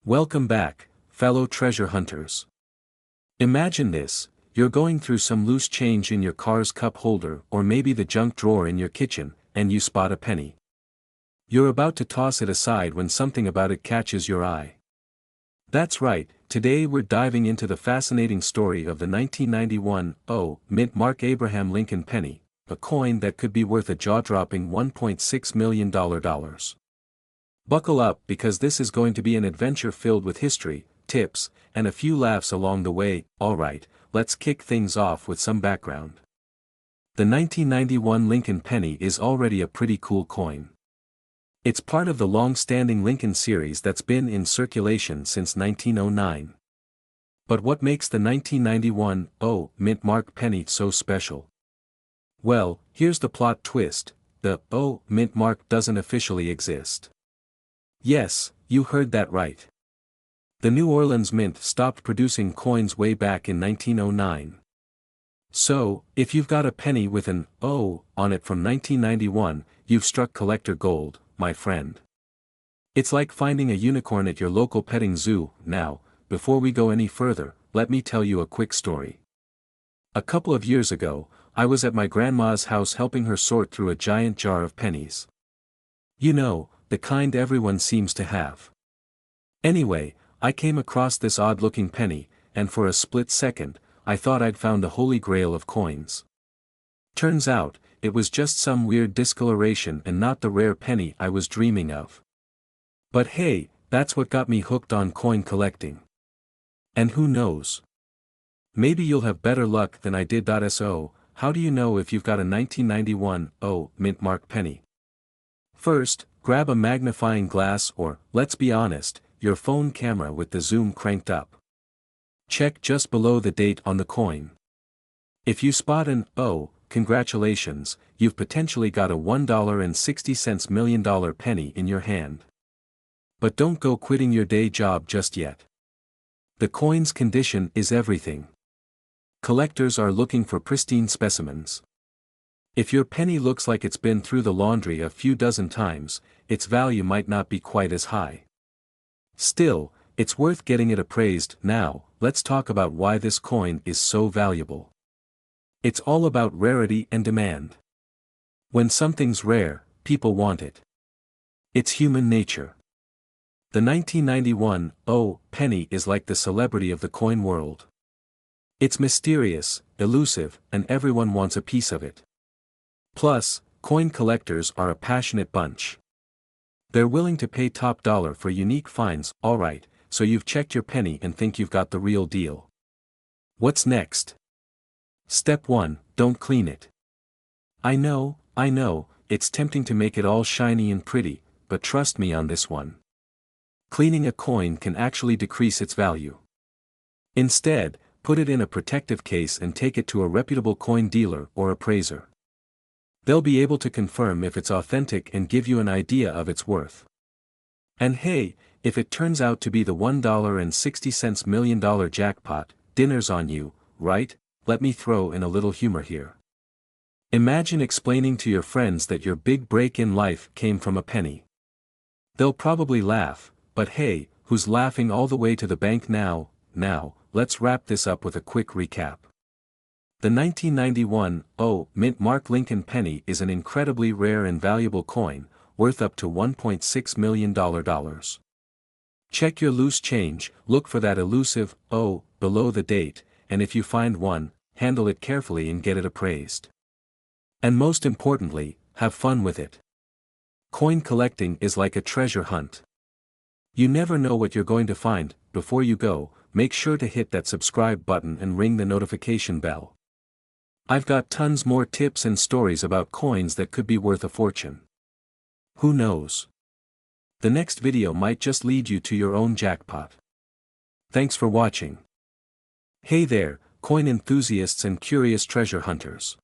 Welcome back, fellow treasure hunters. Imagine this, you're going through some loose change in your car's cup holder or maybe the junk drawer in your kitchen, and you spot a penny. You're about to toss it aside when something about it catches your eye. That's right, today we're diving into the fascinating story of the 1991 mint Mark Abraham Lincoln penny, a coin that could be worth a jaw-dropping $1.6 million. Buckle up because this is going to be an adventure filled with history, tips, and a few laughs along the way. Alright, let's kick things off with some background. The 1991 Lincoln penny is already a pretty cool coin. It's part of the long-standing Lincoln series that's been in circulation since 1909. But what makes the 1991 mint Mark penny so special? Well, here's the plot twist, the mint Mark doesn't officially exist. Yes, you heard that right. The New Orleans Mint stopped producing coins way back in 1909. So, if you've got a penny with an O on it from 1991, you've struck collector gold, my friend. It's like finding a unicorn at your local petting zoo. Now, before we go any further, let me tell you a quick story. A couple of years ago, I was at my grandma's house helping her sort through a giant jar of pennies. You know, the kind everyone seems to have. Anyway, I came across this odd-looking penny, and for a split second, I thought I'd found the holy grail of coins. Turns out, it was just some weird discoloration and not the rare penny I was dreaming of. But hey, that's what got me hooked on coin collecting. And who knows? Maybe you'll have better luck than I did. So, how do you know if you've got a 1991 mint Mark penny? First, grab a magnifying glass or, let's be honest, your phone camera with the zoom cranked up. Check just below the date on the coin. If you spot an congratulations, you've potentially got a $1.60 million penny in your hand. But don't go quitting your day job just yet. The coin's condition is everything. Collectors are looking for pristine specimens. If your penny looks like it's been through the laundry a few dozen times, its value might not be quite as high. Still, it's worth getting it appraised. Now, let's talk about why this coin is so valuable. It's all about rarity and demand. When something's rare, people want it. It's human nature. The 1991 penny is like the celebrity of the coin world. It's mysterious, elusive, and everyone wants a piece of it. Plus, coin collectors are a passionate bunch. They're willing to pay top dollar for unique finds. Alright, so you've checked your penny and think you've got the real deal. What's next? Step 1, don't clean it. I know, it's tempting to make it all shiny and pretty, but trust me on this one. Cleaning a coin can actually decrease its value. Instead, put it in a protective case and take it to a reputable coin dealer or appraiser. They'll be able to confirm if it's authentic and give you an idea of its worth. And hey, if it turns out to be the $1.60 million jackpot, dinner's on you, right? Let me throw in a little humor here. Imagine explaining to your friends that your big break in life came from a penny. They'll probably laugh, but hey, who's laughing all the way to the bank now? Now, let's wrap this up with a quick recap. The 1991 mint Mark Lincoln penny is an incredibly rare and valuable coin, worth up to $1.6 million. Check your loose change, look for that elusive below the date, and if you find one, handle it carefully and get it appraised. And most importantly, have fun with it. Coin collecting is like a treasure hunt. You never know what you're going to find. Before you go, make sure to hit that subscribe button and ring the notification bell. I've got tons more tips and stories about coins that could be worth a fortune. Who knows? The next video might just lead you to your own jackpot. Thanks for watching. Hey there, coin enthusiasts and curious treasure hunters.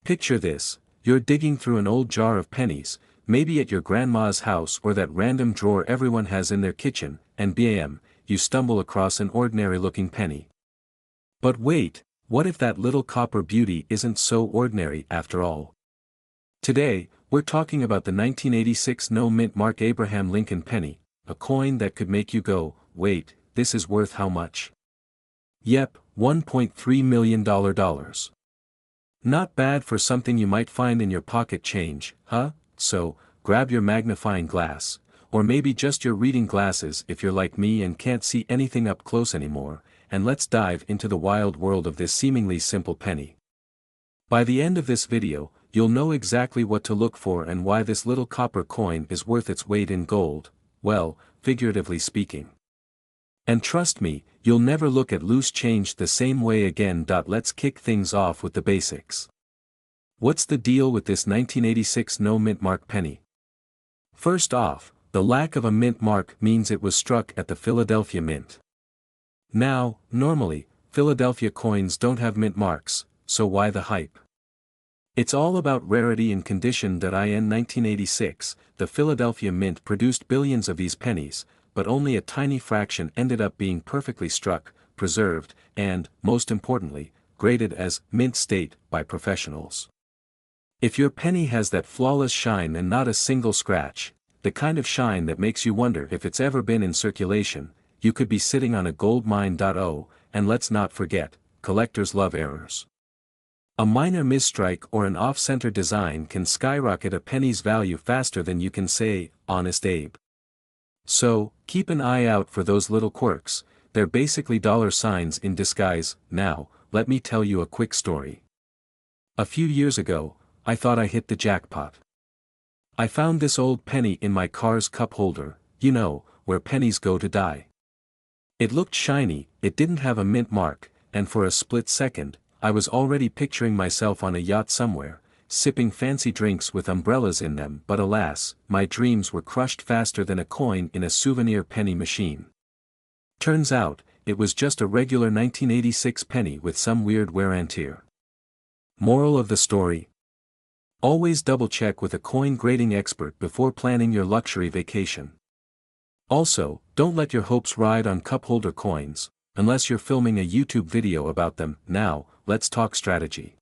Picture this, you're digging through an old jar of pennies, maybe at your grandma's house or that random drawer everyone has in their kitchen, and bam, you stumble across an ordinary-looking penny. But wait, what if that little copper beauty isn't so ordinary after all? Today, we're talking about the 1986 mint Mark Abraham Lincoln penny, a coin that could make you go, wait, this is worth how much? Yep, $1.3 million. Not bad for something you might find in your pocket change, huh? So, grab your magnifying glass, or maybe just your reading glasses if you're like me and can't see anything up close anymore, and let's dive into the wild world of this seemingly simple penny. By the end of this video, you'll know exactly what to look for and why this little copper coin is worth its weight in gold, well, figuratively speaking. And trust me, you'll never look at loose change the same way again. Let's kick things off with the basics. What's the deal with this 1986 no mint mark penny? First off, the lack of a mint mark means it was struck at the Philadelphia Mint. Now, normally, Philadelphia coins don't have mint marks, so why the hype? It's all about rarity and condition. In 1986, the Philadelphia Mint produced billions of these pennies, but only a tiny fraction ended up being perfectly struck, preserved, and, most importantly, graded as mint state by professionals. If your penny has that flawless shine and not a single scratch, the kind of shine that makes you wonder if it's ever been in circulation, you could be sitting on a gold mine. And let's not forget, collectors love errors. A minor misstrike or an off-center design can skyrocket a penny's value faster than you can say, Honest Abe. So, keep an eye out for those little quirks. They're basically dollar signs in disguise. Now, let me tell you a quick story. A few years ago, I thought I hit the jackpot. I found this old penny in my car's cup holder, you know, where pennies go to die. It looked shiny, it didn't have a mint mark, and for a split second, I was already picturing myself on a yacht somewhere, sipping fancy drinks with umbrellas in them. But alas, my dreams were crushed faster than a coin in a souvenir penny machine. Turns out, it was just a regular 1986 penny with some weird wear and tear. Moral of the story: always double-check with a coin grading expert before planning your luxury vacation. Also, don't let your hopes ride on cup holder coins, unless you're filming a YouTube video about them. Now, let's talk strategy.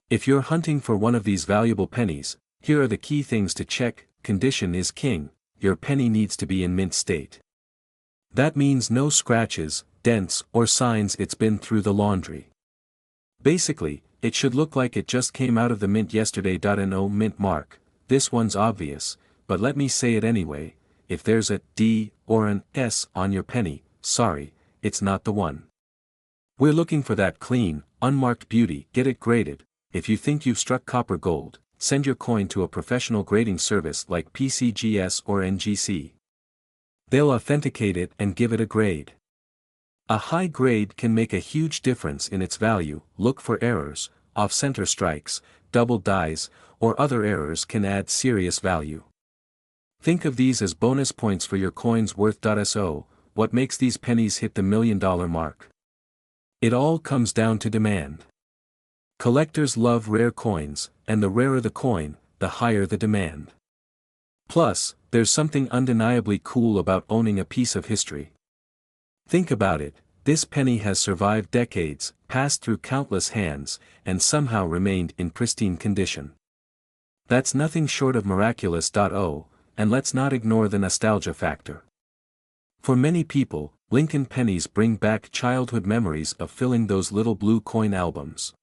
If you're hunting for one of these valuable pennies, here are the key things to check. Condition is king. Your penny needs to be in mint state. That means no scratches, dents, or signs it's been through the laundry. Basically, it should look like it just came out of the mint yesterday. No mint mark, this one's obvious, but let me say it anyway: if there's a D or an S on your penny, sorry, it's not the one. We're looking for that clean, unmarked beauty. Get it graded. If you think you've struck copper gold, send your coin to a professional grading service like PCGS or NGC. They'll authenticate it and give it a grade. A high grade can make a huge difference in its value. Look for errors, off-center strikes, double dies, or other errors can add serious value. Think of these as bonus points for your coin's worth. So, what makes these pennies hit the $1 million mark? It all comes down to demand. Collectors love rare coins, and the rarer the coin, the higher the demand. Plus, there's something undeniably cool about owning a piece of history. Think about it, this penny has survived decades, passed through countless hands, and somehow remained in pristine condition. That's nothing short of miraculous. And let's not ignore the nostalgia factor. For many people, Lincoln pennies bring back childhood memories of filling those little blue coin albums.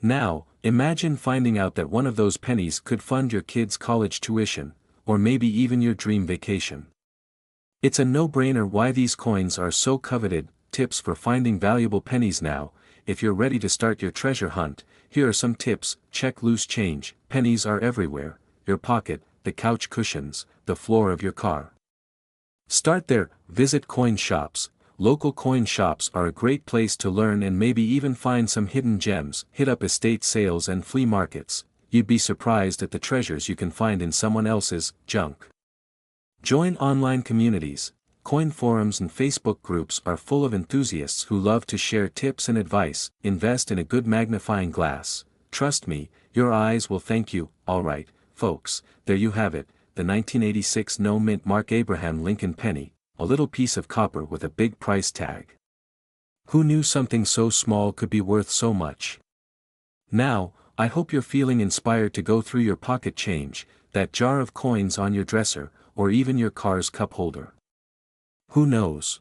Now, imagine finding out that one of those pennies could fund your kid's college tuition, or maybe even your dream vacation. It's a no-brainer why these coins are so coveted. Tips for finding valuable pennies. Now, if you're ready to start your treasure hunt, here are some tips. Check loose change. Pennies are everywhere: your pocket, the couch cushions, the floor of your car. Start there. Visit coin shops. Local coin shops are a great place to learn and maybe even find some hidden gems. Hit up estate sales and flea markets. You'd be surprised at the treasures you can find in someone else's junk. Join online communities. Coin forums and Facebook groups are full of enthusiasts who love to share tips and advice. Invest in a good magnifying glass. Trust me, your eyes will thank you. Alright, folks, there you have it, the 1986 no mint mark Abraham Lincoln penny, a little piece of copper with a big price tag. Who knew something so small could be worth so much? Now, I hope you're feeling inspired to go through your pocket change, that jar of coins on your dresser, or even your car's cup holder. Who knows?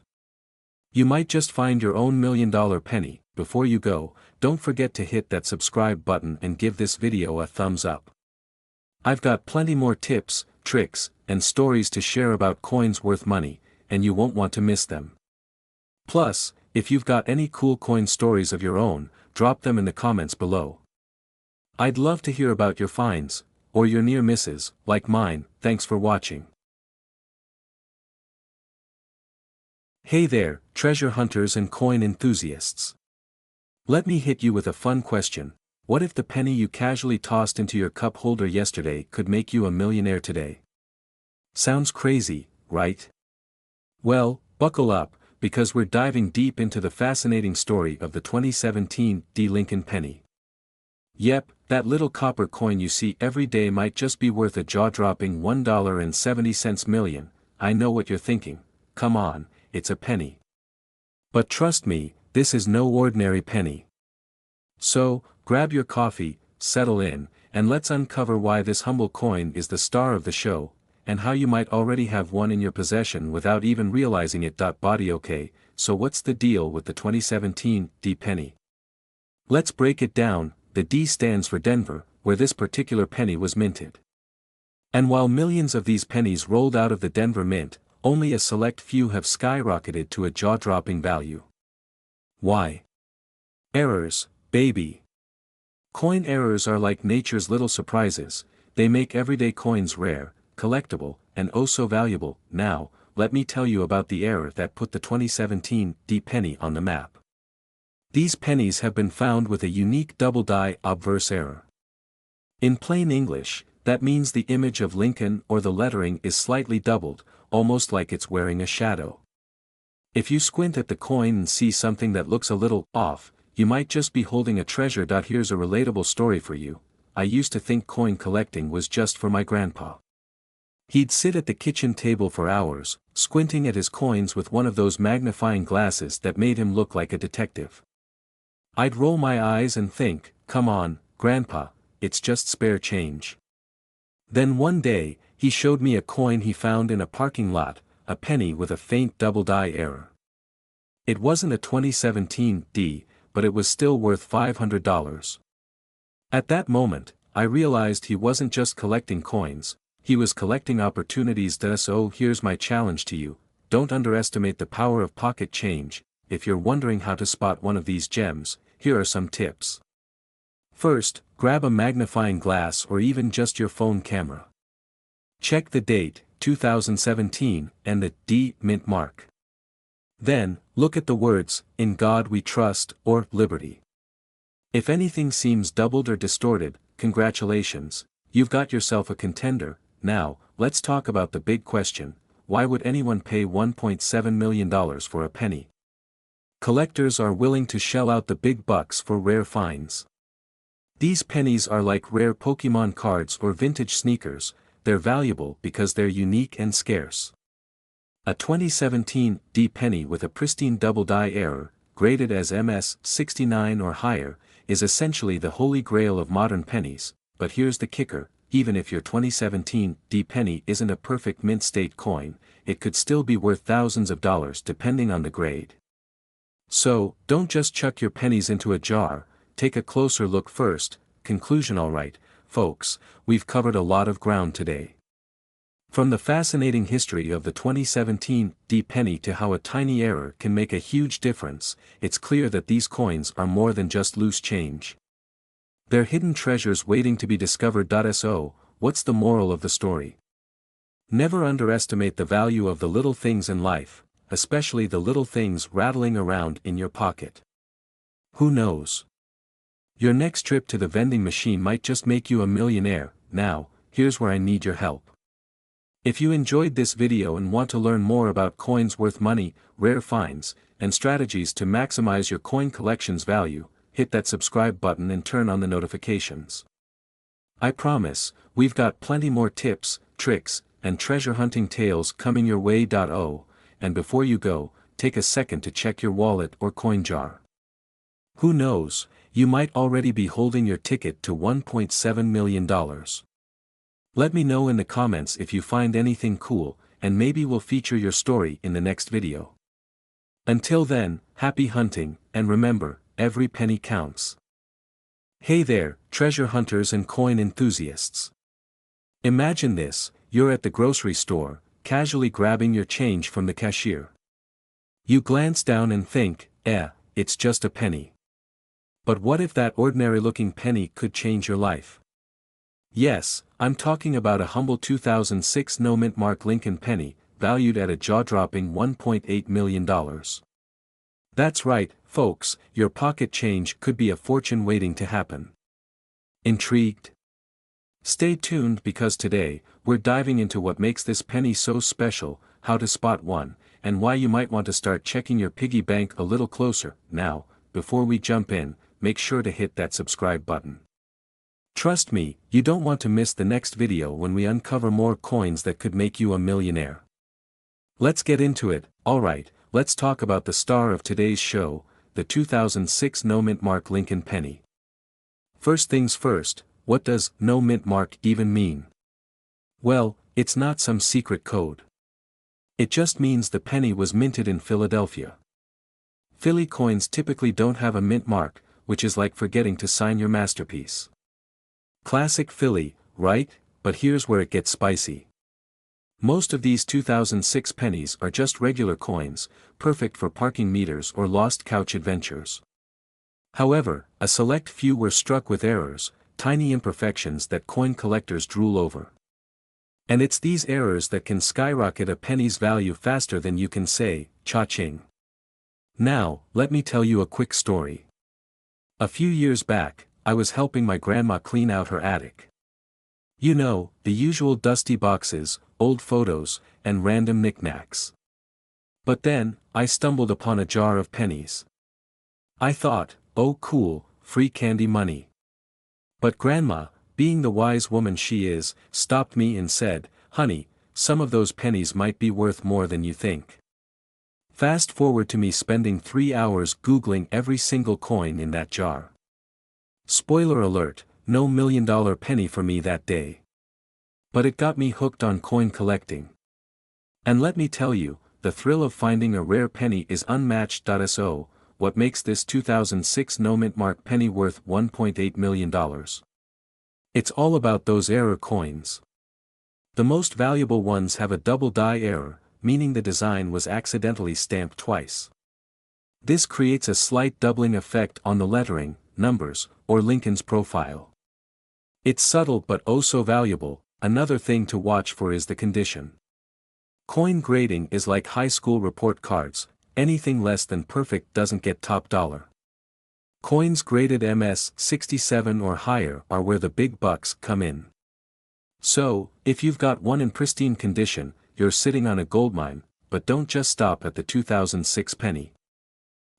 You might just find your own $1,000,000 penny. Before you go, don't forget to hit that subscribe button and give this video a thumbs up. I've got plenty more tips, tricks, and stories to share about coins worth money, and you won't want to miss them. Plus, if you've got any cool coin stories of your own, drop them in the comments below. I'd love to hear about your finds, or your near misses, like mine. Thanks for watching. Hey there, treasure hunters and coin enthusiasts. Let me hit you with a fun question. What if the penny you casually tossed into your cup holder yesterday could make you a millionaire today? Sounds crazy, right? Well, buckle up, because we're diving deep into the fascinating story of the 2017 Lincoln penny. Yep, that little copper coin you see every day might just be worth a jaw-dropping $1.70 million. I know what you're thinking. Come on, it's a penny. But trust me, this is no ordinary penny. So, grab your coffee, settle in, and let's uncover why this humble coin is the star of the show, and how you might already have one in your possession without even realizing it. Body okay, so what's the deal with the 2017 penny? Let's break it down. The D stands for Denver, where this particular penny was minted. And while millions of these pennies rolled out of the Denver Mint, only a select few have skyrocketed to a jaw-dropping value. Why? Errors, baby. Coin errors are like nature's little surprises. They make everyday coins rare, collectible, and oh so valuable. Now, let me tell you about the error that put the 2017 penny on the map. These pennies have been found with a unique double die obverse error. In plain English, that means the image of Lincoln or the lettering is slightly doubled, almost like it's wearing a shadow. If you squint at the coin and see something that looks a little off, you might just be holding a treasure. Here's a relatable story for you. I used to think coin collecting was just for my grandpa. He'd sit at the kitchen table for hours, squinting at his coins with one of those magnifying glasses that made him look like a detective. I'd roll my eyes and think, come on, Grandpa, it's just spare change. Then one day, he showed me a coin he found in a parking lot, a penny with a faint double die error. It wasn't a 2017 but it was still worth $500. At that moment, I realized he wasn't just collecting coins, he was collecting opportunities. So here's my challenge to you, don't underestimate the power of pocket change. If you're wondering how to spot one of these gems, here are some tips. First, grab a magnifying glass or even just your phone camera. Check the date, 2017, and the D mint mark. Then, look at the words, "In God We Trust," or "Liberty." If anything seems doubled or distorted, congratulations, you've got yourself a contender. Now, let's talk about the big question, why would anyone pay $1.7 million for a penny? Collectors are willing to shell out the big bucks for rare finds. These pennies are like rare Pokemon cards or vintage sneakers. They're valuable because they're unique and scarce. A 2017 penny with a pristine double die error, graded as MS69 or higher, is essentially the holy grail of modern pennies. But here's the kicker, even if your 2017 penny isn't a perfect mint state coin, it could still be worth thousands of dollars depending on the grade. So, don't just chuck your pennies into a jar, take a closer look first. Conclusion: alright, folks, we've covered a lot of ground today. From the fascinating history of the 2017 penny to how a tiny error can make a huge difference, it's clear that these coins are more than just loose change. They're hidden treasures waiting to be discovered. So, what's the moral of the story? Never underestimate the value of the little things in life, especially the little things rattling around in your pocket. Who knows? Your next trip to the vending machine might just make you a millionaire. Now, here's where I need your help. If you enjoyed this video and want to learn more about coins worth money, rare finds, and strategies to maximize your coin collection's value, hit that subscribe button and turn on the notifications. I promise, we've got plenty more tips, tricks, and treasure hunting tales coming your way. And before you go, take a second to check your wallet or coin jar. Who knows, you might already be holding your ticket to $1.7 million. Let me know in the comments if you find anything cool, and maybe we'll feature your story in the next video. Until then, happy hunting, and remember, every penny counts. Hey there, treasure hunters and coin enthusiasts. Imagine this: you're at the grocery store, casually grabbing your change from the cashier. You glance down and think, it's just a penny. But what if that ordinary-looking penny could change your life? Yes, I'm talking about a humble 2006 no-mint mark Lincoln penny, valued at a jaw-dropping $1.8 million. That's right, folks, your pocket change could be a fortune waiting to happen. Intrigued? Stay tuned because today, we're diving into what makes this penny so special, how to spot one, and why you might want to start checking your piggy bank a little closer. Now, before we jump in, make sure to hit that subscribe button. Trust me, you don't want to miss the next video when we uncover more coins that could make you a millionaire. Let's get into it. Alright, let's talk about the star of today's show, the 2006 no-mint mark Lincoln penny. First things first, what does no-mint mark even mean? Well, it's not some secret code. It just means the penny was minted in Philadelphia. Philly coins typically don't have a mint mark, which is like forgetting to sign your masterpiece. Classic Philly, right? But here's where it gets spicy. Most of these 2006 pennies are just regular coins, perfect for parking meters or lost couch adventures. However, a select few were struck with errors, tiny imperfections that coin collectors drool over. And it's these errors that can skyrocket a penny's value faster than you can say, cha-ching. Now, let me tell you a quick story. A few years back, I was helping my grandma clean out her attic. You know, the usual dusty boxes, old photos, and random knickknacks. But then, I stumbled upon a jar of pennies. I thought, oh cool, free candy money. But Grandma, being the wise woman she is, stopped me and said, "Honey, some of those pennies might be worth more than you think." Fast forward to me spending 3 hours Googling every single coin in that jar. Spoiler alert, no million-dollar penny for me that day. But it got me hooked on coin collecting. And let me tell you, the thrill of finding a rare penny is unmatched. So, what makes this 2006 no-mint mark penny worth $1.8 million? It's all about those error coins. The most valuable ones have a double die error, meaning the design was accidentally stamped twice. This creates a slight doubling effect on the lettering, numbers, or Lincoln's profile. It's subtle but oh so valuable. Another thing to watch for is the condition. Coin grading is like high school report cards, anything less than perfect doesn't get top dollar. Coins graded MS 67 or higher are where the big bucks come in. So, if you've got one in pristine condition, you're sitting on a goldmine, but don't just stop at the 2006 penny.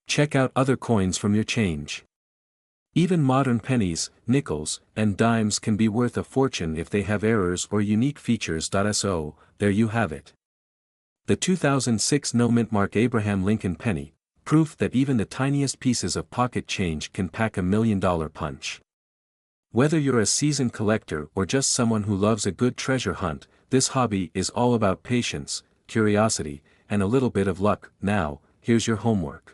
Check out other coins from your change. Even modern pennies, nickels, and dimes can be worth a fortune if they have errors or unique features. So, there you have it. The 2006 no-mint mark Abraham Lincoln penny, proof that even the tiniest pieces of pocket change can pack a million-dollar punch. Whether you're a seasoned collector or just someone who loves a good treasure hunt, this hobby is all about patience, curiosity, and a little bit of luck. Now, here's your homework.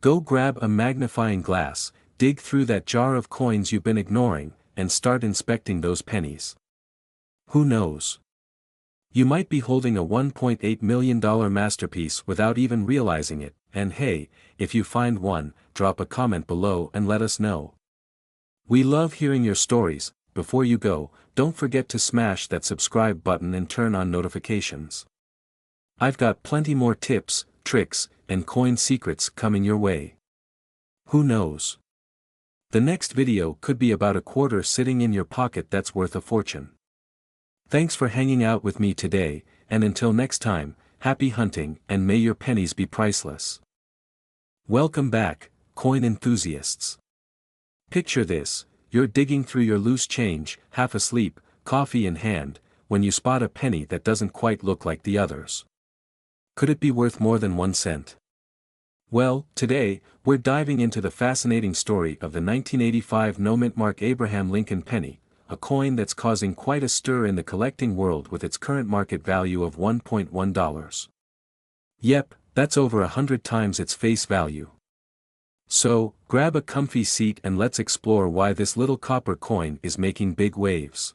Go grab a magnifying glass, dig through that jar of coins you've been ignoring, and start inspecting those pennies. Who knows? You might be holding a $1.8 million masterpiece without even realizing it, and hey, if you find one, drop a comment below and let us know. We love hearing your stories. Before you go, don't forget to smash that subscribe button and turn on notifications. I've got plenty more tips, tricks, and coin secrets coming your way. Who knows? The next video could be about a quarter sitting in your pocket that's worth a fortune. Thanks for hanging out with me today, and until next time, happy hunting and may your pennies be priceless. Welcome back, coin enthusiasts. Picture this: you're digging through your loose change, half asleep, coffee in hand, when you spot a penny that doesn't quite look like the others. Could it be worth more than 1 cent? Well, today, we're diving into the fascinating story of the 1985 no-mint mark Abraham Lincoln penny, a coin that's causing quite a stir in the collecting world with its current market value of $1.1. Yep, that's over 100 times its face value. So, grab a comfy seat and let's explore why this little copper coin is making big waves.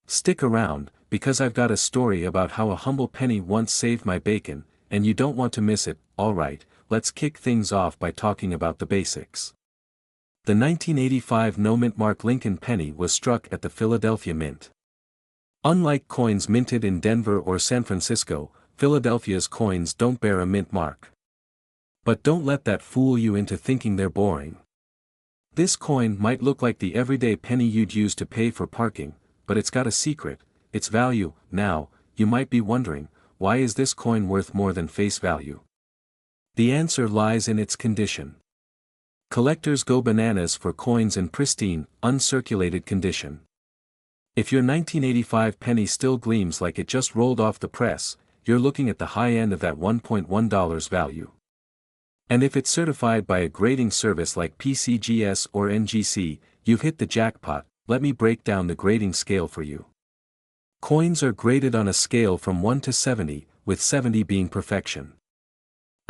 Stick around, because I've got a story about how a humble penny once saved my bacon, and you don't want to miss it. Alright, let's kick things off by talking about the basics. The 1985 no-mint mark Lincoln penny was struck at the Philadelphia Mint. Unlike coins minted in Denver or San Francisco, Philadelphia's coins don't bear a mint mark. But don't let that fool you into thinking they're boring. This coin might look like the everyday penny you'd use to pay for parking, but it's got a secret: its value. Now, you might be wondering, why is this coin worth more than face value? The answer lies in its condition. Collectors go bananas for coins in pristine, uncirculated condition. If your 1985 penny still gleams like it just rolled off the press, you're looking at the high end of that $1.1 value. And if it's certified by a grading service like PCGS or NGC, you've hit the jackpot. Let me break down the grading scale for you. Coins are graded on a scale from 1 to 70, with 70 being perfection.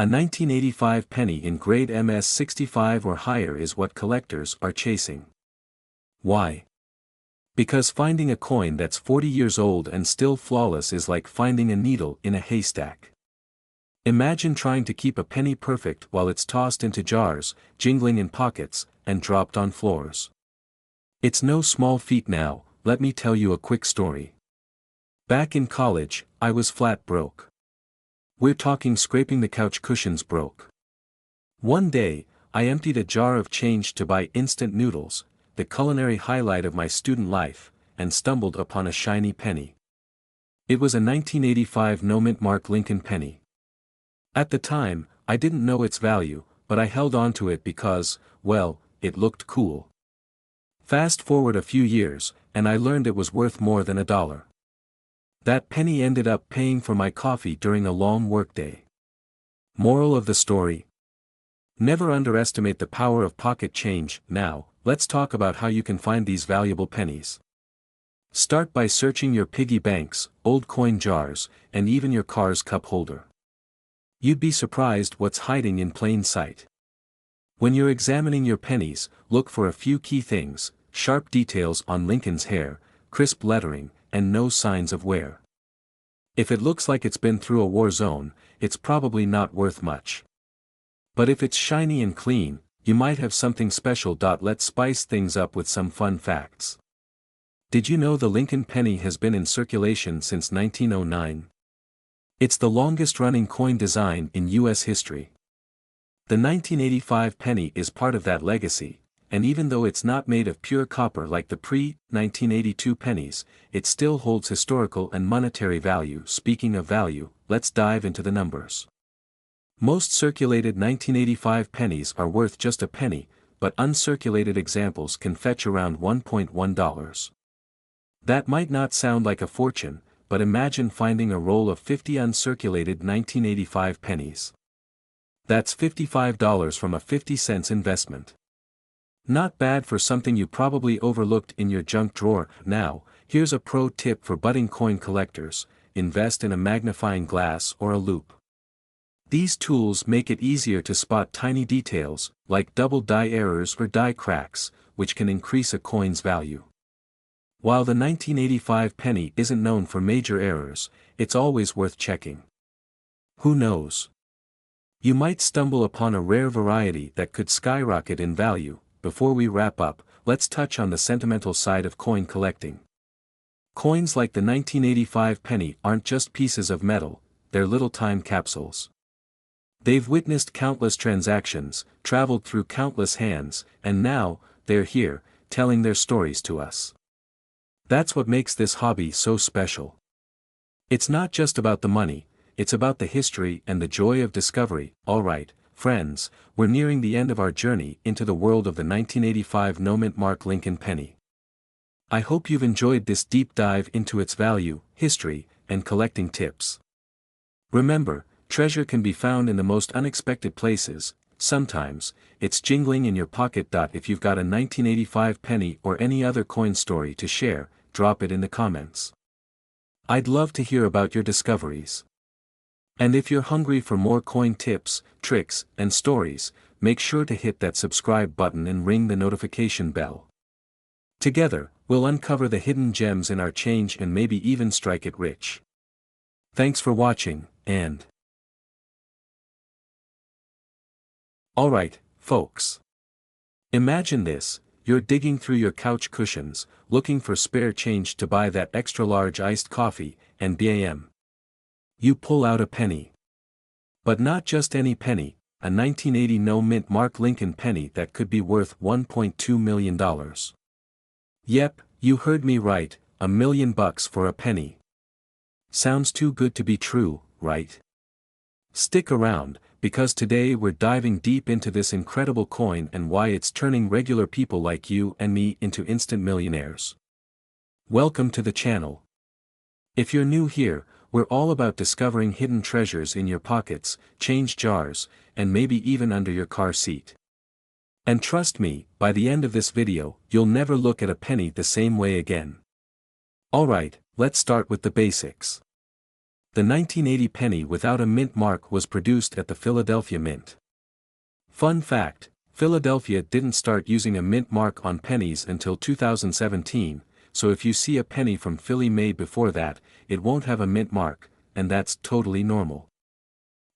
A 1985 penny in grade MS 65 or higher is what collectors are chasing. Why? Because finding a coin that's 40 years old and still flawless is like finding a needle in a haystack. Imagine trying to keep a penny perfect while it's tossed into jars, jingling in pockets, and dropped on floors. It's no small feat now. Let me tell you a quick story. Back in college, I was flat broke. We're talking scraping the couch cushions broke. One day, I emptied a jar of change to buy instant noodles, the culinary highlight of my student life, and stumbled upon a shiny penny. It was a 1985 no-mint mark Lincoln penny. At the time, I didn't know its value, but I held on to it because, well, it looked cool. Fast forward a few years, and I learned it was worth more than $1. That penny ended up paying for my coffee during a long workday. Moral of the story: never underestimate the power of pocket change. Now, let's talk about how you can find these valuable pennies. Start by searching your piggy banks, old coin jars, and even your car's cup holder. You'd be surprised what's hiding in plain sight. When you're examining your pennies, look for a few key things: sharp details on Lincoln's hair, crisp lettering, and no signs of wear. If it looks like it's been through a war zone, it's probably not worth much. But if it's shiny and clean, you might have something special. Let's spice things up with some fun facts. Did you know the Lincoln penny has been in circulation since 1909? It's the longest-running coin design in U.S. history. The 1985 penny is part of that legacy, and even though it's not made of pure copper like the pre-1982 pennies, it still holds historical and monetary value. Speaking of value, let's dive into the numbers. Most circulated 1985 pennies are worth just a penny, but uncirculated examples can fetch around $1.1. That might not sound like a fortune, but imagine finding a roll of 50 uncirculated 1985 pennies. That's $55 from a 50-cent investment. Not bad for something you probably overlooked in your junk drawer. Now, here's a pro tip for budding coin collectors: invest in a magnifying glass or a loupe. These tools make it easier to spot tiny details, like double die errors or die cracks, which can increase a coin's value. While the 1985 penny isn't known for major errors, it's always worth checking. Who knows? You might stumble upon a rare variety that could skyrocket in value. Before we wrap up, let's touch on the sentimental side of coin collecting. Coins like the 1985 penny aren't just pieces of metal, they're little time capsules. They've witnessed countless transactions, traveled through countless hands, and now, they're here, telling their stories to us. That's what makes this hobby so special. It's not just about the money, it's about the history and the joy of discovery. Alright, friends, we're nearing the end of our journey into the world of the 1985 no-mint mark Lincoln penny. I hope you've enjoyed this deep dive into its value, history, and collecting tips. Remember, treasure can be found in the most unexpected places, sometimes, it's jingling in your pocket. If you've got a 1985 penny or any other coin story to share, drop it in the comments. I'd love to hear about your discoveries. And if you're hungry for more coin tips, tricks, and stories, make sure to hit that subscribe button and ring the notification bell. Together, we'll uncover the hidden gems in our change and maybe even strike it rich. Thanks for watching, and alright, folks. Imagine this: you're digging through your couch cushions, looking for spare change to buy that extra large iced coffee, and bam! You pull out a penny. But not just any penny, a 1980 no-mint Mark Lincoln penny that could be worth $1.2 million. Yep, you heard me right, $1 million for a penny. Sounds too good to be true, right? Stick around, because today we're diving deep into this incredible coin and why it's turning regular people like you and me into instant millionaires. Welcome to the channel. If you're new here, we're all about discovering hidden treasures in your pockets, change jars, and maybe even under your car seat. And trust me, by the end of this video, you'll never look at a penny the same way again. Alright, let's start with the basics. The 1980 penny without a mint mark was produced at the Philadelphia Mint. Fun fact: Philadelphia didn't start using a mint mark on pennies until 2017, so if you see a penny from Philly made before that, it won't have a mint mark, and that's totally normal.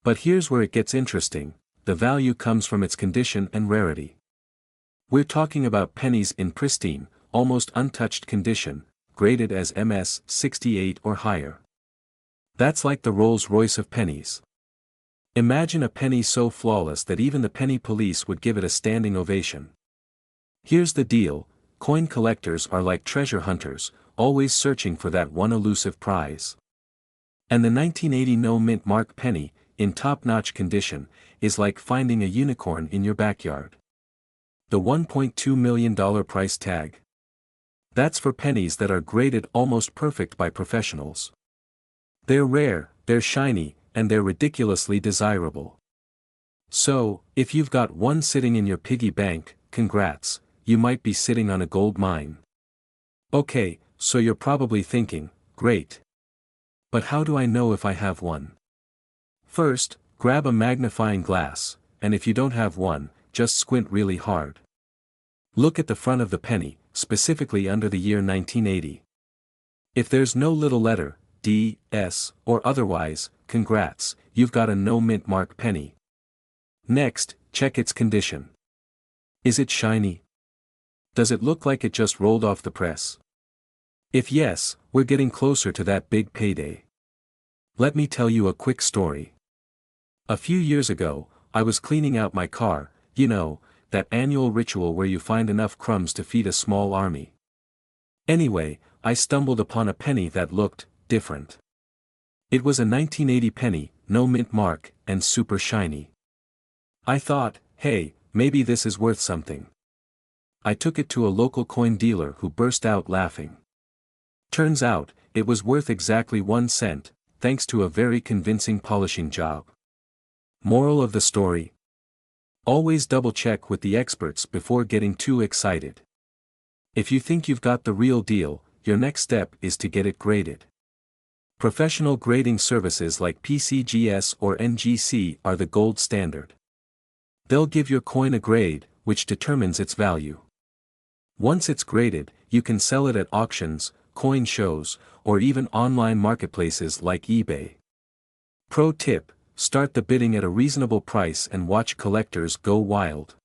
But here's where it gets interesting: the value comes from its condition and rarity. We're talking about pennies in pristine, almost untouched condition, graded as MS 68 or higher. That's like the Rolls-Royce of pennies. Imagine a penny so flawless that even the penny police would give it a standing ovation. Here's the deal: coin collectors are like treasure hunters, always searching for that one elusive prize. And the 1980 no-mint mark penny, in top-notch condition, is like finding a unicorn in your backyard. The $1.2 million price tag. That's for pennies that are graded almost perfect by professionals. They're rare, they're shiny, and they're ridiculously desirable. So, if you've got one sitting in your piggy bank, congrats, you might be sitting on a gold mine. Okay, so you're probably thinking, great. But how do I know if I have one? First, grab a magnifying glass, and if you don't have one, just squint really hard. Look at the front of the penny, specifically under the year 1980. If there's no little letter, D, S, or otherwise, congrats, you've got a no-mint mark penny. Next, check its condition. Is it shiny? Does it look like it just rolled off the press? If yes, we're getting closer to that big payday. Let me tell you a quick story. A few years ago, I was cleaning out my car, you know, that annual ritual where you find enough crumbs to feed a small army. Anyway, I stumbled upon a penny that looked different. It was a 1980 penny, no mint mark, and super shiny. I thought, hey, maybe this is worth something. I took it to a local coin dealer who burst out laughing. Turns out, it was worth exactly 1 cent, thanks to a very convincing polishing job. Moral of the story: always double-check with the experts before getting too excited. If you think you've got the real deal, your next step is to get it graded. Professional grading services like PCGS or NGC are the gold standard. They'll give your coin a grade, which determines its value. Once it's graded, you can sell it at auctions, coin shows, or even online marketplaces like eBay. Pro tip: start the bidding at a reasonable price and watch collectors go wild.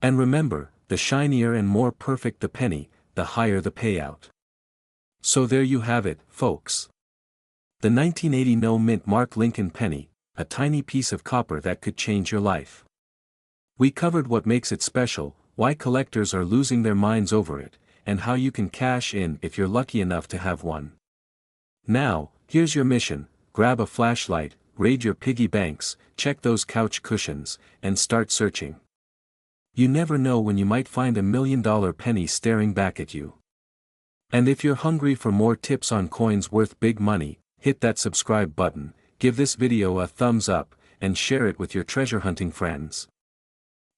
And remember, the shinier and more perfect the penny, the higher the payout. So there you have it, folks. The 1980 no-mint Mark Lincoln penny, a tiny piece of copper that could change your life. We covered what makes it special, why collectors are losing their minds over it, and how you can cash in if you're lucky enough to have one. Now, here's your mission: grab a flashlight, raid your piggy banks, check those couch cushions, and start searching. You never know when you might find $1 million penny staring back at you. And if you're hungry for more tips on coins worth big money, hit that subscribe button, give this video a thumbs up, and share it with your treasure hunting friends.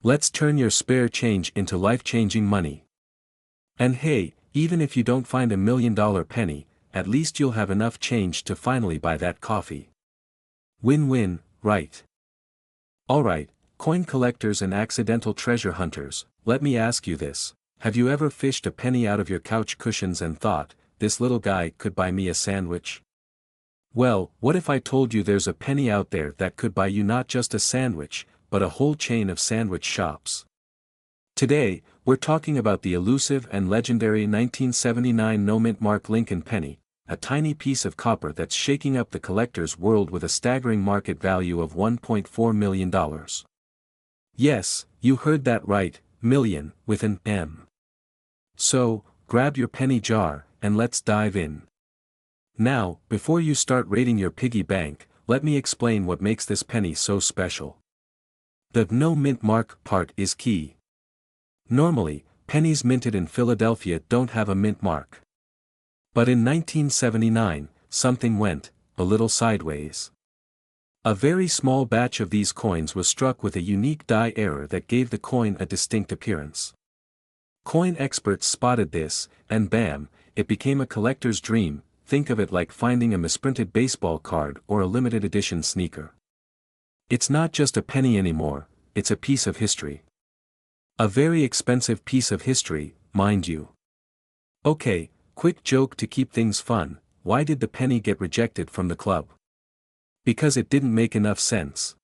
Let's turn your spare change into life-changing money. And hey, even if you don't find $1 million penny, at least you'll have enough change to finally buy that coffee. Win-win, right? Alright, coin collectors and accidental treasure hunters, let me ask you this. Have you ever fished a penny out of your couch cushions and thought, this little guy could buy me a sandwich? Well, what if I told you there's a penny out there that could buy you not just a sandwich, but a whole chain of sandwich shops? Today, we're talking about the elusive and legendary 1979 no-mint mark Lincoln penny, a tiny piece of copper that's shaking up the collector's world with a staggering market value of $1.4 million. Yes, you heard that right, million, with an M. So, grab your penny jar, and let's dive in. Now, before you start raiding your piggy bank, let me explain what makes this penny so special. The no mint mark part is key. Normally, pennies minted in Philadelphia don't have a mint mark. But in 1979, something went a little sideways. A very small batch of these coins was struck with a unique die error that gave the coin a distinct appearance. Coin experts spotted this, and bam, it became a collector's dream. Think of it like finding a misprinted baseball card or a limited edition sneaker. It's not just a penny anymore, it's a piece of history. A very expensive piece of history, mind you. Okay, quick joke to keep things fun. Why did the penny get rejected from the club? Because it didn't make enough sense.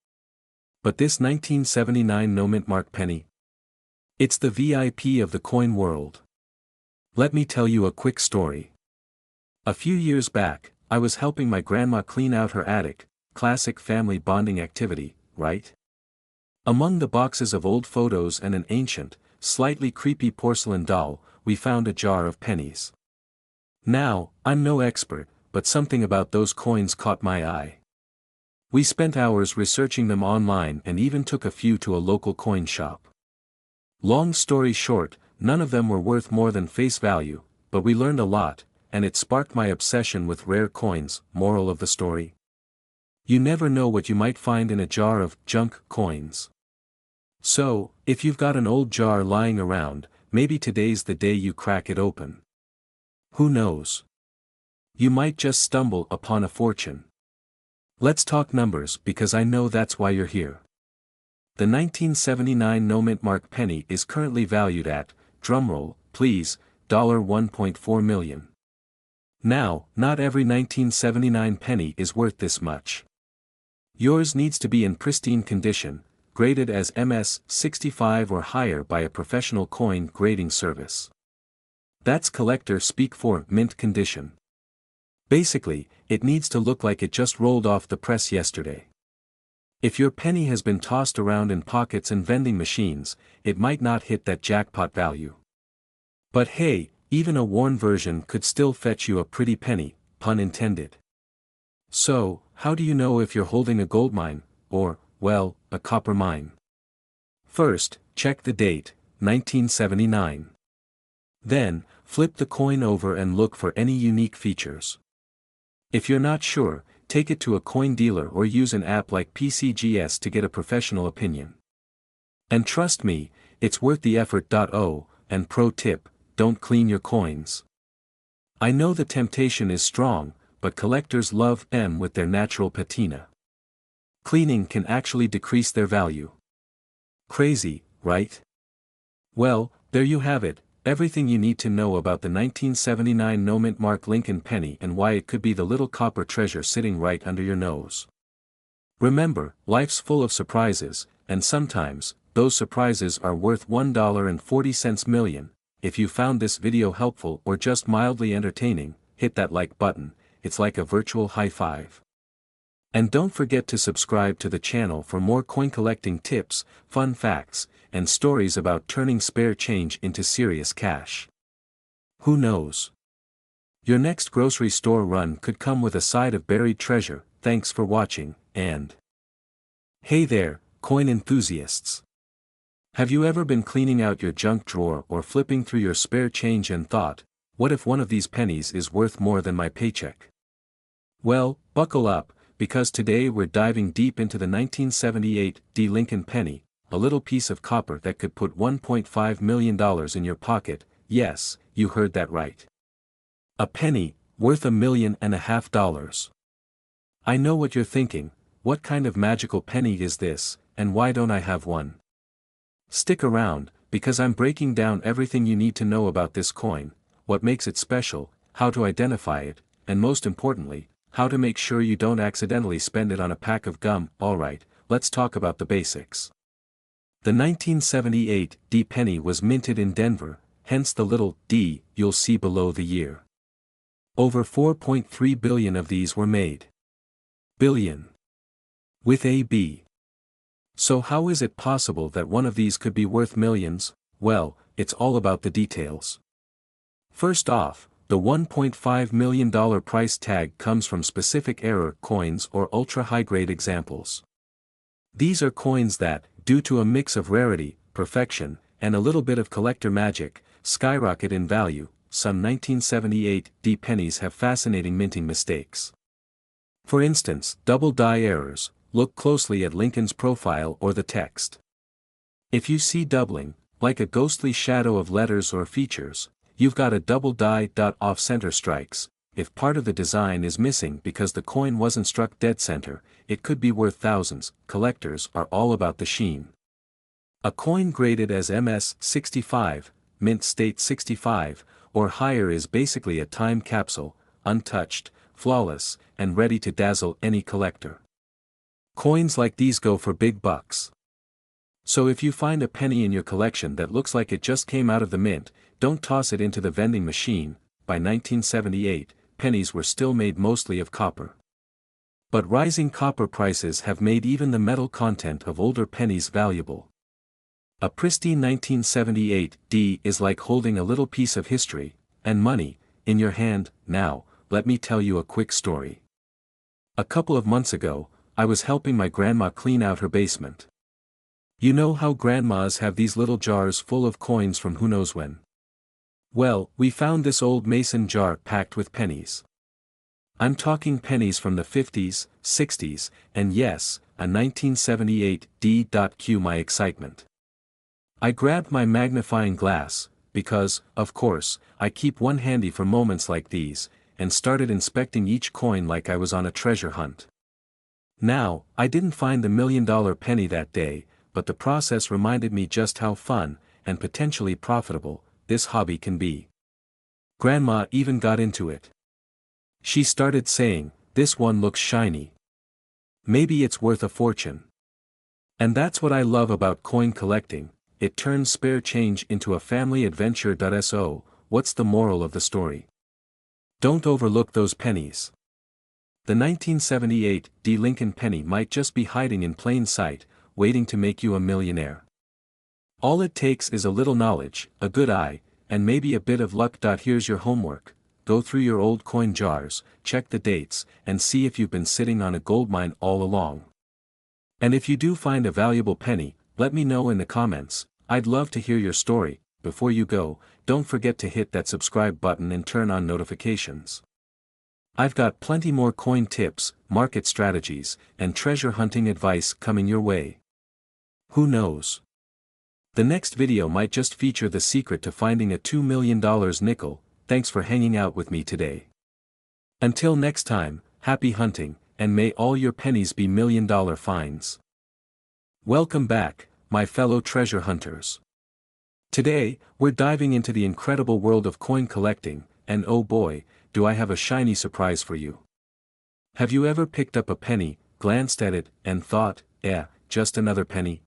But this 1979 no-mint mark penny? It's the VIP of the coin world. Let me tell you a quick story. A few years back, I was helping my grandma clean out her attic, classic family bonding activity, right? Among the boxes of old photos and an ancient, slightly creepy porcelain doll, we found a jar of pennies. Now, I'm no expert, but something about those coins caught my eye. We spent hours researching them online and even took a few to a local coin shop. Long story short, none of them were worth more than face value, but we learned a lot, and it sparked my obsession with rare coins. Moral of the story? You never know what you might find in a jar of junk coins. So, if you've got an old jar lying around, maybe today's the day you crack it open. Who knows? You might just stumble upon a fortune. Let's talk numbers because I know that's why you're here. The 1979 no-mint mark penny is currently valued at, drumroll, please, $1.4 million. Now, not every 1979 penny is worth this much. Yours needs to be in pristine condition, graded as MS 65 or higher by a professional coin grading service. That's collector speak for mint condition. Basically, it needs to look like it just rolled off the press yesterday. If your penny has been tossed around in pockets and vending machines, it might not hit that jackpot value. But hey, even a worn version could still fetch you a pretty penny, pun intended. So, how do you know if you're holding a gold mine, or, well, a copper mine? First, check the date, 1979. Then, flip the coin over and look for any unique features. If you're not sure, take it to a coin dealer or use an app like PCGS to get a professional opinion. And trust me, it's worth the effort. Oh, and pro tip, don't clean your coins. I know the temptation is strong, but collectors love them with their natural patina. Cleaning can actually decrease their value. Crazy, right? Well, there you have it, everything you need to know about the 1979 no-mint mark Lincoln penny and why it could be the little copper treasure sitting right under your nose. Remember, life's full of surprises, and sometimes, those surprises are worth $1.40 million. If you found this video helpful or just mildly entertaining, hit that like button, it's like a virtual high five. And don't forget to subscribe to the channel for more coin collecting tips, fun facts, and stories about turning spare change into serious cash. Who knows? Your next grocery store run could come with a side of buried treasure. Thanks for watching, and hey there, coin enthusiasts. Have you ever been cleaning out your junk drawer or flipping through your spare change and thought, what if one of these pennies is worth more than my paycheck? Well, buckle up, because today we're diving deep into the 1978 Lincoln penny, a little piece of copper that could put $1.5 million in your pocket. Yes, you heard that right. A penny, worth $1.5 million. I know what you're thinking, what kind of magical penny is this, and why don't I have one? Stick around, because I'm breaking down everything you need to know about this coin, what makes it special, how to identify it, and most importantly, how to make sure you don't accidentally spend it on a pack of gum. Alright, let's talk about the basics. The 1978 D penny was minted in Denver, hence the little d you'll see below the year. Over 4.3 billion of these were made. Billion. With a B. So how is it possible that one of these could be worth millions? Well, it's all about the details. First off, the $1.5 million price tag comes from specific error coins or ultra-high-grade examples. These are coins that, due to a mix of rarity, perfection, and a little bit of collector magic, skyrocket in value. Some 1978 D pennies have fascinating minting mistakes. For instance, double die errors. Look closely at Lincoln's profile or the text. If you see doubling, like a ghostly shadow of letters or features, you've got a double die. Off-center strikes. If part of the design is missing because the coin wasn't struck dead center, it could be worth thousands. Collectors are all about the sheen. A coin graded as MS-65, mint state 65, or higher is basically a time capsule, untouched, flawless, and ready to dazzle any collector. Coins like these go for big bucks. So if you find a penny in your collection that looks like it just came out of the mint, don't toss it into the vending machine. By 1978, pennies were still made mostly of copper. But rising copper prices have made even the metal content of older pennies valuable. A pristine 1978 D is like holding a little piece of history, and money, in your hand. Now, let me tell you a quick story. A couple of months ago, I was helping my grandma clean out her basement. You know how grandmas have these little jars full of coins from who knows when? Well, we found this old mason jar packed with pennies. I'm talking pennies from the 50s, 60s, and yes, a 1978 D. Cue my excitement. I grabbed my magnifying glass, because, of course, I keep one handy for moments like these, and started inspecting each coin like I was on a treasure hunt. Now, I didn't find the $1 million penny that day, but the process reminded me just how fun, and potentially profitable, this hobby can be. Grandma even got into it. She started saying, "This one looks shiny. Maybe it's worth a fortune." And that's what I love about coin collecting, it turns spare change into a family adventure. So, what's the moral of the story? Don't overlook those pennies. The 1978 D Lincoln penny might just be hiding in plain sight, waiting to make you a millionaire. All it takes is a little knowledge, a good eye, and maybe a bit of luck. Here's your homework. Go through your old coin jars, check the dates, and see if you've been sitting on a goldmine all along. And if you do find a valuable penny, let me know in the comments. I'd love to hear your story. Before you go, don't forget to hit that subscribe button and turn on notifications. I've got plenty more coin tips, market strategies, and treasure hunting advice coming your way. Who knows? The next video might just feature the secret to finding a $2 million nickel. Thanks for hanging out with me today. Until next time, happy hunting, and may all your pennies be $1 million finds. Welcome back, my fellow treasure hunters. Today, we're diving into the incredible world of coin collecting, and oh boy, do I have a shiny surprise for you. Have you ever picked up a penny, glanced at it, and thought, just another penny?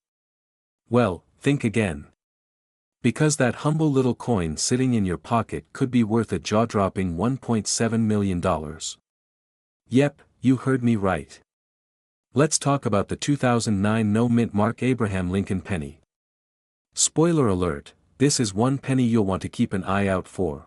Well, think again. Because that humble little coin sitting in your pocket could be worth a jaw-dropping $1.7 million. Yep, you heard me right. Let's talk about the 2009 no-mint Mark Abraham Lincoln penny. Spoiler alert, this is one penny you'll want to keep an eye out for.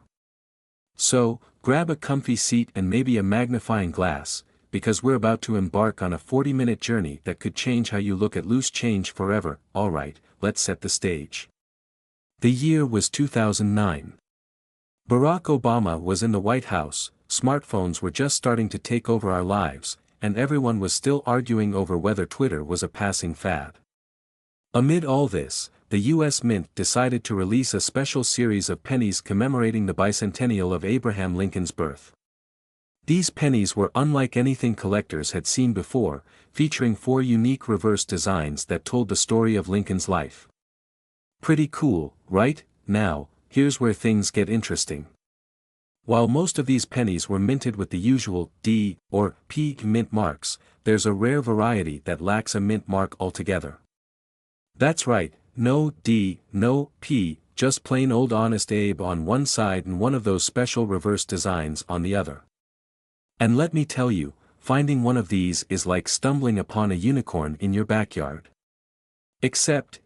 So, grab a comfy seat and maybe a magnifying glass, because we're about to embark on a 40-minute journey that could change how you look at loose change forever. Alright, let's set the stage. The year was 2009. Barack Obama was in the White House, smartphones were just starting to take over our lives, and everyone was still arguing over whether Twitter was a passing fad. Amid all this, the U.S. Mint decided to release a special series of pennies commemorating the bicentennial of Abraham Lincoln's birth. These pennies were unlike anything collectors had seen before, featuring 4 unique reverse designs that told the story of Lincoln's life. Pretty cool, right? Now, here's where things get interesting. While most of these pennies were minted with the usual D or P mint marks, there's a rare variety that lacks a mint mark altogether. That's right, no D, no P, just plain old honest Abe on one side and one of those special reverse designs on the other. And let me tell you, finding one of these is like stumbling upon a unicorn in your backyard. Except,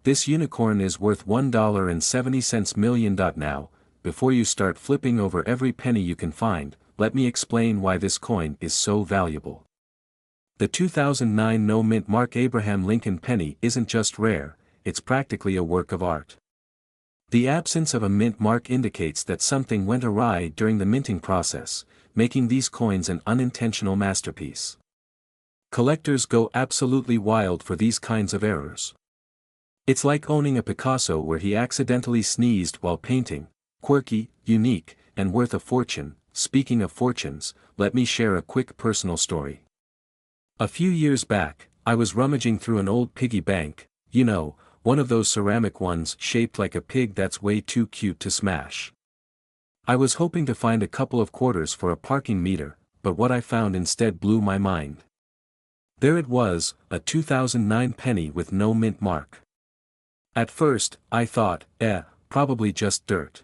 this unicorn is worth $1.70 million. Now, before you start flipping over every penny you can find, let me explain why this coin is so valuable. The 2009 no mint mark Abraham Lincoln penny isn't just rare, it's practically a work of art. The absence of a mint mark indicates that something went awry during the minting process, making these coins an unintentional masterpiece. Collectors go absolutely wild for these kinds of errors. It's like owning a Picasso where he accidentally sneezed while painting, quirky, unique, and worth a fortune. Speaking of fortunes, let me share a quick personal story. A few years back, I was rummaging through an old piggy bank, one of those ceramic ones shaped like a pig that's way too cute to smash. I was hoping to find a couple of quarters for a parking meter, but what I found instead blew my mind. There it was, a 2009 penny with no mint mark. At first, I thought, probably just dirt.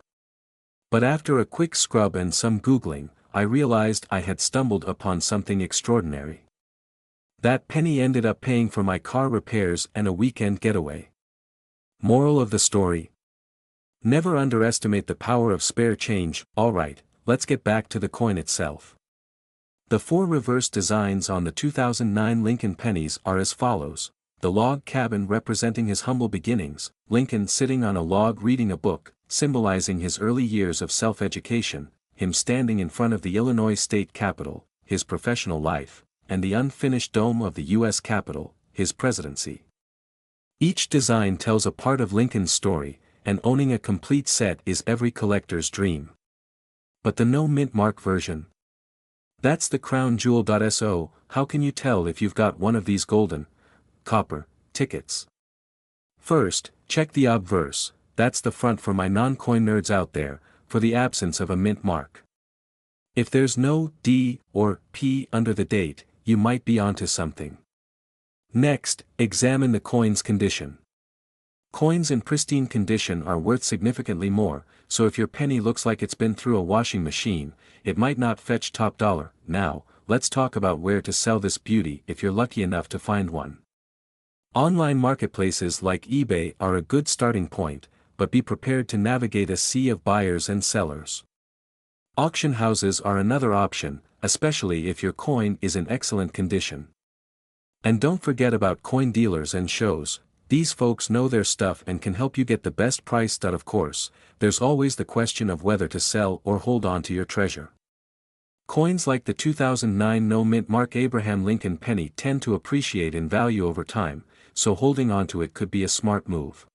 But after a quick scrub and some Googling, I realized I had stumbled upon something extraordinary. That penny ended up paying for my car repairs and a weekend getaway. Moral of the story: never underestimate the power of spare change. Alright, let's get back to the coin itself. The 4 reverse designs on the 2009 Lincoln pennies are as follows: the log cabin representing his humble beginnings, Lincoln sitting on a log reading a book, symbolizing his early years of self-education, him standing in front of the Illinois State Capitol, his professional life, and the unfinished dome of the U.S. Capitol, his presidency. Each design tells a part of Lincoln's story, and owning a complete set is every collector's dream. But the no mint mark version? That's the crown jewel. So, how can you tell if you've got one of these golden, copper, tickets? First, check the obverse, that's the front for my non-coin nerds out there, for the absence of a mint mark. If there's no D or P under the date, you might be onto something. Next, examine the coin's condition. Coins in pristine condition are worth significantly more, so if your penny looks like it's been through a washing machine, it might not fetch top dollar. Now, let's talk about where to sell this beauty if you're lucky enough to find one. Online marketplaces like eBay are a good starting point, but be prepared to navigate a sea of buyers and sellers. Auction houses are another option, especially if your coin is in excellent condition. And don't forget about coin dealers and shows. These folks know their stuff and can help you get the best price. Of course, there's always the question of whether to sell or hold on to your treasure. Coins like the 2009 no mint mark Abraham Lincoln penny tend to appreciate in value over time, so holding on to it could be a smart move.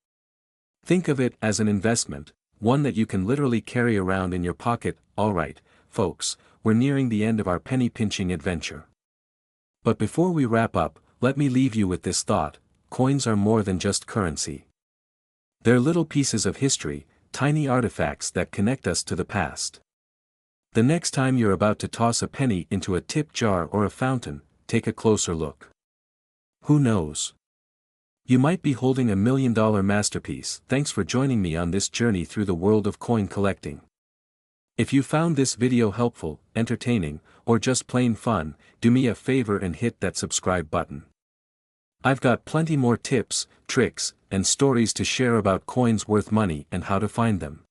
Think of it as an investment, one that you can literally carry around in your pocket. Alright, folks, we're nearing the end of our penny pinching adventure. But before we wrap up, let me leave you with this thought: coins are more than just currency. They're little pieces of history, tiny artifacts that connect us to the past. The next time you're about to toss a penny into a tip jar or a fountain, take a closer look. Who knows? You might be holding $1 million masterpiece. Thanks for joining me on this journey through the world of coin collecting. If you found this video helpful, entertaining, or just plain fun, do me a favor and hit that subscribe button. I've got plenty more tips, tricks, and stories to share about coins worth money and how to find them.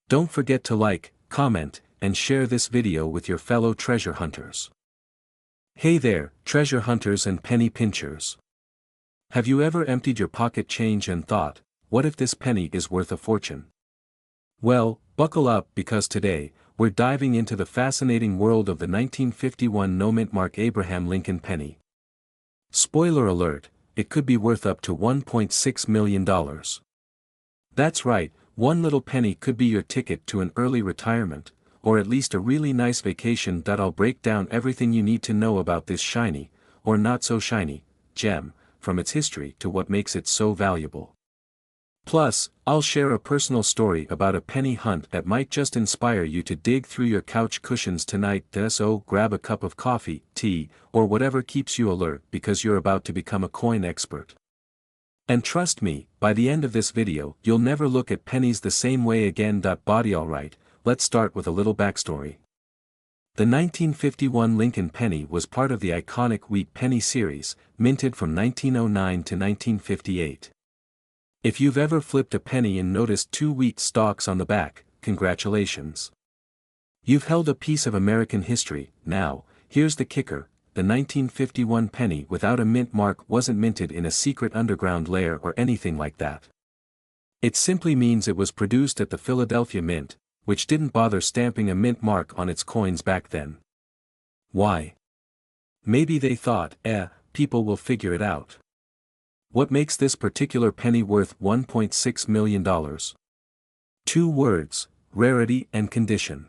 Don't forget to like, comment, and share this video with your fellow treasure hunters. Hey there, treasure hunters and penny pinchers. Have you ever emptied your pocket change and thought, what if this penny is worth a fortune? Well, buckle up, because today, we're diving into the fascinating world of the 1951 no mint mark Abraham Lincoln penny. Spoiler alert, it could be worth up to $1.6 million. That's right, one little penny could be your ticket to an early retirement, or at least a really nice vacation. I'll break down everything you need to know about this shiny, or not so shiny, gem, from its history to what makes it so valuable. Plus, I'll share a personal story about a penny hunt that might just inspire you to dig through your couch cushions tonight. So grab a cup of coffee, tea, or whatever keeps you alert because you're about to become a coin expert. And trust me, by the end of this video, you'll never look at pennies the same way again. Alright, let's start with a little backstory. The 1951 Lincoln penny was part of the iconic wheat penny series, minted from 1909 to 1958. If you've ever flipped a penny and noticed two wheat stalks on the back, congratulations. You've held a piece of American history. Now, here's the kicker, the 1951 penny without a mint mark wasn't minted in a secret underground lair or anything like that. It simply means it was produced at the Philadelphia Mint, which didn't bother stamping a mint mark on its coins back then. Why? Maybe they thought, people will figure it out. What makes this particular penny worth $1.6 million? Two words, rarity and condition.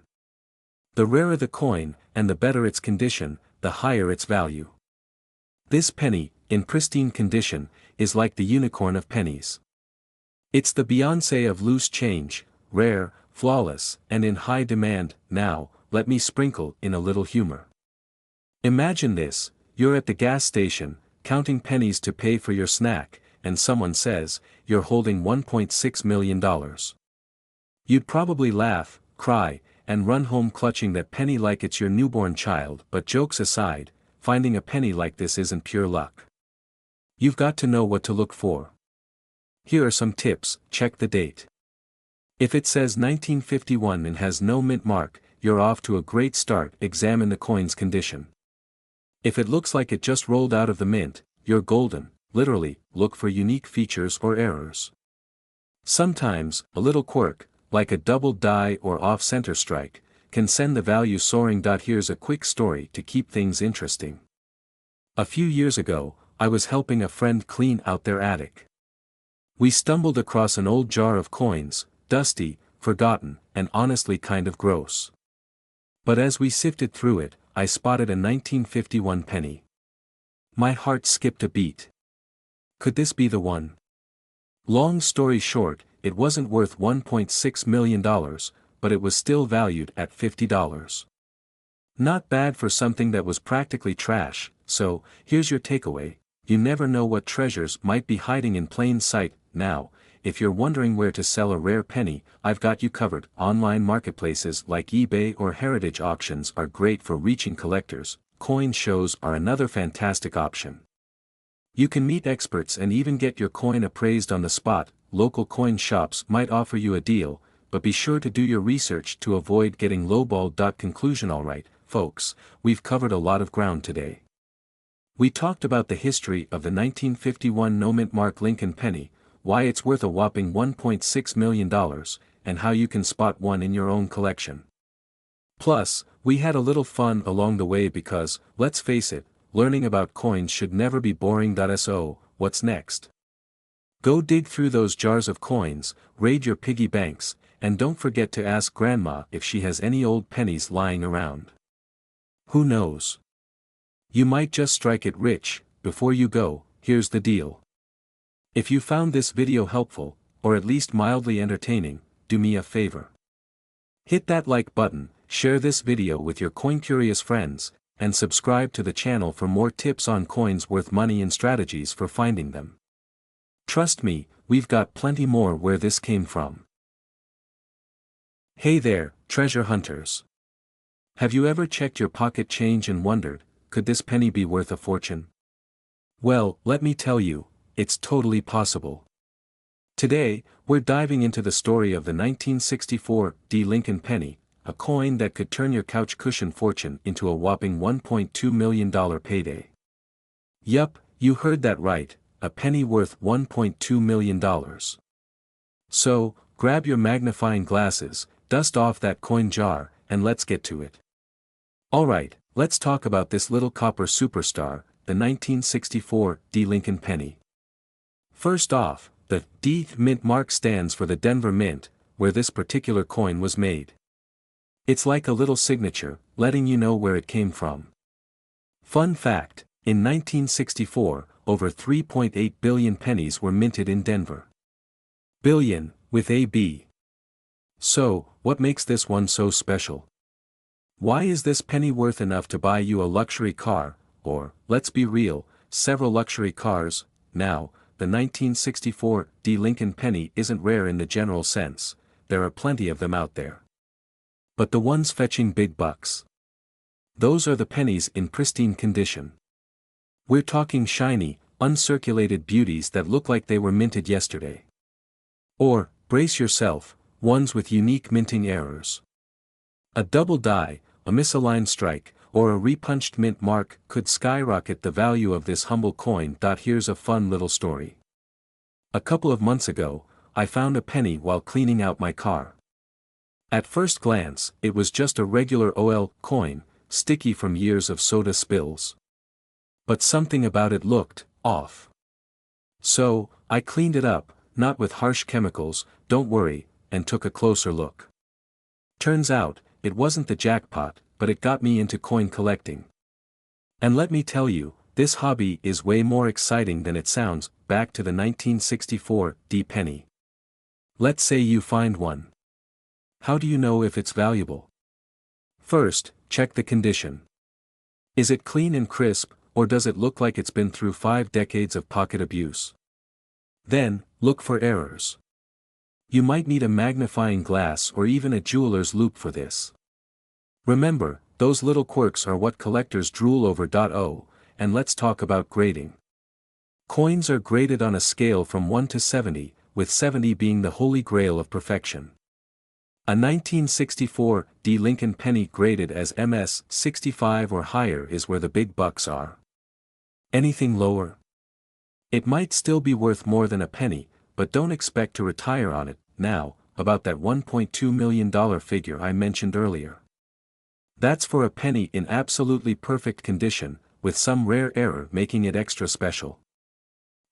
The rarer the coin, and the better its condition, the higher its value. This penny, in pristine condition, is like the unicorn of pennies. It's the Beyoncé of loose change, rare, flawless, and in high demand. Now, let me sprinkle in a little humor. Imagine this, you're at the gas station, counting pennies to pay for your snack, and someone says, you're holding $1.6 million. You'd probably laugh, cry, and run home clutching that penny like it's your newborn child. But jokes aside, finding a penny like this isn't pure luck. You've got to know what to look for. Here are some tips. Check the date. If it says 1951 and has no mint mark, you're off to a great start. Examine the coin's condition. If it looks like it just rolled out of the mint, you're golden. Literally, look for unique features or errors. Sometimes, a little quirk, like a double die or off-center strike, can send the value soaring. Here's a quick story to keep things interesting. A few years ago, I was helping a friend clean out their attic. We stumbled across an old jar of coins, dusty, forgotten, and honestly kind of gross. But as we sifted through it, I spotted a 1951 penny. My heart skipped a beat. Could this be the one? Long story short, it wasn't worth $1.6 million, but it was still valued at $50. Not bad for something that was practically trash. So, here's your takeaway, you never know what treasures might be hiding in plain sight. Now, if you're wondering where to sell a rare penny, I've got you covered. Online marketplaces like eBay or heritage auctions are great for reaching collectors. Coin shows are another fantastic option. You can meet experts and even get your coin appraised on the spot. Local coin shops might offer you a deal, but be sure to do your research to avoid getting lowballed. Conclusion. Alright, folks, we've covered a lot of ground today. We talked about the history of the 1951 no-mint mark Lincoln penny, why it's worth a whopping $1.6 million, and how you can spot one in your own collection. Plus, we had a little fun along the way because, let's face it, learning about coins should never be boring. So, what's next? Go dig through those jars of coins, raid your piggy banks, and don't forget to ask Grandma if she has any old pennies lying around. Who knows? You might just strike it rich. Before you go, here's the deal. If you found this video helpful, or at least mildly entertaining, do me a favor. Hit that like button, share this video with your coin-curious friends, and subscribe to the channel for more tips on coins worth money and strategies for finding them. Trust me, we've got plenty more where this came from. Hey there, treasure hunters. Have you ever checked your pocket change and wondered, could this penny be worth a fortune? Well, let me tell you, it's totally possible. Today, we're diving into the story of the 1964 Lincoln penny, a coin that could turn your couch cushion fortune into a whopping $1.2 million payday. Yup, you heard that right, a penny worth $1.2 million. So, grab your magnifying glasses, dust off that coin jar, and let's get to it. Alright, let's talk about this little copper superstar. the 1964 D Lincoln penny. First off, the D Mint mark stands for the Denver Mint, where this particular coin was made. It's like a little signature, letting you know where it came from. Fun fact, in 1964, over 3.8 billion pennies were minted in Denver. Billion, with a B. So, what makes this one so special? Why is this penny worth enough to buy you a luxury car, or, let's be real, several luxury cars? Now, the 1964 D Lincoln penny isn't rare in the general sense, there are plenty of them out there. But the ones fetching big bucks. Those are the pennies in pristine condition. We're talking shiny, uncirculated beauties that look like they were minted yesterday. Or, brace yourself, ones with unique minting errors. A double die, a misaligned strike, or a repunched mint mark could skyrocket the value of this humble coin. Here's a fun little story. A couple of months ago, I found a penny while cleaning out my car. At first glance, it was just a regular OL coin, sticky from years of soda spills. But something about it looked off. So, I cleaned it up, not with harsh chemicals, don't worry, and took a closer look. Turns out, it wasn't the jackpot, but it got me into coin collecting. And let me tell you, this hobby is way more exciting than it sounds. Back to the 1964 D penny. Let's say you find one. How do you know if it's valuable? First, check the condition. Is it clean and crisp, or does it look like it's been through 5 decades of pocket abuse? Then, look for errors. You might need a magnifying glass or even a jeweler's loupe for this. Remember, those little quirks are what collectors drool over. And let's talk about grading. Coins are graded on a scale from 1 to 70, with 70 being the holy grail of perfection. A 1964 D Lincoln penny graded as MS 65 or higher is where the big bucks are. Anything lower? It might still be worth more than a penny, but don't expect to retire on it. Now, about that $1.2 million figure I mentioned earlier. That's for a penny in absolutely perfect condition, with some rare error making it extra special.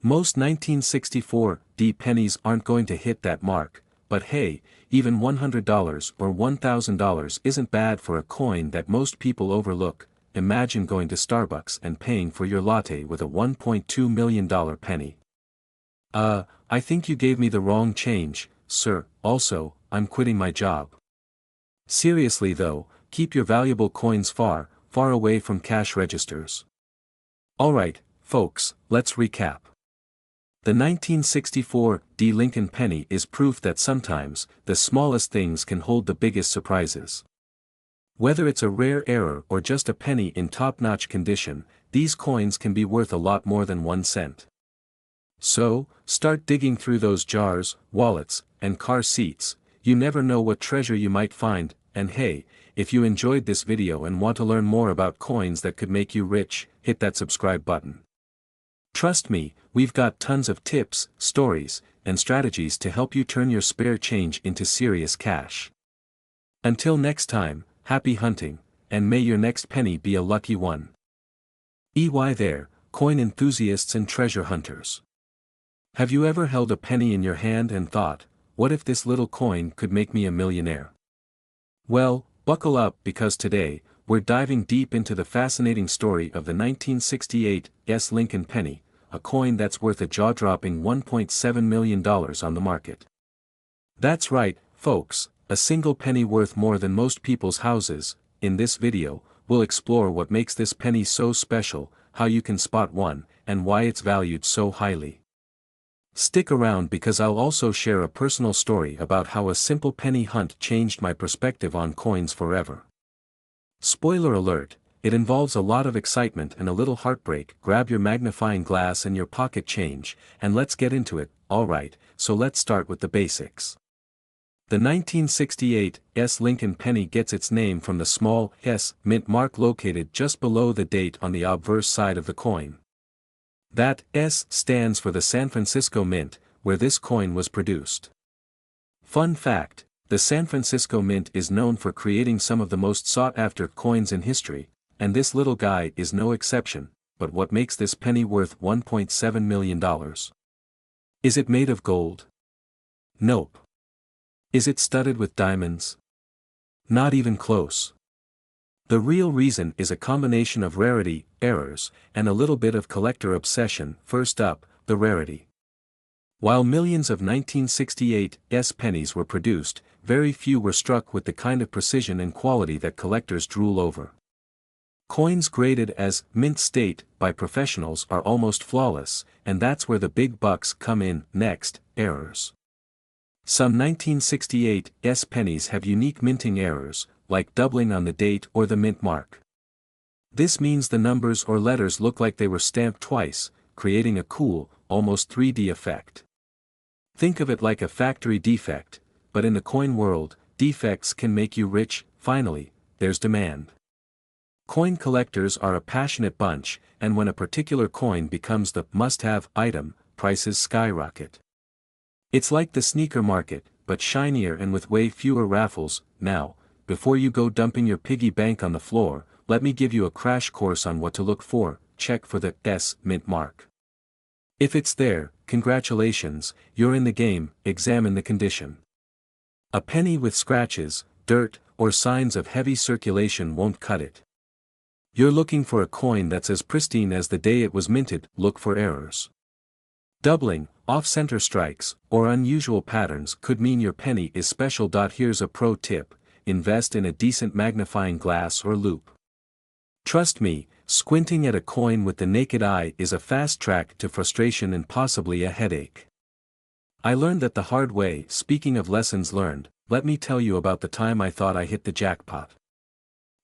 Most 1964 D pennies aren't going to hit that mark, but hey, even $100 or $1,000 isn't bad for a coin that most people overlook. Imagine going to Starbucks and paying for your latte with a $1.2 million penny. I think you gave me the wrong change, sir. Also, I'm quitting my job. Seriously though, keep your valuable coins far, far away from cash registers. Alright, folks, let's recap. The 1964 D Lincoln penny is proof that sometimes, the smallest things can hold the biggest surprises. Whether it's a rare error or just a penny in top-notch condition, these coins can be worth a lot more than 1 cent. So, start digging through those jars, wallets, and car seats. You never know what treasure you might find. And hey, if you enjoyed this video and want to learn more about coins that could make you rich, hit that subscribe button. Trust me, we've got tons of tips, stories, and strategies to help you turn your spare change into serious cash. Until next time, happy hunting, and may your next penny be a lucky one. There, coin enthusiasts and treasure hunters. Have you ever held a penny in your hand and thought, what if this little coin could make me a millionaire? Well, buckle up because today, we're diving deep into the fascinating story of the 1968 S. Lincoln penny, a coin that's worth a jaw-dropping $1.7 million on the market. That's right, folks, a single penny worth more than most people's houses. In this video, we'll explore what makes this penny so special, how you can spot one, and why it's valued so highly. Stick around because I'll also share a personal story about how a simple penny hunt changed my perspective on coins forever. Spoiler alert, it involves a lot of excitement and a little heartbreak. Grab your magnifying glass and your pocket change, and let's get into it. Alright, so let's start with the basics. The 1968 S. Lincoln penny gets its name from the small S mint mark located just below the date on the obverse side of the coin. That S stands for the San Francisco Mint, where this coin was produced. Fun fact, the San Francisco Mint is known for creating some of the most sought-after coins in history, and this little guy is no exception. but what makes this penny worth $1.7 million? Is it made of gold? Nope. Is it studded with diamonds? Not even close. The real reason is a combination of rarity, errors, and a little bit of collector obsession. First up, the rarity. While millions of 1968's pennies were produced, very few were struck with the kind of precision and quality that collectors drool over. Coins graded as mint state by professionals are almost flawless, and that's where the big bucks come in. Next, errors. Some 1968's pennies have unique minting errors, like doubling on the date or the mint mark. This means the numbers or letters look like they were stamped twice, creating a cool, almost 3D effect. Think of it like a factory defect, but in the coin world, defects can make you rich. Finally, there's demand. Coin collectors are a passionate bunch, and when a particular coin becomes the must-have item, prices skyrocket. It's like the sneaker market, but shinier and with way fewer raffles. Now, before you go dumping your piggy bank on the floor, let me give you a crash course on what to look for. Check for the S mint mark. If it's there, congratulations, you're in the game. Examine the condition. A penny with scratches, dirt, or signs of heavy circulation won't cut it. You're looking for a coin that's as pristine as the day it was minted. Look for errors. Doubling, off-center strikes, or unusual patterns could mean your penny is special. Here's a pro tip: invest in a decent magnifying glass or loupe. Trust me, squinting at a coin with the naked eye is a fast track to frustration and possibly a headache. I learned that the hard way. Speaking of lessons learned, let me tell you about the time I thought I hit the jackpot.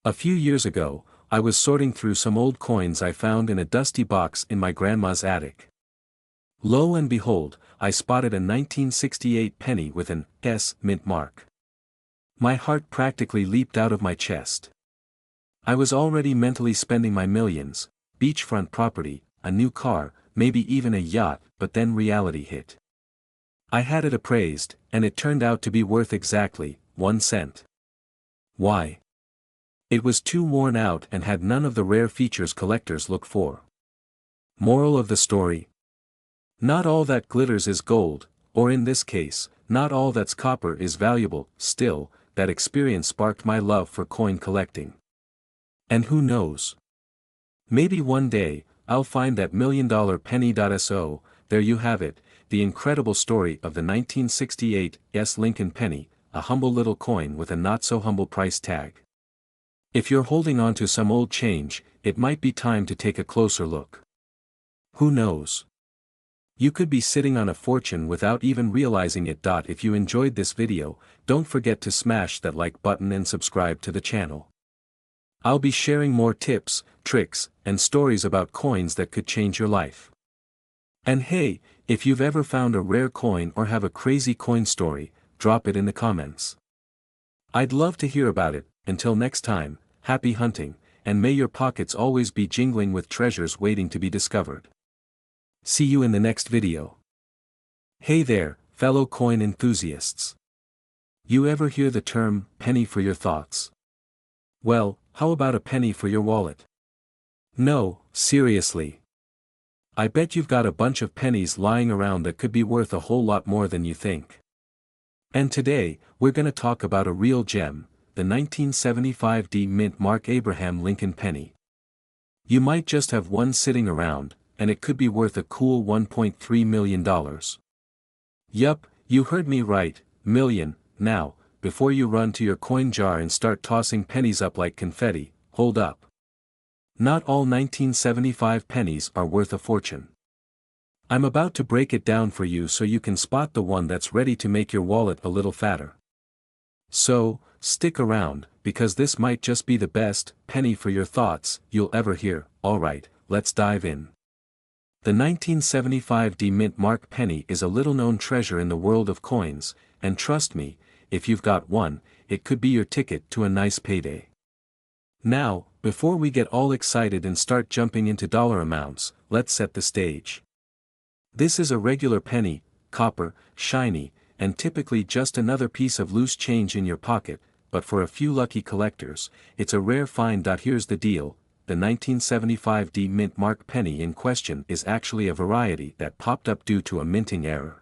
A few years ago, I was sorting through some old coins I found in a dusty box in my grandma's attic. Lo and behold, I spotted a 1968 penny with an S mint mark. My heart practically leaped out of my chest. I was already mentally spending my millions, beachfront property, a new car, maybe even a yacht, but then reality hit. I had it appraised, and it turned out to be worth exactly 1 cent. Why? It was too worn out and had none of the rare features collectors look for. Moral of the story? Not all that glitters is gold, or in this case, not all that's copper is valuable. Still, that experience sparked my love for coin collecting. And who knows? Maybe one day, I'll find that $1 million penny. So, there you have it, the incredible story of the 1968's Lincoln penny, a humble little coin with a not-so-humble price tag. If you're holding on to some old change, it might be time to take a closer look. Who knows? You could be sitting on a fortune without even realizing it. If you enjoyed this video, don't forget to smash that like button and subscribe to the channel. I'll be sharing more tips, tricks, and stories about coins that could change your life. And hey, if you've ever found a rare coin or have a crazy coin story, drop it in the comments. I'd love to hear about it. Until next time, happy hunting, and may your pockets always be jingling with treasures waiting to be discovered. See you in the next video. Hey there, fellow coin enthusiasts. You ever hear the term, penny for your thoughts? Well, how about a penny for your wallet? No, seriously. I bet you've got a bunch of pennies lying around that could be worth a whole lot more than you think. And today, we're gonna talk about a real gem, the 1975 mint mark Abraham Lincoln penny. You might just have one sitting around, and it could be worth a cool $1.3 million. Yup, you heard me right, million. Now, before you run to your coin jar and start tossing pennies up like confetti, hold up. Not all 1975 pennies are worth a fortune. I'm about to break it down for you so you can spot the one that's ready to make your wallet a little fatter. So, stick around, because this might just be the best penny for your thoughts you'll ever hear. Alright, let's dive in. The 1975 mint mark penny is a little-known treasure in the world of coins, and trust me, if you've got one, it could be your ticket to a nice payday. Now, before we get all excited and start jumping into dollar amounts, let's set the stage. This is a regular penny, copper, shiny, and typically just another piece of loose change in your pocket, but for a few lucky collectors, it's a rare find. Here's the deal, the the 1975D mint mark penny in question is actually a variety that popped up due to a minting error.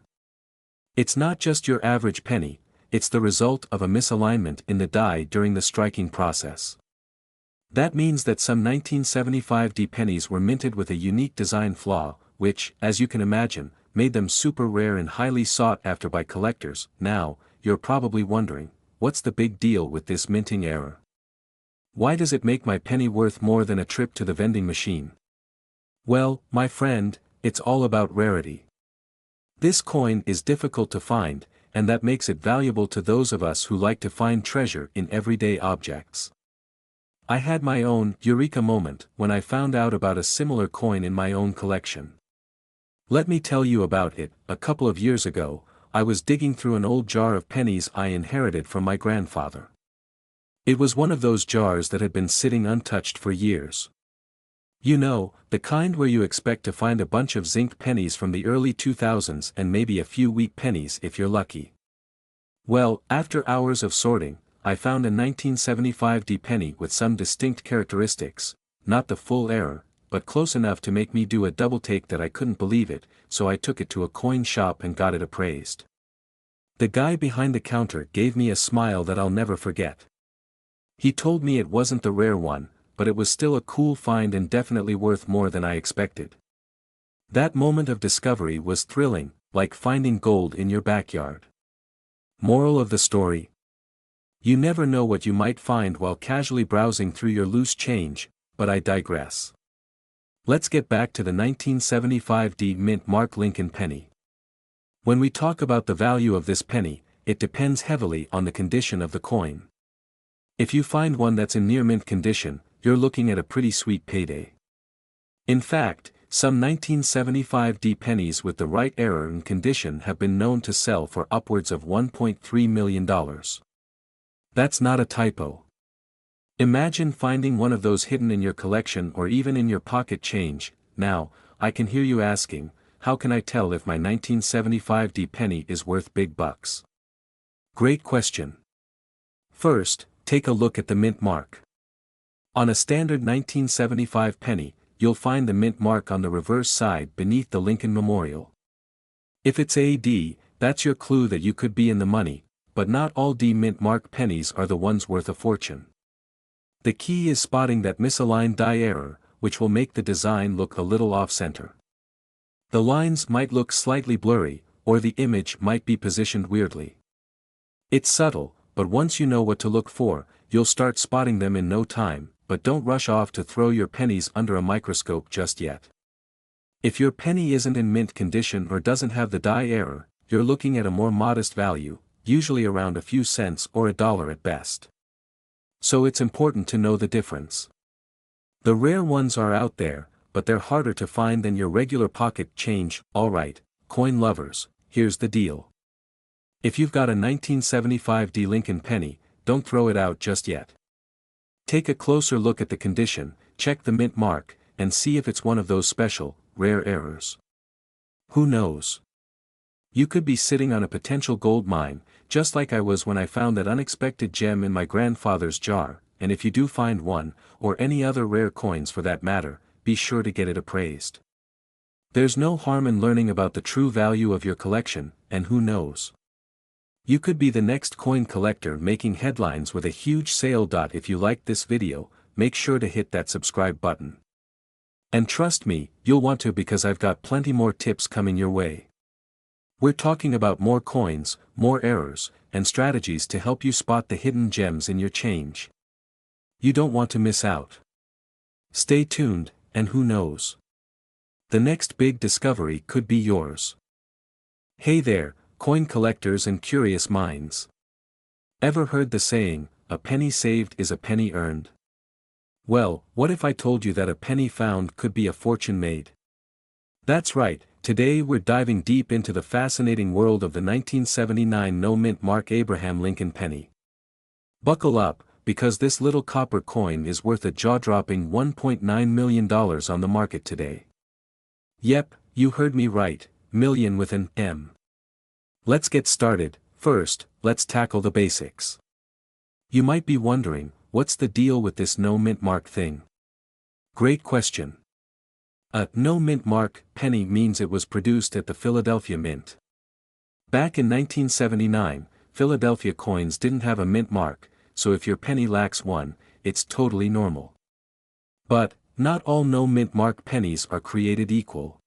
It's not just your average penny, it's the result of a misalignment in the die during the striking process. That means that some 1975D pennies were minted with a unique design flaw, which, as you can imagine, made them super rare and highly sought after by collectors. Now, you're probably wondering, what's the big deal with this minting error? Why does it make my penny worth more than a trip to the vending machine? Well, my friend, it's all about rarity. This coin is difficult to find, and that makes it valuable to those of us who like to find treasure in everyday objects. I had my own eureka moment when I found out about a similar coin in my own collection. Let me tell you about it. A couple of years ago, I was digging through an old jar of pennies I inherited from my grandfather. It was one of those jars that had been sitting untouched for years. You know, the kind where you expect to find a bunch of zinc pennies from the early 2000s and maybe a few wheat pennies if you're lucky. Well, after hours of sorting, I found a 1975D penny with some distinct characteristics, not the full error, but close enough to make me do a double take that I couldn't believe it, so I took it to a coin shop and got it appraised. The guy behind the counter gave me a smile that I'll never forget. He told me it wasn't the rare one, but it was still a cool find and definitely worth more than I expected. That moment of discovery was thrilling, like finding gold in your backyard. Moral of the story: you never know what you might find while casually browsing through your loose change, but I digress. Let's get back to the 1975D mint mark Lincoln penny. When we talk about the value of this penny, it depends heavily on the condition of the coin. If you find one that's in near mint condition, you're looking at a pretty sweet payday. In fact, some 1975D pennies with the right error and condition have been known to sell for upwards of $1.3 million. That's not a typo. Imagine finding one of those hidden in your collection or even in your pocket change. Now, I can hear you asking, how can I tell if my 1975D penny is worth big bucks? Great question. First, take a look at the mint mark. On a standard 1975 penny, you'll find the mint mark on the reverse side beneath the Lincoln Memorial. If it's AD, that's your clue that you could be in the money, but not all D mint mark pennies are the ones worth a fortune. The key is spotting that misaligned die error, which will make the design look a little off-center. The lines might look slightly blurry, or the image might be positioned weirdly. It's subtle, but once you know what to look for, you'll start spotting them in no time, but don't rush off to throw your pennies under a microscope just yet. If your penny isn't in mint condition or doesn't have the die error, you're looking at a more modest value, usually around a few cents or $1 at best. So it's important to know the difference. The rare ones are out there, but they're harder to find than your regular pocket change. Alright, coin lovers, here's the deal. If you've got a 1975D Lincoln penny, don't throw it out just yet. Take a closer look at the condition, check the mint mark, and see if it's one of those special, rare errors. Who knows? You could be sitting on a potential gold mine, just like I was when I found that unexpected gem in my grandfather's jar, and if you do find one, or any other rare coins for that matter, be sure to get it appraised. There's no harm in learning about the true value of your collection, and who knows? You could be the next coin collector making headlines with a huge sale. If you liked this video, make sure to hit that subscribe button. And trust me, you'll want to because I've got plenty more tips coming your way. We're talking about more coins, more errors, and strategies to help you spot the hidden gems in your change. You don't want to miss out. Stay tuned, and who knows? The next big discovery could be yours. Hey there, coin collectors and curious minds. Ever heard the saying, a penny saved is a penny earned? Well, what if I told you that a penny found could be a fortune made? That's right, today we're diving deep into the fascinating world of the 1979 no-mint mark Abraham Lincoln penny. Buckle up, because this little copper coin is worth a jaw-dropping $1.9 million on the market today. Yep, you heard me right, million with an M. Let's get started. First, let's tackle the basics. You might be wondering, what's the deal with this no mint mark thing? Great question. A no mint mark penny means it was produced at the Philadelphia Mint. Back in 1979, Philadelphia coins didn't have a mint mark, so if your penny lacks one, it's totally normal. But, not all no mint mark pennies are created equal.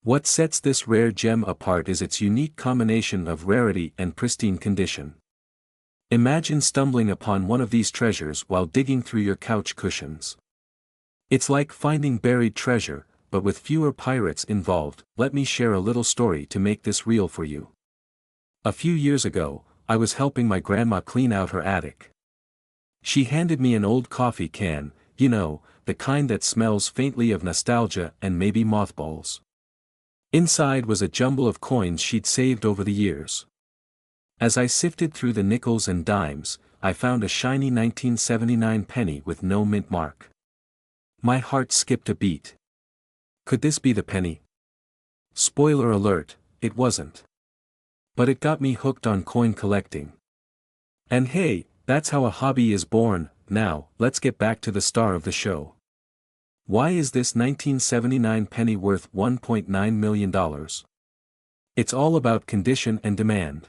What sets this rare gem apart is its unique combination of rarity and pristine condition. Imagine stumbling upon one of these treasures while digging through your couch cushions. It's like finding buried treasure, but with fewer pirates involved. Let me share a little story to make this real for you. A few years ago, I was helping my grandma clean out her attic. She handed me an old coffee can, you know, the kind that smells faintly of nostalgia and maybe mothballs. Inside was a jumble of coins she'd saved over the years. As I sifted through the nickels and dimes, I found a shiny 1979 penny with no mint mark. My heart skipped a beat. Could this be the penny? Spoiler alert, it wasn't. But it got me hooked on coin collecting. And hey, that's how a hobby is born. Now, let's get back to the star of the show. Why is this 1979 penny worth $1.9 million? It's all about condition and demand.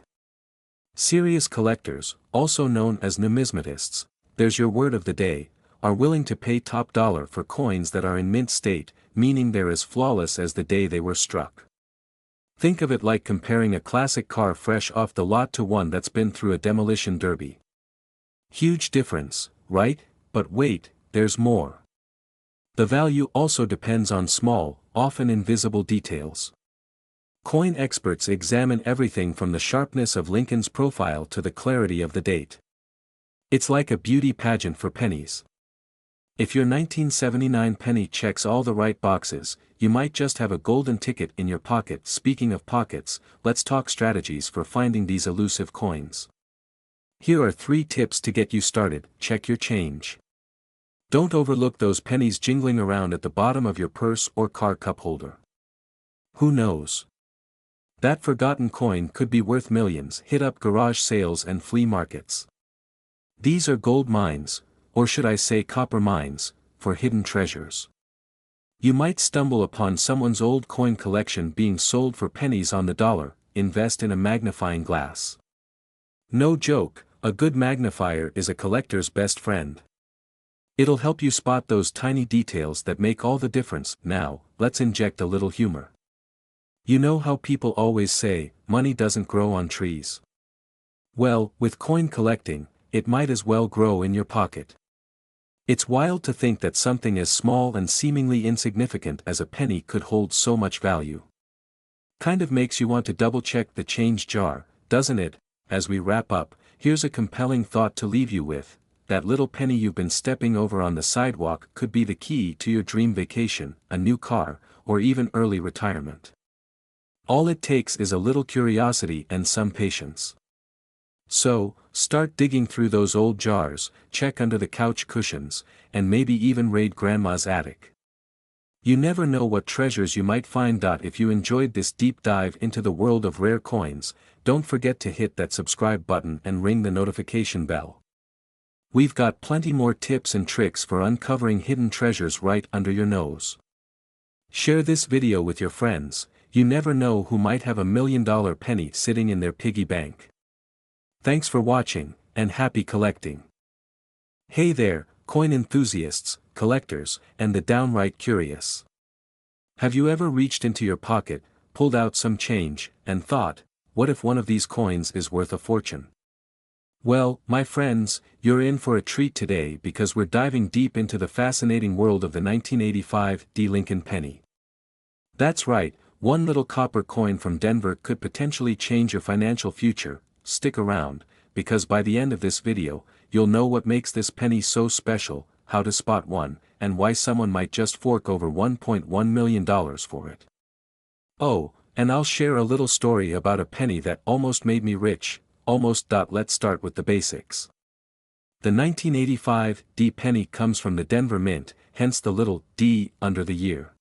Serious collectors, also known as numismatists, there's your word of the day, are willing to pay top dollar for coins that are in mint state, meaning they're as flawless as the day they were struck. Think of it like comparing a classic car fresh off the lot to one that's been through a demolition derby. Huge difference, right? But wait, there's more. The value also depends on small, often invisible details. Coin experts examine everything from the sharpness of Lincoln's profile to the clarity of the date. It's like a beauty pageant for pennies. If your 1979 penny checks all the right boxes, you might just have a golden ticket in your pocket. Speaking of pockets, let's talk strategies for finding these elusive coins. Here are 3 tips to get you started. Check your change. Don't overlook those pennies jingling around at the bottom of your purse or car cup holder. Who knows? That forgotten coin could be worth millions. Hit up garage sales and flea markets. These are gold mines, or should I say copper mines, for hidden treasures. You might stumble upon someone's old coin collection being sold for pennies on the dollar. Invest in a magnifying glass. No joke, a good magnifier is a collector's best friend. It'll help you spot those tiny details that make all the difference. Now, let's inject a little humor. You know how people always say, money doesn't grow on trees? Well, with coin collecting, it might as well grow in your pocket. It's wild to think that something as small and seemingly insignificant as a penny could hold so much value. Kind of makes you want to double-check the change jar, doesn't it? As we wrap up, here's a compelling thought to leave you with. That little penny you've been stepping over on the sidewalk could be the key to your dream vacation, a new car, or even early retirement. All it takes is a little curiosity and some patience. So, start digging through those old jars, check under the couch cushions, and maybe even raid Grandma's attic. You never know what treasures you might find. If you enjoyed this deep dive into the world of rare coins, don't forget to hit that subscribe button and ring the notification bell. We've got plenty more tips and tricks for uncovering hidden treasures right under your nose. Share this video with your friends. You never know who might have $1 million penny sitting in their piggy bank. Thanks for watching, and happy collecting. Hey there, coin enthusiasts, collectors, and the downright curious. Have you ever reached into your pocket, pulled out some change, and thought, what if one of these coins is worth a fortune? Well, my friends, you're in for a treat today because we're diving deep into the fascinating world of the 1985 Lincoln penny. That's right, one little copper coin from Denver could potentially change your financial future. Stick around, because by the end of this video, you'll know what makes this penny so special, how to spot one, and why someone might just fork over $1.1 million for it. Oh, and I'll share a little story about a penny that almost made me rich, almost. Let's start with the basics. The 1985 penny comes from the Denver Mint, hence the little D under the year.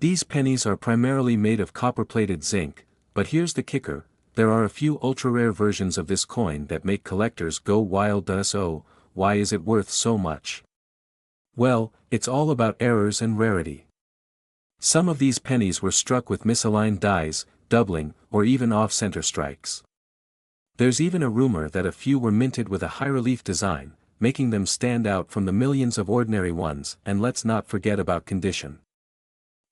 These pennies are primarily made of copper-plated zinc, but here's the kicker. There are a few ultra-rare versions of this coin that make collectors go wild. So, why is it worth so much? Well, it's all about errors and rarity. Some of these pennies were struck with misaligned dies, doubling, or even off-center strikes. There's even a rumor that a few were minted with a high-relief design, making them stand out from the millions of ordinary ones, and let's not forget about condition.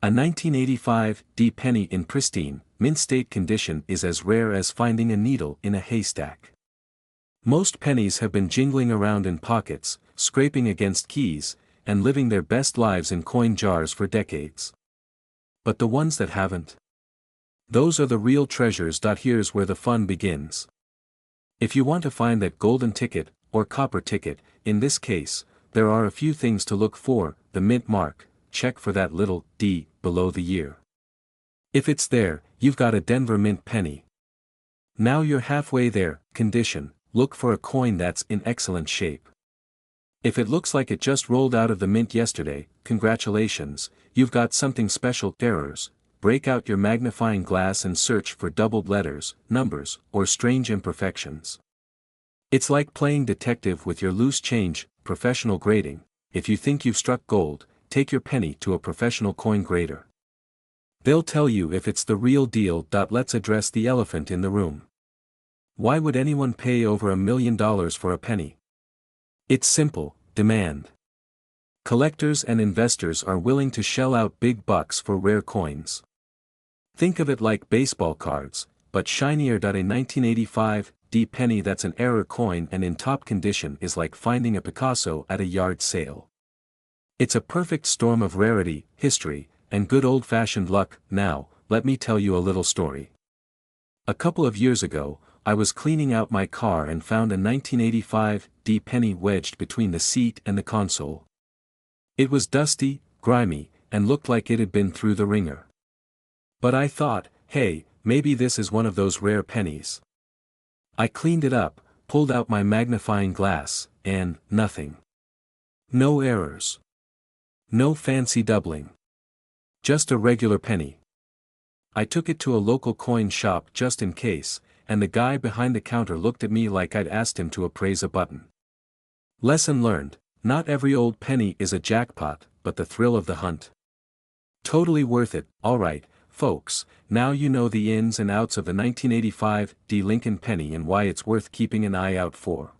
A 1985 D penny in pristine, mint-state condition is as rare as finding a needle in a haystack. Most pennies have been jingling around in pockets, scraping against keys, and living their best lives in coin jars for decades. But the ones that haven't? Those are the real treasures. Here's where the fun begins. If you want to find that golden ticket, or copper ticket, in this case, there are a few things to look for: the mint mark, check for that little D below the year. If it's there, you've got a Denver mint penny. Now you're halfway there. Condition, look for a coin that's in excellent shape. If it looks like it just rolled out of the mint yesterday, congratulations, you've got something special. Errors, break out your magnifying glass and search for doubled letters, numbers, or strange imperfections. It's like playing detective with your loose change. Professional grading, if you think you've struck gold, take your penny to a professional coin grader. They'll tell you if it's the real deal. Let's address the elephant in the room. Why would anyone pay over $1 million for a penny? It's simple: demand. Collectors and investors are willing to shell out big bucks for rare coins. Think of it like baseball cards, but shinier. A 1985 D penny that's an error coin and in top condition is like finding a Picasso at a yard sale. It's a perfect storm of rarity, history, and good old-fashioned luck. Now, let me tell you a little story. A couple of years ago, I was cleaning out my car and found a 1985 D penny wedged between the seat and the console. It was dusty, grimy, and looked like it had been through the ringer. But I thought, hey, maybe this is one of those rare pennies. I cleaned it up, pulled out my magnifying glass, and nothing. No errors. No fancy doubling. Just a regular penny. I took it to a local coin shop just in case, and the guy behind the counter looked at me like I'd asked him to appraise a button. Lesson learned: not every old penny is a jackpot, but the thrill of the hunt. Totally worth it. Alright, folks, now you know the ins and outs of the 1985 D Lincoln penny and why it's worth keeping an eye out for.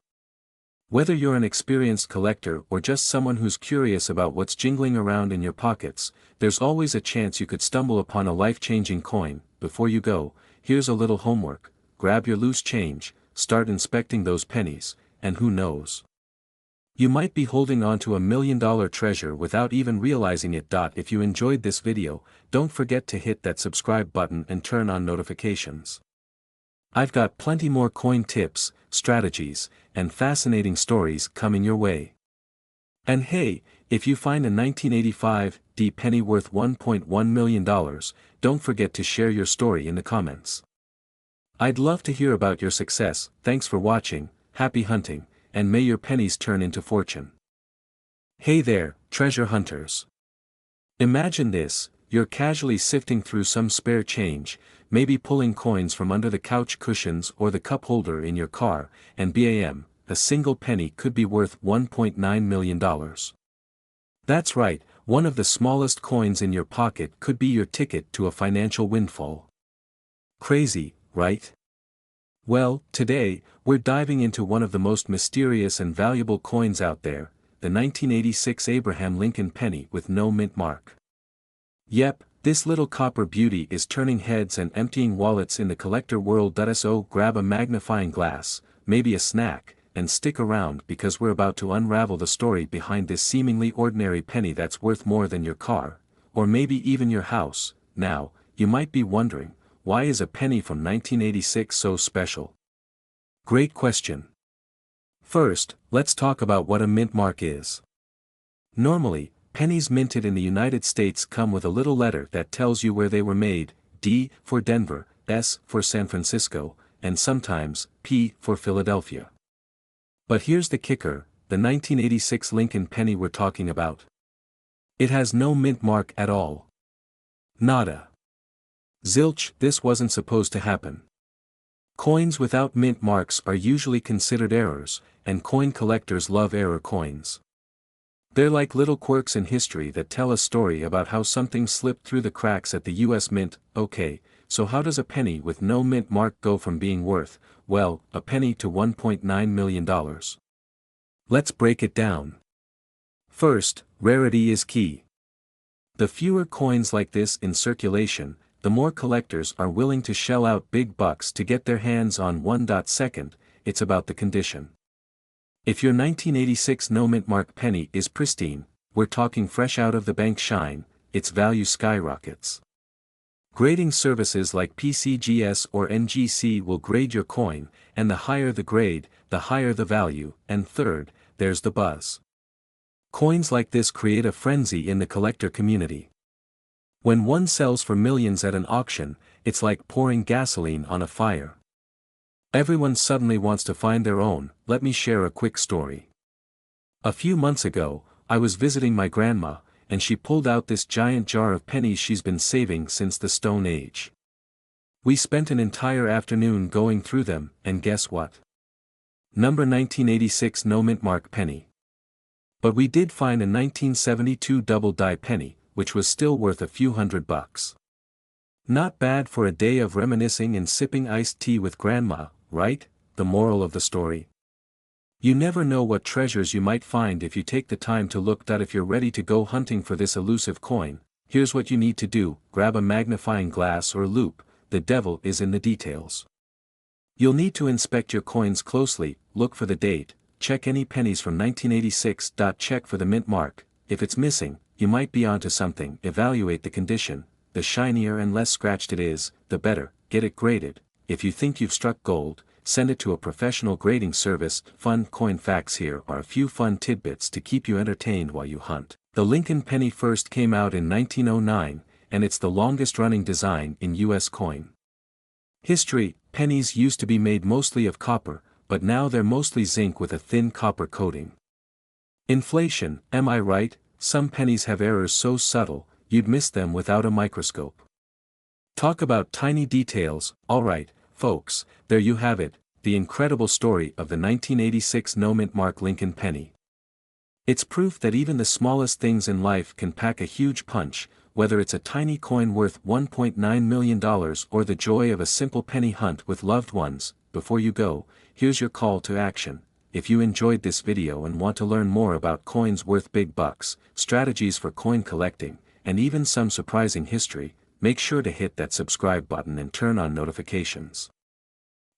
Whether you're an experienced collector or just someone who's curious about what's jingling around in your pockets, there's always a chance you could stumble upon a life-changing coin. Before you go, here's a little homework: grab your loose change, start inspecting those pennies, and who knows? You might be holding on to $1 million treasure without even realizing it. If you enjoyed this video, don't forget to hit that subscribe button and turn on notifications. I've got plenty more coin tips, strategies, and fascinating stories coming your way. And hey, if you find a 1985 D penny worth $1.1 million, don't forget to share your story in the comments. I'd love to hear about your success. Thanks for watching, happy hunting, and may your pennies turn into fortune. Hey there, treasure hunters. Imagine this: you're casually sifting through some spare change, maybe pulling coins from under the couch cushions or the cup holder in your car, and bam, a single penny could be worth $1.9 million. That's right, one of the smallest coins in your pocket could be your ticket to a financial windfall. Crazy, right? Well, today, we're diving into one of the most mysterious and valuable coins out there, the 1986 Abraham Lincoln penny with no mint mark. Yep, this little copper beauty is turning heads and emptying wallets in the collector world. So grab a magnifying glass, maybe a snack, and stick around because we're about to unravel the story behind this seemingly ordinary penny that's worth more than your car, or maybe even your house. Now, you might be wondering, why is a penny from 1986 so special? Great question. First, let's talk about what a mint mark is. Normally, pennies minted in the United States come with a little letter that tells you where they were made: D for Denver, S for San Francisco, and sometimes P for Philadelphia. But here's the kicker: the 1986 Lincoln penny we're talking about. It has no mint mark at all. Nada. Zilch. This wasn't supposed to happen. Coins without mint marks are usually considered errors, and coin collectors love error coins. They're like little quirks in history that tell a story about how something slipped through the cracks at the US Mint. Okay, so how does a penny with no mint mark go from being worth, well, a penny to $1.9 million? Let's break it down. First, rarity is key. The fewer coins like this in circulation, the more collectors are willing to shell out big bucks to get their hands on one. Second, it's about the condition. If your 1986 no mint mark penny is pristine, we're talking fresh out of the bank shine, its value skyrockets. Grading services like PCGS or NGC will grade your coin, and the higher the grade, the higher the value. And third, there's the buzz. Coins like this create a frenzy in the collector community. When one sells for millions at an auction, it's like pouring gasoline on a fire. Everyone suddenly wants to find their own. Let me share a quick story. A few months ago, I was visiting my grandma, and she pulled out this giant jar of pennies she's been saving since the Stone Age. We spent an entire afternoon going through them, and guess what? Number 1986 no mint mark penny. But we did find a 1972 double die penny, which was still worth a few $100. Not bad for a day of reminiscing and sipping iced tea with grandma, right? The moral of the story. You never know what treasures you might find if you take the time to look. If you're ready to go hunting for this elusive coin, here's what you need to do: grab a magnifying glass or loupe, the devil is in the details. You'll need to inspect your coins closely, look for the date, check any pennies from 1986. Check for the mint mark. If it's missing, you might be onto something. Evaluate the condition. The shinier and less scratched it is, the better. Get it graded. If you think you've struck gold, send it to a professional grading service. Fun coin facts: here are a few fun tidbits to keep you entertained while you hunt. The Lincoln penny first came out in 1909, and it's the longest running design in US coin history. Pennies used to be made mostly of copper, but now they're mostly zinc with a thin copper coating. Inflation, am I right? Some pennies have errors so subtle, you'd miss them without a microscope. Talk about tiny details. Alright, folks, there you have it, the incredible story of the 1986 no mint mark Lincoln penny. It's proof that even the smallest things in life can pack a huge punch, whether it's a tiny coin worth $1.9 million or the joy of a simple penny hunt with loved ones. Before you go, here's your call to action. If you enjoyed this video and want to learn more about coins worth big bucks, strategies for coin collecting, and even some surprising history, make sure to hit that subscribe button and turn on notifications.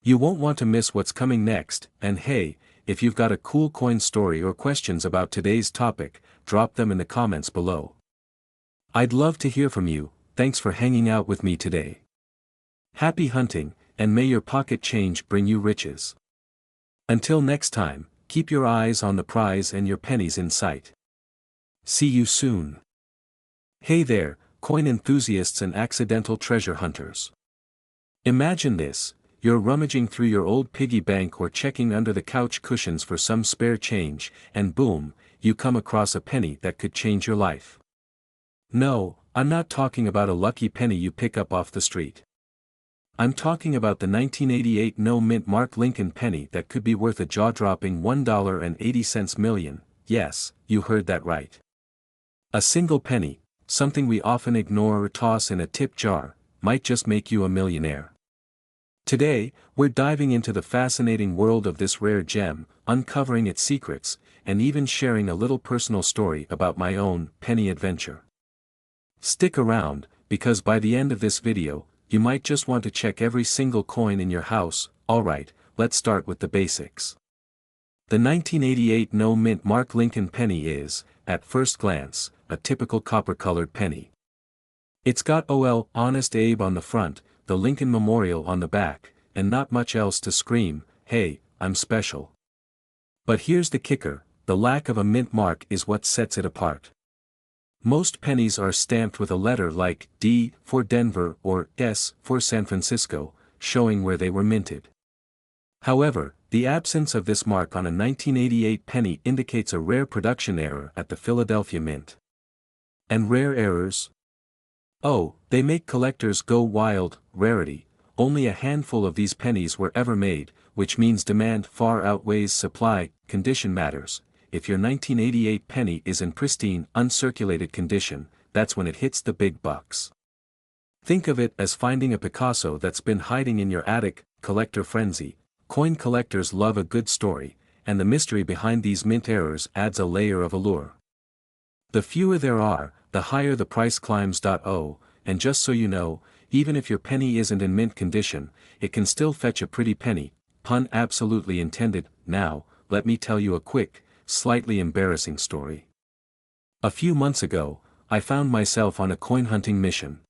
You won't want to miss what's coming next. And hey, if you've got a cool coin story or questions about today's topic, drop them in the comments below. I'd love to hear from you. Thanks for hanging out with me today. Happy hunting, and may your pocket change bring you riches. Until next time, keep your eyes on the prize and your pennies in sight. See you soon. Hey there, coin enthusiasts and accidental treasure hunters. Imagine this: you're rummaging through your old piggy bank or checking under the couch cushions for some spare change, and boom, you come across a penny that could change your life. No, I'm not talking about a lucky penny you pick up off the street. I'm talking about the 1988 no mint mark Lincoln penny that could be worth a jaw-dropping $1.80 million. Yes, you heard that right. A single penny, something we often ignore or toss in a tip jar, might just make you a millionaire. Today, we're diving into the fascinating world of this rare gem, uncovering its secrets, and even sharing a little personal story about my own penny adventure. Stick around, because by the end of this video, you might just want to check every single coin in your house. Alright, let's start with the basics. The 1988 no mint mark Lincoln penny is, at first glance, a typical copper-colored penny. It's got OL Honest Abe on the front, the Lincoln Memorial on the back, and not much else to scream, hey, I'm special. But here's the kicker: the lack of a mint mark is what sets it apart. Most pennies are stamped with a letter like D for Denver or S for San Francisco, showing where they were minted. However, the absence of this mark on a 1988 penny indicates a rare production error at the Philadelphia Mint. And rare errors? Oh, they make collectors go wild. Rarity: only a handful of these pennies were ever made, which means demand far outweighs supply. Condition matters: if your 1988 penny is in pristine, uncirculated condition, that's when it hits the big bucks. Think of it as finding a Picasso that's been hiding in your attic. Collector frenzy. Coin collectors love a good story, and the mystery behind these mint errors adds a layer of allure. The fewer there are, the higher the price climbs. And just so you know, even if your penny isn't in mint condition, it can still fetch a pretty penny, pun absolutely intended. Now, let me tell you a quick, slightly embarrassing story. A few months ago, I found myself on a coin hunting mission.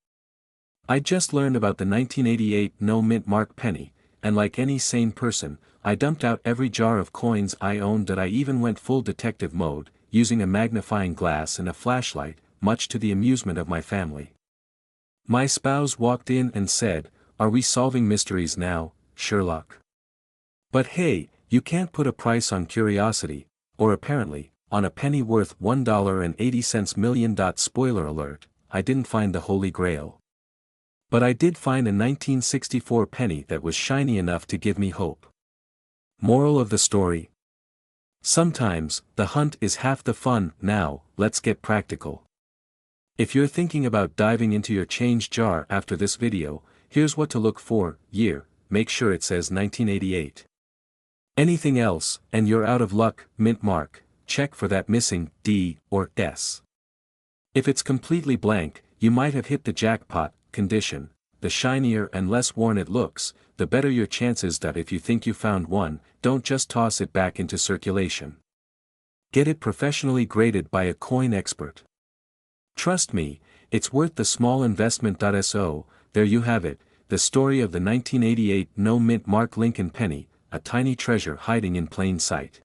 I just learned about the 1988 no mint mark penny, and like any sane person, I dumped out every jar of coins I owned. I even went full detective mode, using a magnifying glass and a flashlight, much to the amusement of my family. My spouse walked in and said, "Are we solving mysteries now, Sherlock?" But hey, you can't put a price on curiosity, or apparently, on a penny worth $1.80 million. Spoiler alert, I didn't find the Holy Grail. But I did find a 1964 penny that was shiny enough to give me hope. Moral of the story? Sometimes, the hunt is half the fun. Now, let's get practical. If you're thinking about diving into your change jar after this video, here's what to look for. Year, make sure it says 1988. Anything else, and you're out of luck. Mint mark, check for that missing D or S. If it's completely blank, you might have hit the jackpot. Condition, the shinier and less worn it looks, the better your chances. That if you think you found one, don't just toss it back into circulation. Get it professionally graded by a coin expert. Trust me, it's worth the small investment. So, there you have it, the story of the 1988 no mint mark Lincoln penny, a tiny treasure hiding in plain sight.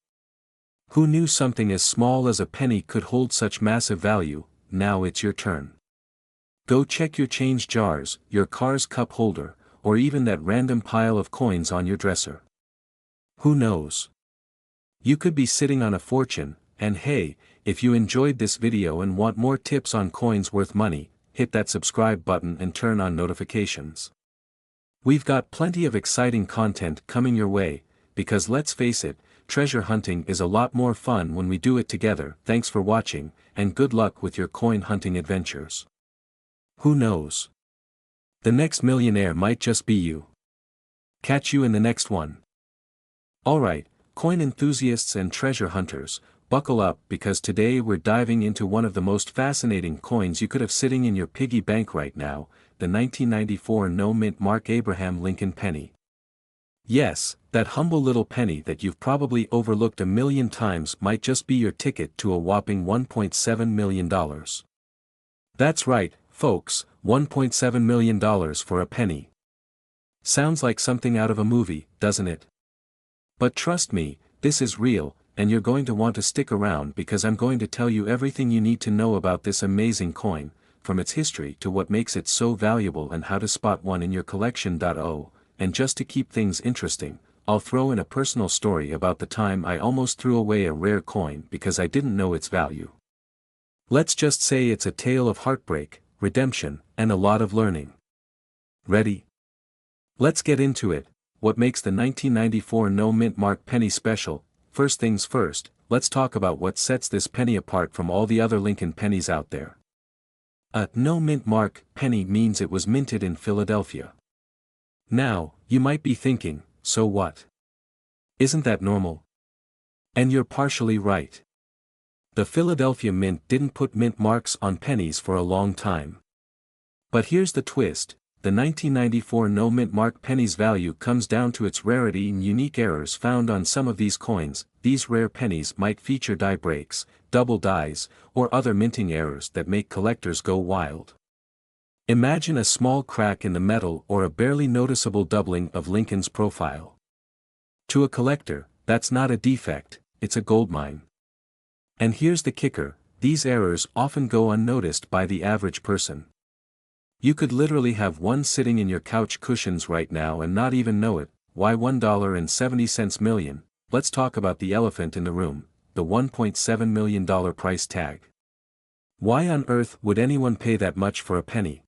Who knew something as small as a penny could hold such massive value? Now it's your turn. Go check your change jars, your car's cup holder, or even that random pile of coins on your dresser. Who knows? You could be sitting on a fortune. And hey, if you enjoyed this video and want more tips on coins worth money, hit that subscribe button and turn on notifications. We've got plenty of exciting content coming your way, because let's face it, treasure hunting is a lot more fun when we do it together. Thanks for watching, and good luck with your coin hunting adventures. Who knows? The next millionaire might just be you. Catch you in the next one. Alright, coin enthusiasts and treasure hunters, buckle up because today we're diving into one of the most fascinating coins you could have sitting in your piggy bank right now, the 1994 no mint mark Abraham Lincoln penny. Yes, that humble little penny that you've probably overlooked a million times might just be your ticket to a whopping $1.7 million. That's right, folks, $1.7 million for a penny. Sounds like something out of a movie, doesn't it? But trust me, this is real, and you're going to want to stick around because I'm going to tell you everything you need to know about this amazing coin, from its history to what makes it so valuable and how to spot one in your collection. And just to keep things interesting, I'll throw in a personal story about the time I almost threw away a rare coin because I didn't know its value. Let's just say it's a tale of heartbreak, redemption, and a lot of learning. Ready? Let's get into it. What makes the 1994 no mint mark penny special? First things first, let's talk about what sets this penny apart from all the other Lincoln pennies out there. A no mint mark penny means it was minted in Philadelphia. Now, you might be thinking, so what? Isn't that normal? And you're partially right. The Philadelphia Mint didn't put mint marks on pennies for a long time. But here's the twist, the 1994 no mint mark penny's value comes down to its rarity and unique errors found on some of these coins. These rare pennies might feature die breaks, double dies, or other minting errors that make collectors go wild. Imagine a small crack in the metal or a barely noticeable doubling of Lincoln's profile. To a collector, that's not a defect, it's a goldmine. And here's the kicker, these errors often go unnoticed by the average person. You could literally have one sitting in your couch cushions right now and not even know it. Why $1.70 million? Let's talk about the elephant in the room, the $1.7 million price tag. Why on earth would anyone pay that much for a penny?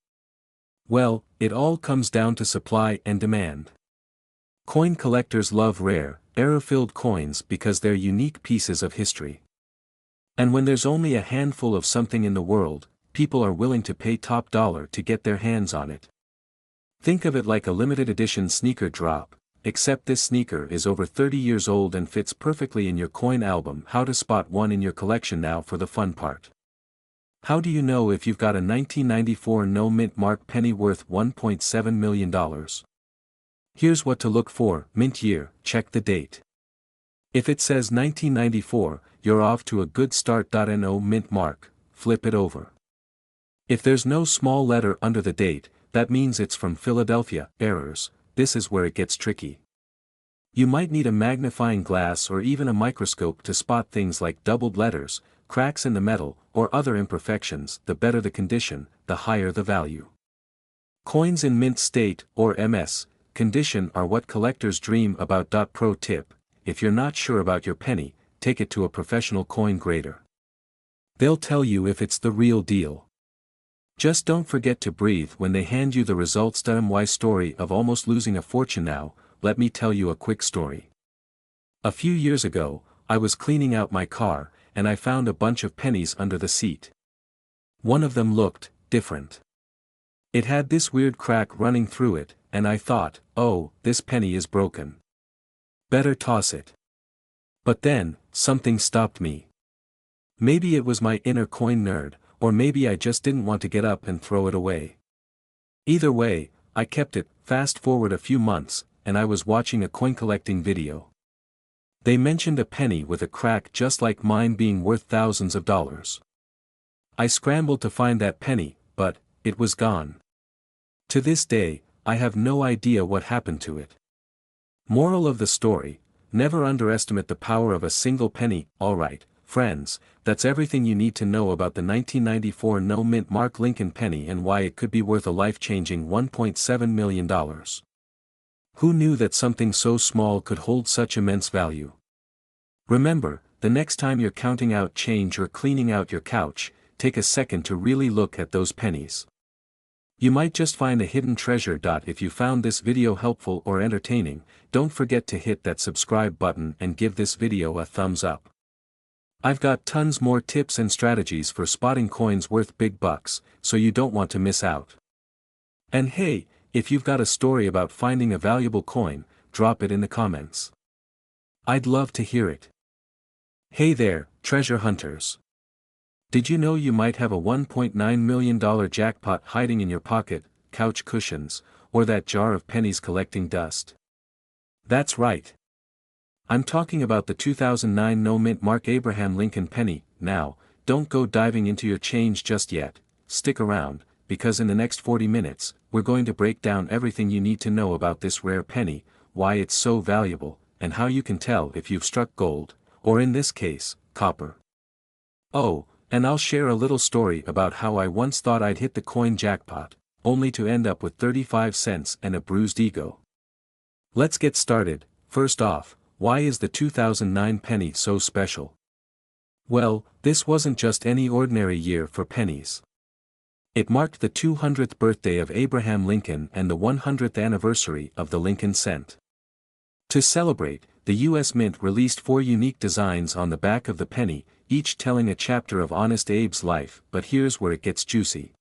Well, it all comes down to supply and demand. Coin collectors love rare, error-filled coins because they're unique pieces of history. And when there's only a handful of something in the world, people are willing to pay top dollar to get their hands on it. Think of it like a limited edition sneaker drop, except this sneaker is over 30 years old and fits perfectly in your coin album. How to spot one in your collection. Now for the fun part. How do you know if you've got a 1994 no mint mark penny worth $1.7 million? Here's what to look for: mint year, check the date. If it says 1994, you're off to a good start. No mint mark, flip it over. If there's no small letter under the date, that means it's from Philadelphia. Errors, this is where it gets tricky. You might need a magnifying glass or even a microscope to spot things like doubled letters, cracks in the metal, or other imperfections. The better the condition, the higher the value. Coins in mint state, or MS, condition are what collectors dream about. Pro tip: if you're not sure about your penny, take it to a professional coin grader. They'll tell you if it's the real deal. Just don't forget to breathe when they hand you the results. My story of almost losing a fortune. Now, let me tell you a quick story. A few years ago, I was cleaning out my car, and I found a bunch of pennies under the seat. One of them looked different. It had this weird crack running through it, and I thought, oh, this penny is broken. Better toss it. But then, something stopped me. Maybe it was my inner coin nerd, or maybe I just didn't want to get up and throw it away. Either way, I kept it. Fast forward a few months, and I was watching a coin collecting video. They mentioned a penny with a crack just like mine being worth thousands of dollars. I scrambled to find that penny, but it was gone. To this day, I have no idea what happened to it. Moral of the story: never underestimate the power of a single penny. Alright, friends, that's everything you need to know about the 1994 no mint mark Lincoln penny and why it could be worth a life-changing $1.7 million. Who knew that something so small could hold such immense value? Remember, the next time you're counting out change or cleaning out your couch, take a second to really look at those pennies. You might just find a hidden treasure. If you found this video helpful or entertaining, don't forget to hit that subscribe button and give this video a thumbs up. I've got tons more tips and strategies for spotting coins worth big bucks, so you don't want to miss out. And hey, if you've got a story about finding a valuable coin, drop it in the comments. I'd love to hear it. Hey there, treasure hunters. Did you know you might have a $1.9 million jackpot hiding in your pocket, couch cushions, or that jar of pennies collecting dust? That's right. I'm talking about the 2009 no mint mark Abraham Lincoln penny. Now, don't go diving into your change just yet. Stick around, because in the next 40 minutes, we're going to break down everything you need to know about this rare penny, why it's so valuable, and how you can tell if you've struck gold, or in this case, copper. Oh, and I'll share a little story about how I once thought I'd hit the coin jackpot, only to end up with 35 cents and a bruised ego. Let's get started. First off, why is the 2009 penny so special? Well, this wasn't just any ordinary year for pennies. It marked the 200th birthday of Abraham Lincoln and the 100th anniversary of the Lincoln cent. To celebrate, the U.S. Mint released 4 unique designs on the back of the penny, each telling a chapter of Honest Abe's life. But here's where it gets juicy.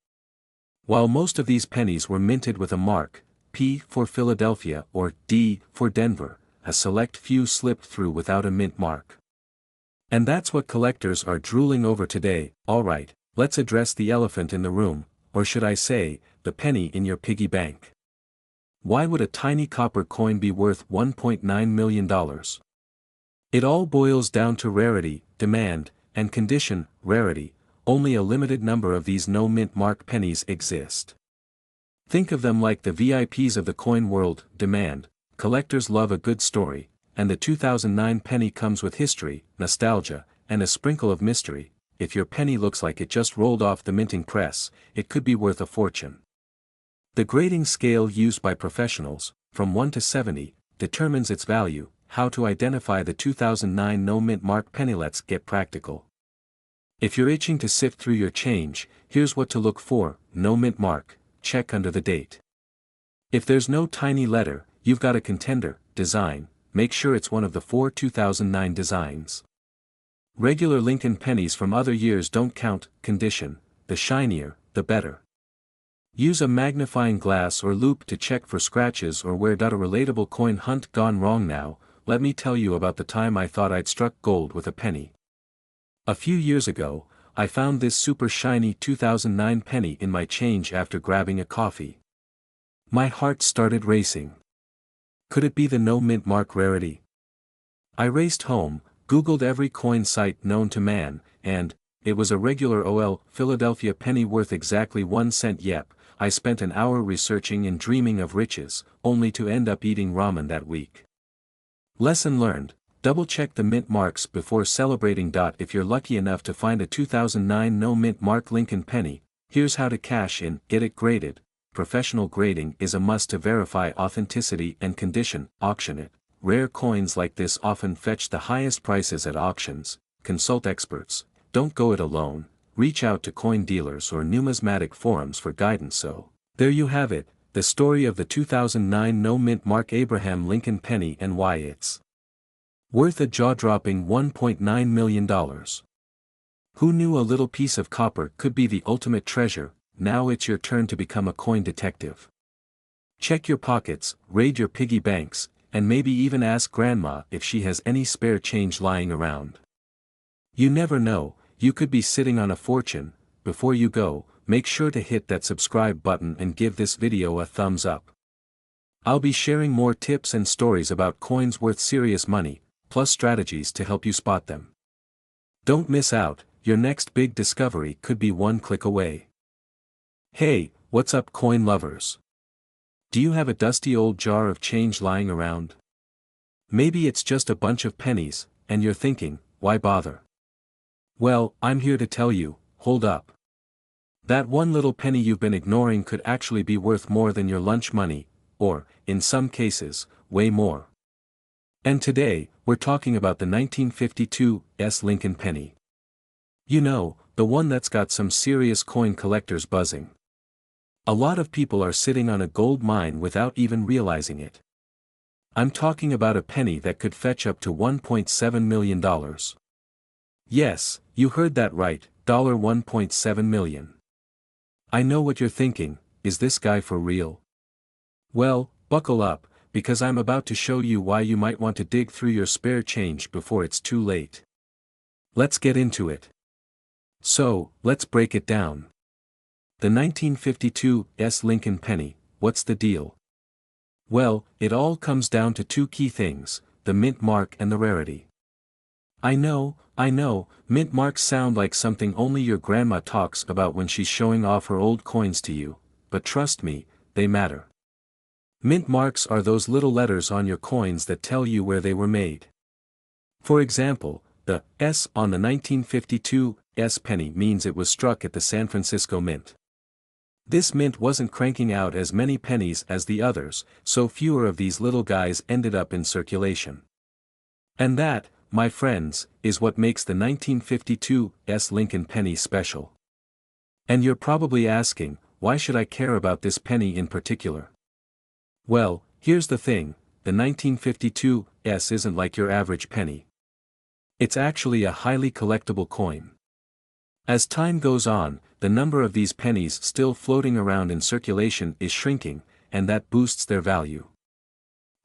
While most of these pennies were minted with a mark, P for Philadelphia or D for Denver, a select few slipped through without a mint mark. And that's what collectors are drooling over today. Alright, let's address the elephant in the room, or should I say, the penny in your piggy bank. Why would a tiny copper coin be worth $1.9 million? It all boils down to rarity, demand, and condition. Rarity: only a limited number of these no mint mark pennies exist. Think of them like the VIPs of the coin world. Demand: collectors love a good story, and the 2009 penny comes with history, nostalgia, and a sprinkle of mystery. If your penny looks like it just rolled off the minting press, it could be worth a fortune. The grading scale used by professionals, from 1 to 70, determines its value. How to identify the 2009 no mint mark penny? Let's get practical. If you're itching to sift through your change, here's what to look for. No mint mark, check under the date. If there's no tiny letter, you've got a contender. Design: make sure it's one of the 4 2009 designs. Regular Lincoln pennies from other years don't count. Condition: the shinier, the better. Use a magnifying glass or loupe to check for scratches or wear. A relatable coin hunt gone wrong. Now, let me tell you about the time I thought I'd struck gold with a penny. A few years ago, I found this super shiny 2009 penny in my change after grabbing a coffee. My heart started racing. Could it be the no mint mark rarity? I raced home, Googled every coin site known to man, and it was a regular Philadelphia penny worth exactly 1 cent. Yep, I spent an hour researching and dreaming of riches, only to end up eating ramen that week. Lesson learned: double-check the mint marks before celebrating. If you're lucky enough to find a 2009 no mint mark Lincoln penny, here's how to cash in. Get it graded. Professional grading is a must to verify authenticity and condition. Auction it. Rare coins like this often fetch the highest prices at auctions. Consult experts. Don't go it alone. Reach out to coin dealers or numismatic forums for guidance. So, there you have it, the story of the 2009 no mint mark Abraham Lincoln penny and why it's worth a jaw-dropping $1.9 million. Who knew a little piece of copper could be the ultimate treasure? Now it's your turn to become a coin detective. Check your pockets, raid your piggy banks, and maybe even ask Grandma if she has any spare change lying around. You never know, you could be sitting on a fortune. Before you go, make sure to hit that subscribe button and give this video a thumbs up. I'll be sharing more tips and stories about coins worth serious money, plus strategies to help you spot them. Don't miss out, your next big discovery could be one click away. Hey, what's up coin lovers? Do you have a dusty old jar of change lying around? Maybe it's just a bunch of pennies, and you're thinking, why bother? Well, I'm here to tell you, hold up. That one little penny you've been ignoring could actually be worth more than your lunch money, or, in some cases, way more. And today, we're talking about the 1952 Lincoln penny. You know, the one that's got some serious coin collectors buzzing. A lot of people are sitting on a gold mine without even realizing it. I'm talking about a penny that could fetch up to $1.7 million. Yes, you heard that right, $1.7 million. I know what you're thinking, is this guy for real? Well, buckle up, because I'm about to show you why you might want to dig through your spare change before it's too late. Let's get into it. So, let's break it down. The 1952 Lincoln penny, what's the deal? Well, it all comes down to two key things, the mint mark and the rarity. I know, mint marks sound like something only your grandma talks about when she's showing off her old coins to you, but trust me, they matter. Mint marks are those little letters on your coins that tell you where they were made. For example, the S on the 1952 penny means it was struck at the San Francisco Mint. This mint wasn't cranking out as many pennies as the others, so fewer of these little guys ended up in circulation. And that, my friends, is what makes the 1952 Lincoln penny special. And you're probably asking, why should I care about this penny in particular? Well, here's the thing, the 1952 isn't like your average penny. It's actually a highly collectible coin. As time goes on, the number of these pennies still floating around in circulation is shrinking, and that boosts their value.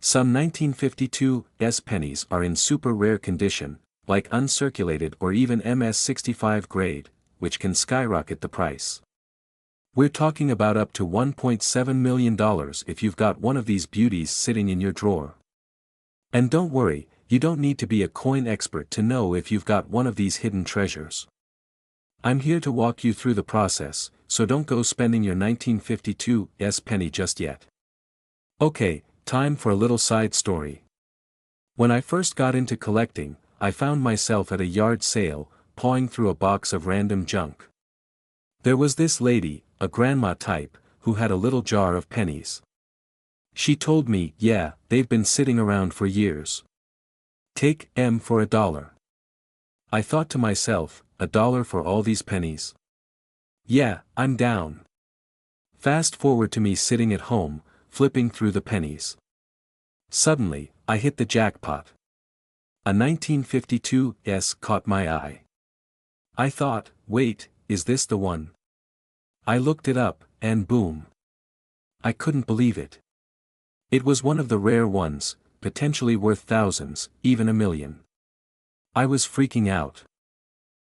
Some 1952 pennies are in super rare condition, like uncirculated or even MS-65 grade, which can skyrocket the price. We're talking about up to $1.7 million if you've got one of these beauties sitting in your drawer. And don't worry, you don't need to be a coin expert to know if you've got one of these hidden treasures. I'm here to walk you through the process, so don't go spending your 1952 penny just yet. Okay, time for a little side story. When I first got into collecting, I found myself at a yard sale, pawing through a box of random junk. There was this lady, a grandma type, who had a little jar of pennies. She told me, yeah, they've been sitting around for years. Take M for $1. I thought to myself, $1 for all these pennies? Yeah, I'm down. Fast forward to me sitting at home, flipping through the pennies. Suddenly, I hit the jackpot. A 1952 caught my eye. I thought, wait, is this the one? I looked it up, and boom. I couldn't believe it. It was one of the rare ones, potentially worth thousands, even $1 million. I was freaking out.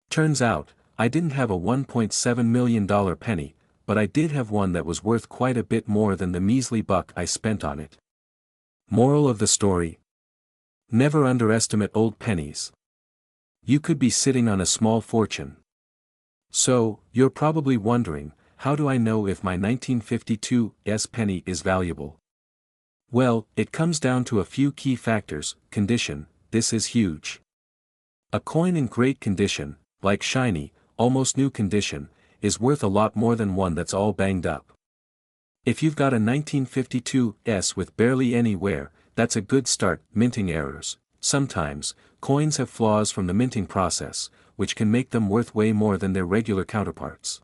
Turns out, I didn't have a $1.7 million penny, but I did have one that was worth quite a bit more than the measly buck I spent on it. Moral of the story? Never underestimate old pennies. You could be sitting on a small fortune. So, you're probably wondering, how do I know if my 1952 penny is valuable? Well, it comes down to a few key factors. Condition, this is huge. A coin in great condition, like shiny, almost new condition, is worth a lot more than one that's all banged up. If you've got a 1952 with barely any wear, that's a good start. Minting errors. Sometimes, coins have flaws from the minting process, which can make them worth way more than their regular counterparts.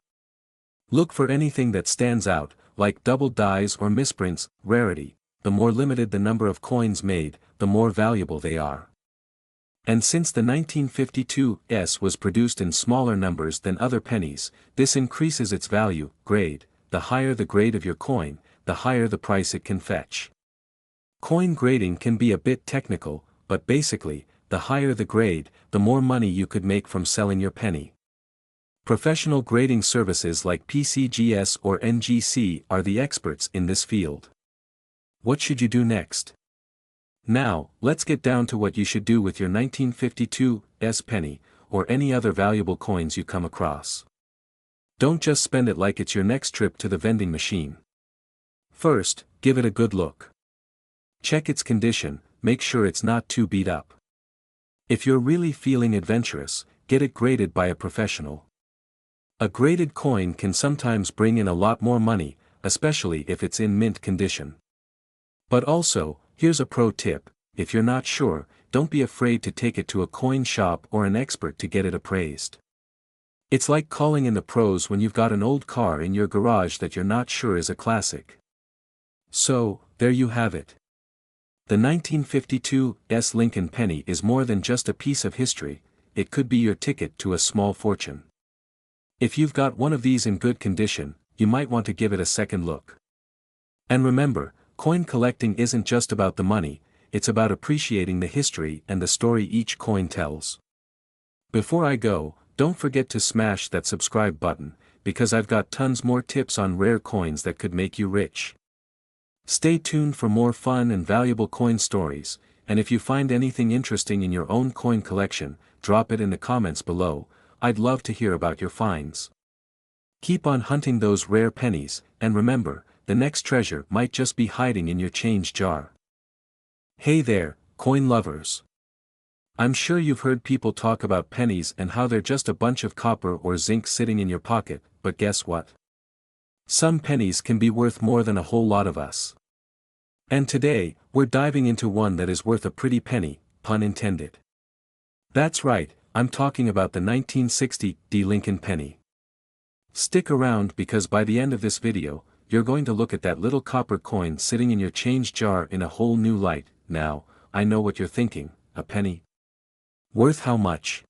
Look for anything that stands out, like double dies or misprints. Rarity. The more limited the number of coins made, the more valuable they are. And since the 1952 was produced in smaller numbers than other pennies, this increases its value. Grade. The higher the grade of your coin, the higher the price it can fetch. Coin grading can be a bit technical, but basically, the higher the grade, the more money you could make from selling your penny. Professional grading services like PCGS or NGC are the experts in this field. What should you do next? Now, let's get down to what you should do with your 1952 penny, or any other valuable coins you come across. Don't just spend it like it's your next trip to the vending machine. First, give it a good look. Check its condition, make sure it's not too beat up. If you're really feeling adventurous, get it graded by a professional. A graded coin can sometimes bring in a lot more money, especially if it's in mint condition. But also, here's a pro tip: if you're not sure, don't be afraid to take it to a coin shop or an expert to get it appraised. It's like calling in the pros when you've got an old car in your garage that you're not sure is a classic. So, there you have it. The 1952 Lincoln penny is more than just a piece of history, it could be your ticket to a small fortune. If you've got one of these in good condition, you might want to give it a second look. And remember, coin collecting isn't just about the money, it's about appreciating the history and the story each coin tells. Before I go, don't forget to smash that subscribe button, because I've got tons more tips on rare coins that could make you rich. Stay tuned for more fun and valuable coin stories, and if you find anything interesting in your own coin collection, drop it in the comments below. I'd love to hear about your finds. Keep on hunting those rare pennies, and remember, the next treasure might just be hiding in your change jar. Hey there, coin lovers. I'm sure you've heard people talk about pennies and how they're just a bunch of copper or zinc sitting in your pocket, but guess what? Some pennies can be worth more than a whole lot of us. And today, we're diving into one that is worth a pretty penny, pun intended. That's right, I'm talking about the 1960 Lincoln penny. Stick around because by the end of this video, you're going to look at that little copper coin sitting in your change jar in a whole new light. Now, I know what you're thinking, a penny? Worth how much?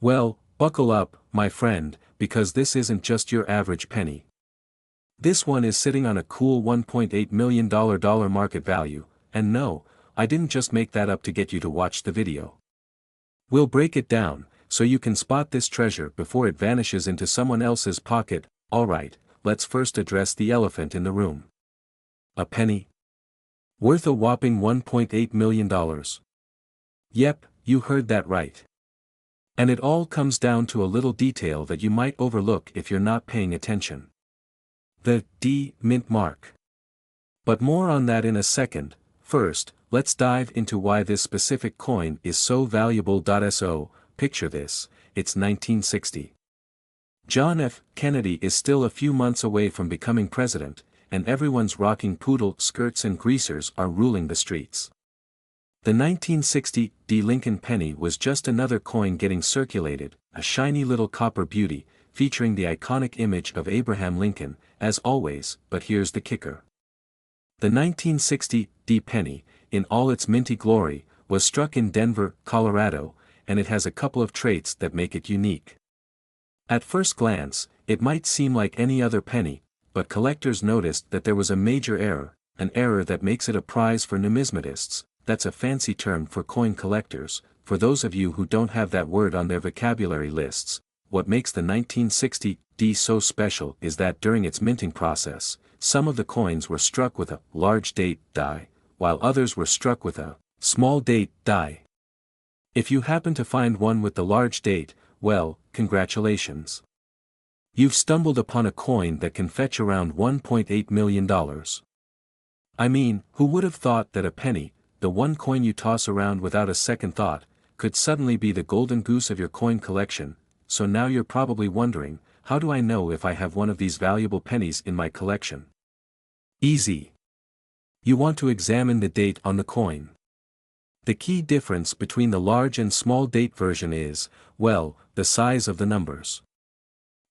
Well, buckle up, my friend, because this isn't just your average penny. This one is sitting on a cool $1.8 million market value, and no, I didn't just make that up to get you to watch the video. We'll break it down, so you can spot this treasure before it vanishes into someone else's pocket. Alright, let's first address the elephant in the room. A penny? Worth a whopping $1.8 million. Yep, you heard that right. And it all comes down to a little detail that you might overlook if you're not paying attention. The D mint mark. But more on that in a second. First, let's dive into why this specific coin is so valuable. So, picture this, it's 1960. John F. Kennedy is still a few months away from becoming president, and everyone's rocking poodle skirts and greasers are ruling the streets. The 1960 Lincoln penny was just another coin getting circulated, a shiny little copper beauty, featuring the iconic image of Abraham Lincoln, as always. But here's the kicker. The 1960 penny, in all its minty glory, was struck in Denver, Colorado, and it has a couple of traits that make it unique. At first glance, it might seem like any other penny, but collectors noticed that there was a major error, an error that makes it a prize for numismatists. That's a fancy term for coin collectors. For those of you who don't have that word on their vocabulary lists, what makes the 1960D so special is that during its minting process, some of the coins were struck with a large date die, while others were struck with a small date die. If you happen to find one with the large date, well, congratulations. You've stumbled upon a coin that can fetch around $1.8 million. I mean, who would have thought that a penny, the one coin you toss around without a second thought, could suddenly be the golden goose of your coin collection? So now you're probably wondering, how do I know if I have one of these valuable pennies in my collection? Easy. You want to examine the date on the coin. The key difference between the large and small date version is, well, the size of the numbers.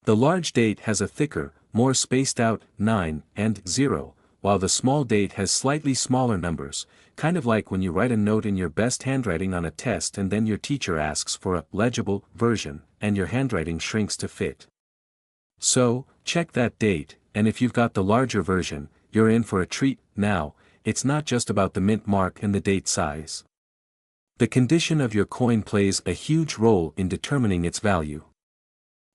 The large date has a thicker, more spaced out 9 and 0, while the small date has slightly smaller numbers, kind of like when you write a note in your best handwriting on a test and then your teacher asks for a legible version, and your handwriting shrinks to fit. So, check that date, and if you've got the larger version, you're in for a treat. Now, it's not just about the mint mark and the date size. The condition of your coin plays a huge role in determining its value.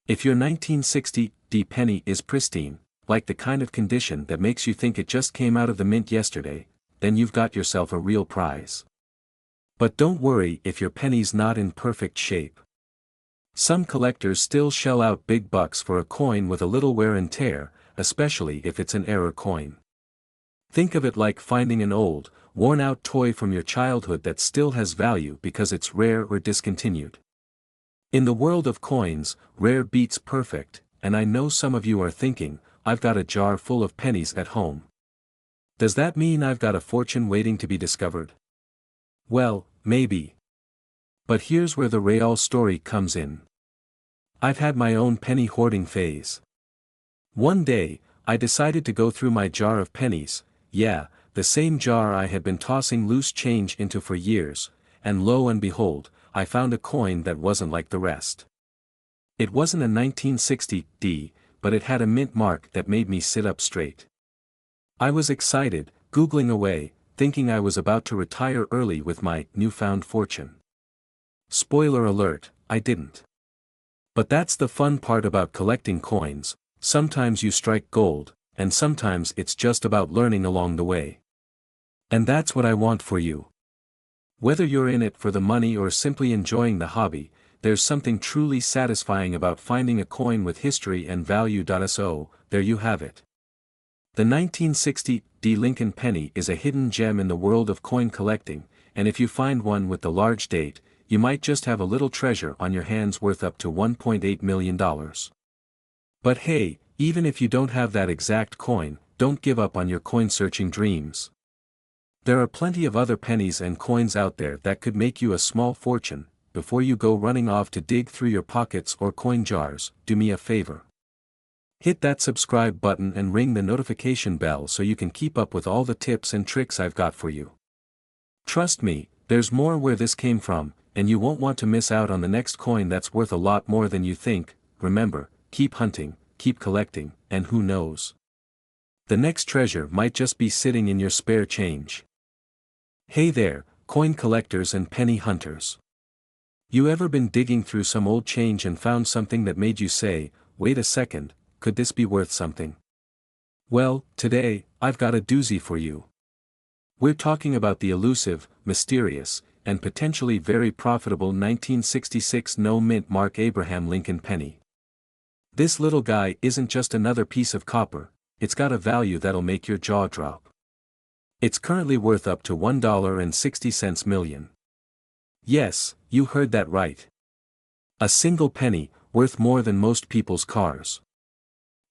If your 1960D penny is pristine, like the kind of condition that makes you think it just came out of the mint yesterday, then you've got yourself a real prize. But don't worry if your penny's not in perfect shape. Some collectors still shell out big bucks for a coin with a little wear and tear, especially if it's an error coin. Think of it like finding an old, worn-out toy from your childhood that still has value because it's rare or discontinued. In the world of coins, rare beats perfect, and I know some of you are thinking, I've got a jar full of pennies at home. Does that mean I've got a fortune waiting to be discovered? Well, maybe. But here's where the real story comes in. I've had my own penny hoarding phase. One day, I decided to go through my jar of pennies, yeah, the same jar I had been tossing loose change into for years, and lo and behold, I found a coin that wasn't like the rest. It wasn't a 1960D, but it had a mint mark that made me sit up straight. I was excited, Googling away, thinking I was about to retire early with my newfound fortune. Spoiler alert, I didn't. But that's the fun part about collecting coins, sometimes you strike gold, and sometimes it's just about learning along the way. And that's what I want for you. Whether you're in it for the money or simply enjoying the hobby, there's something truly satisfying about finding a coin with history and value. So, there you have it. The 1960D Lincoln penny is a hidden gem in the world of coin collecting, and if you find one with the large date, you might just have a little treasure on your hands worth up to $1.8 million. But hey, even if you don't have that exact coin, don't give up on your coin-searching dreams. There are plenty of other pennies and coins out there that could make you a small fortune. Before you go running off to dig through your pockets or coin jars, do me a favor. Hit that subscribe button and ring the notification bell so you can keep up with all the tips and tricks I've got for you. Trust me, there's more where this came from, and you won't want to miss out on the next coin that's worth a lot more than you think. Remember, keep hunting, keep collecting, and who knows? The next treasure might just be sitting in your spare change. Hey there, coin collectors and penny hunters. You ever been digging through some old change and found something that made you say, wait a second, could this be worth something? Well, today, I've got a doozy for you. We're talking about the elusive, mysterious, and potentially very profitable 1966 no-mint mark Abraham Lincoln penny. This little guy isn't just another piece of copper, it's got a value that'll make your jaw drop. It's currently worth up to $1.60 million. Yes, you heard that right. A single penny, worth more than most people's cars.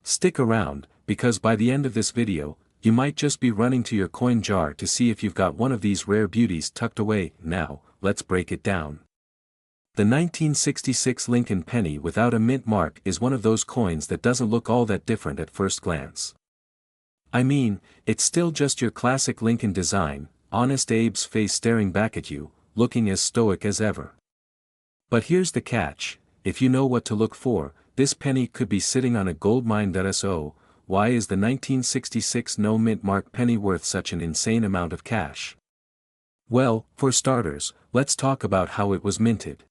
Stick around, because by the end of this video, you might just be running to your coin jar to see if you've got one of these rare beauties tucked away. Now, let's break it down. The 1966 Lincoln penny without a mint mark is one of those coins that doesn't look all that different at first glance. I mean, it's still just your classic Lincoln design, Honest Abe's face staring back at you, looking as stoic as ever. But here's the catch: if you know what to look for, this penny could be sitting on a gold mine. So, why is the 1966 no mint mark penny worth such an insane amount of cash? Well, for starters, let's talk about how it was minted.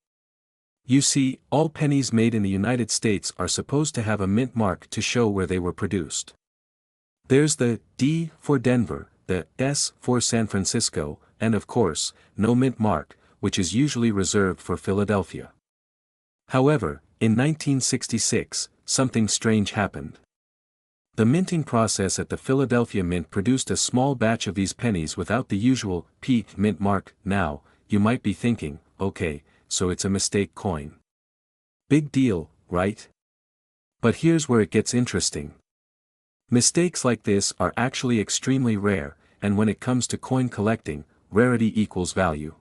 You see, all pennies made in the United States are supposed to have a mint mark to show where they were produced. There's the D for Denver, the S for San Francisco, and of course, no mint mark, which is usually reserved for Philadelphia. However, in 1966, something strange happened. The minting process at the Philadelphia Mint produced a small batch of these pennies without the usual P mint mark. Now, you might be thinking, okay, so it's a mistake coin. Big deal, right? But here's where it gets interesting. Mistakes like this are actually extremely rare, and when it comes to coin collecting, rarity equals value.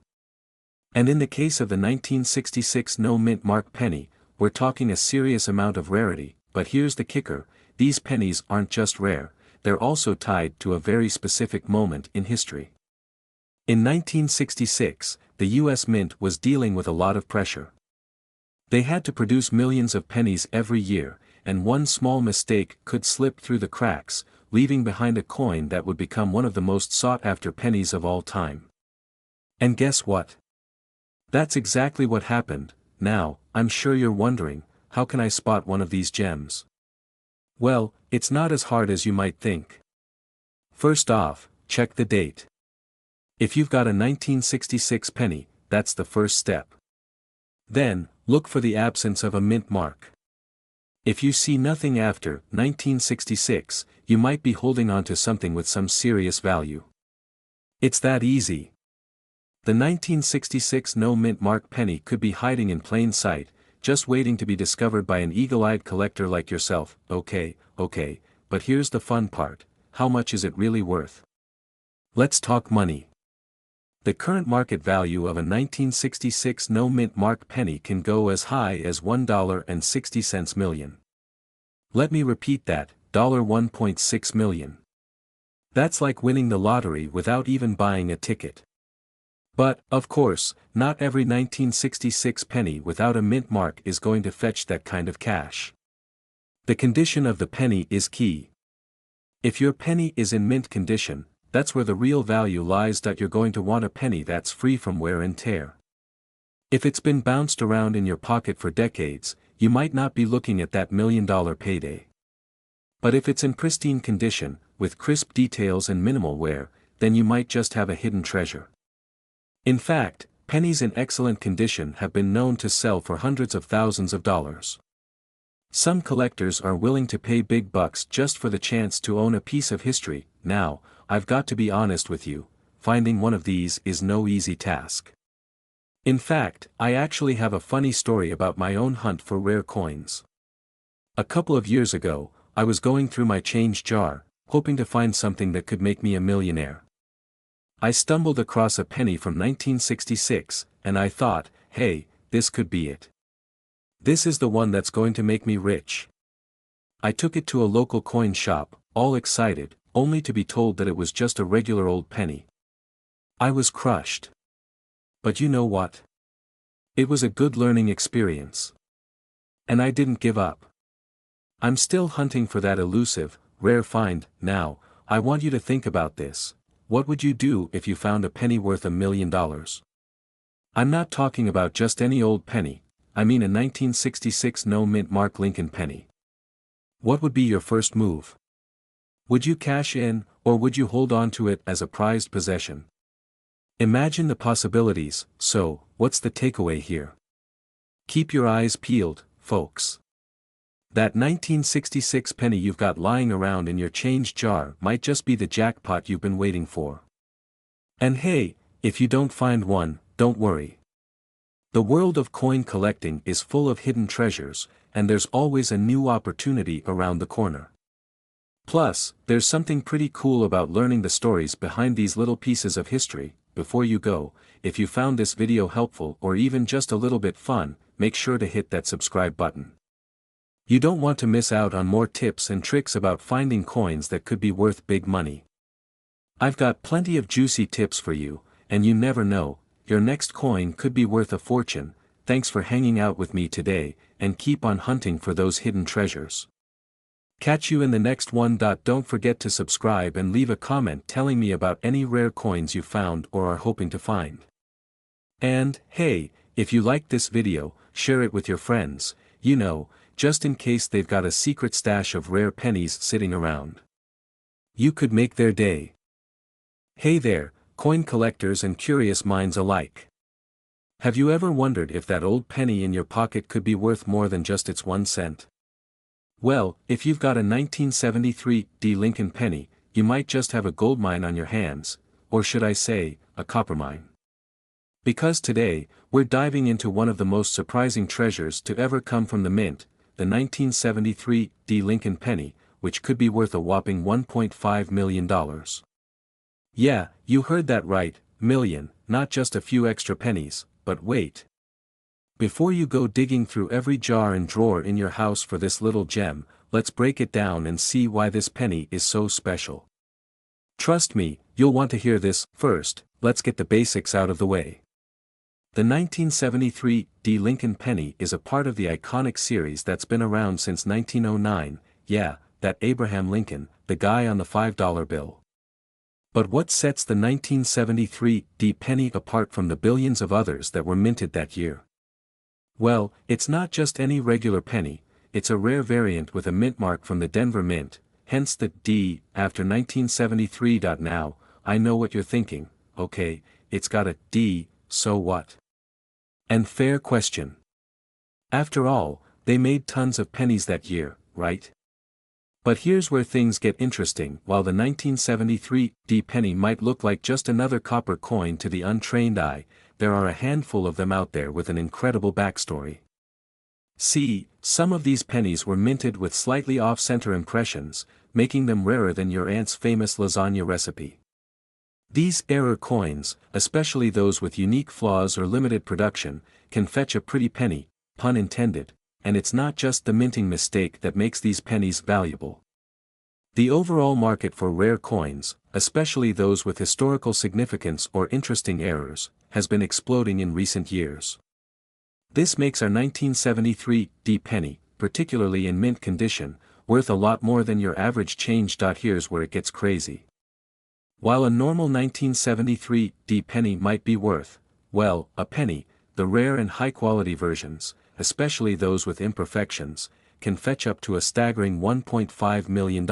And in the case of the 1966 no mint mark penny, we're talking a serious amount of rarity. But here's the kicker: these pennies aren't just rare, they're also tied to a very specific moment in history. In 1966, the US Mint was dealing with a lot of pressure. They had to produce millions of pennies every year, and one small mistake could slip through the cracks, leaving behind a coin that would become one of the most sought-after pennies of all time. And guess what? That's exactly what happened. Now, I'm sure you're wondering, how can I spot one of these gems? Well, it's not as hard as you might think. First off, check the date. If you've got a 1966 penny, that's the first step. Then, look for the absence of a mint mark. If you see nothing after 1966, you might be holding on to something with some serious value. It's that easy. The 1966 no mint mark penny could be hiding in plain sight, just waiting to be discovered by an eagle-eyed collector like yourself. Okay, but here's the fun part: how much is it really worth? Let's talk money. The current market value of a 1966 no mint mark penny can go as high as $1.60 million. Let me repeat that, $1.6 million. That's like winning the lottery without even buying a ticket. But, of course, not every 1966 penny without a mint mark is going to fetch that kind of cash. The condition of the penny is key. If your penny is in mint condition, that's where the real value lies. You're going to want a penny that's free from wear and tear. If it's been bounced around in your pocket for decades, you might not be looking at that $1 million payday. But if it's in pristine condition, with crisp details and minimal wear, then you might just have a hidden treasure. In fact, pennies in excellent condition have been known to sell for hundreds of thousands of dollars. Some collectors are willing to pay big bucks just for the chance to own a piece of history. Now, I've got to be honest with you, finding one of these is no easy task. In fact, I actually have a funny story about my own hunt for rare coins. A couple of years ago, I was going through my change jar, hoping to find something that could make me a millionaire. I stumbled across a penny from 1966, and I thought, hey, this could be it. This is the one that's going to make me rich. I took it to a local coin shop, all excited, only to be told that it was just a regular old penny. I was crushed. But you know what? It was a good learning experience. And I didn't give up. I'm still hunting for that elusive, rare find. Now, I want you to think about this. What would you do if you found a penny worth $1 million? I'm not talking about just any old penny, I mean a 1966 no mint mark Lincoln penny. What would be your first move? Would you cash in, or would you hold on to it as a prized possession? Imagine the possibilities. So, what's the takeaway here? Keep your eyes peeled, folks. That 1966 penny you've got lying around in your change jar might just be the jackpot you've been waiting for. And hey, if you don't find one, don't worry. The world of coin collecting is full of hidden treasures, and there's always a new opportunity around the corner. Plus, there's something pretty cool about learning the stories behind these little pieces of history. Before you go, if you found this video helpful or even just a little bit fun, make sure to hit that subscribe button. You don't want to miss out on more tips and tricks about finding coins that could be worth big money. I've got plenty of juicy tips for you, and you never know, your next coin could be worth a fortune. Thanks for hanging out with me today, and keep on hunting for those hidden treasures. Catch you in the next one. Don't forget to subscribe and leave a comment telling me about any rare coins you found or are hoping to find. And, hey, if you liked this video, share it with your friends, just in case they've got a secret stash of rare pennies sitting around. You could make their day. Hey there, coin collectors and curious minds alike. Have you ever wondered if that old penny in your pocket could be worth more than just its 1 cent? Well, if you've got a 1973 Lincoln penny, you might just have a gold mine on your hands, or should I say, a copper mine. Because today, we're diving into one of the most surprising treasures to ever come from the mint, the 1973 Lincoln penny, which could be worth a whopping $1.5 million. Yeah, you heard that right, million, not just a few extra pennies, but wait. Before you go digging through every jar and drawer in your house for this little gem, let's break it down and see why this penny is so special. Trust me, you'll want to hear this. First, let's get the basics out of the way. The 1973 Lincoln penny is a part of the iconic series that's been around since 1909, yeah, that Abraham Lincoln, the guy on the $5 bill. But what sets the 1973 penny apart from the billions of others that were minted that year? Well, it's not just any regular penny, it's a rare variant with a mint mark from the Denver Mint, hence the D after 1973. Now, I know what you're thinking, okay, it's got a D, so what? And fair question. After all, they made tons of pennies that year, right? But here's where things get interesting. While the 1973 penny might look like just another copper coin to the untrained eye, there are a handful of them out there with an incredible backstory. See, some of these pennies were minted with slightly off-center impressions, making them rarer than your aunt's famous lasagna recipe. These error coins, especially those with unique flaws or limited production, can fetch a pretty penny, pun intended, and it's not just the minting mistake that makes these pennies valuable. The overall market for rare coins, especially those with historical significance or interesting errors, has been exploding in recent years. This makes our 1973 penny, particularly in mint condition, worth a lot more than your average change. Here's where it gets crazy. While a normal 1973 penny might be worth, well, a penny, the rare and high-quality versions, especially those with imperfections, can fetch up to a staggering $1.5 million.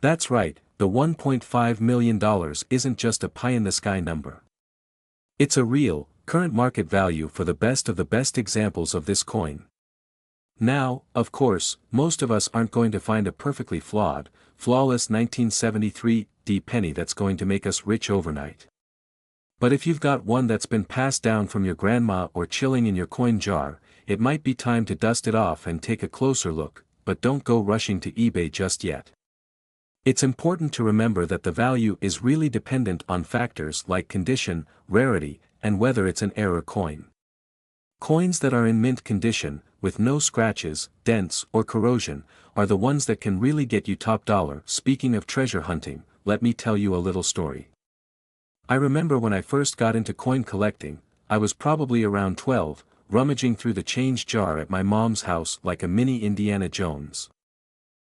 That's right, the $1.5 million isn't just a pie-in-the-sky number. It's a real, current market value for the best of the best examples of this coin. Now, of course, most of us aren't going to find a perfectly flawless 1973 penny that's going to make us rich overnight. But if you've got one that's been passed down from your grandma or chilling in your coin jar, it might be time to dust it off and take a closer look, but don't go rushing to eBay just yet. It's important to remember that the value is really dependent on factors like condition, rarity, and whether it's an error coin. Coins that are in mint condition, with no scratches, dents, or corrosion, are the ones that can really get you top dollar. Speaking of treasure hunting, let me tell you a little story. I remember when I first got into coin collecting, I was probably around 12, rummaging through the change jar at my mom's house like a mini Indiana Jones.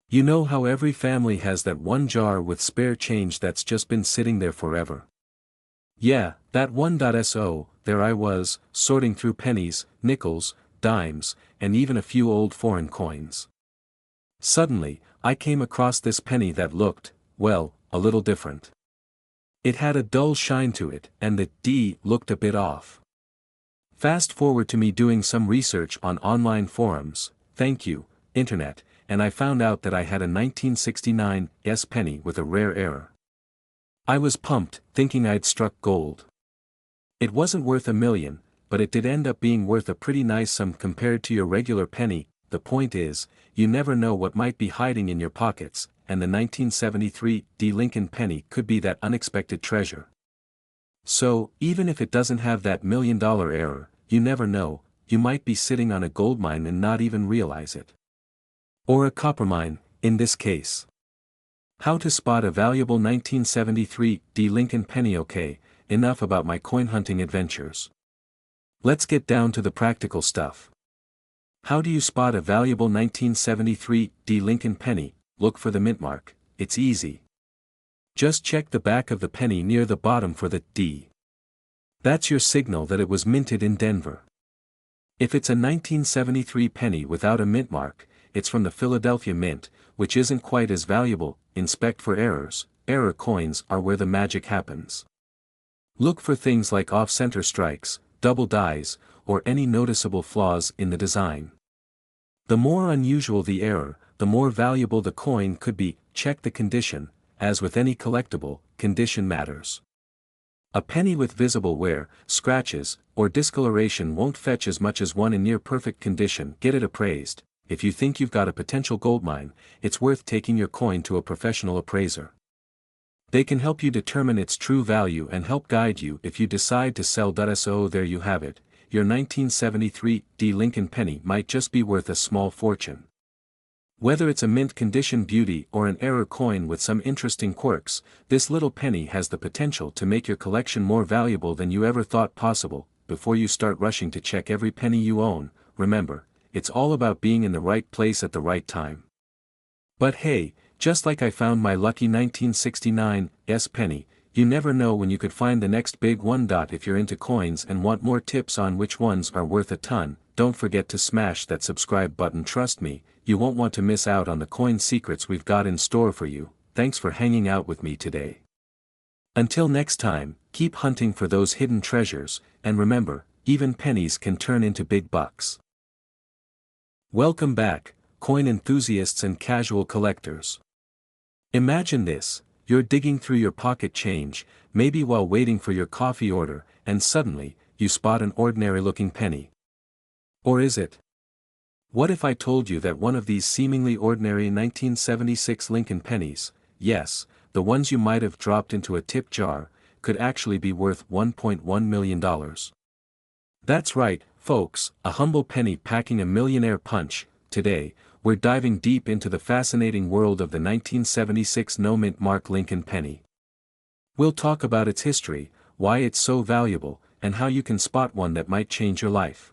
You know how every family has that one jar with spare change that's just been sitting there forever? Yeah, that one. So, there I was, sorting through pennies, nickels, dimes, and even a few old foreign coins. Suddenly, I came across this penny that looked, well, a little different. It had a dull shine to it, and the D looked a bit off. Fast forward to me doing some research on online forums, thank you, internet, and I found out that I had a 1969 penny with a rare error. I was pumped, thinking I'd struck gold. It wasn't worth $1 million, but it did end up being worth a pretty nice sum compared to your regular penny. The point is, you never know what might be hiding in your pockets, and the 1973 Lincoln penny could be that unexpected treasure. So, even if it doesn't have that $1 million error, you never know, you might be sitting on a gold mine and not even realize it. Or a copper mine, in this case. How to spot a valuable 1973 Lincoln penny? Okay, enough about my coin hunting adventures. Let's get down to the practical stuff. How do you spot a valuable 1973 D Lincoln penny? Look for the mint mark. It's easy. Just check the back of the penny near the bottom for the D. That's your signal that it was minted in Denver. If it's a 1973 penny without a mint mark, it's from the Philadelphia Mint, which isn't quite as valuable. Inspect for errors. Error coins are where the magic happens. Look for things like off-center strikes, double dies, or any noticeable flaws in the design. The more unusual the error, the more valuable the coin could be. Check the condition. As with any collectible, condition matters. A penny with visible wear, scratches, or discoloration won't fetch as much as one in near-perfect condition. Get it appraised. If you think you've got a potential goldmine, it's worth taking your coin to a professional appraiser. They can help you determine its true value and help guide you if you decide to sell. So there you have it. Your 1973 D Lincoln penny might just be worth a small fortune. Whether it's a mint condition beauty or an error coin with some interesting quirks, this little penny has the potential to make your collection more valuable than you ever thought possible. Before you start rushing to check every penny you own, remember, it's all about being in the right place at the right time. But hey, just like I found my lucky 1969 penny, you never know when you could find the next big one. If you're into coins and want more tips on which ones are worth a ton, don't forget to smash that subscribe button. Trust me, you won't want to miss out on the coin secrets we've got in store for you. Thanks for hanging out with me today. Until next time, keep hunting for those hidden treasures, and remember, even pennies can turn into big bucks. Welcome back, coin enthusiasts and casual collectors. Imagine this, you're digging through your pocket change, maybe while waiting for your coffee order, and suddenly, you spot an ordinary-looking penny. Or is it? What if I told you that one of these seemingly ordinary 1976 Lincoln pennies, yes, the ones you might have dropped into a tip jar, could actually be worth $1.1 million? That's right, folks, a humble penny packing a millionaire punch. Today, we're diving deep into the fascinating world of the 1976 no mint mark Lincoln penny. We'll talk about its history, why it's so valuable, and how you can spot one that might change your life.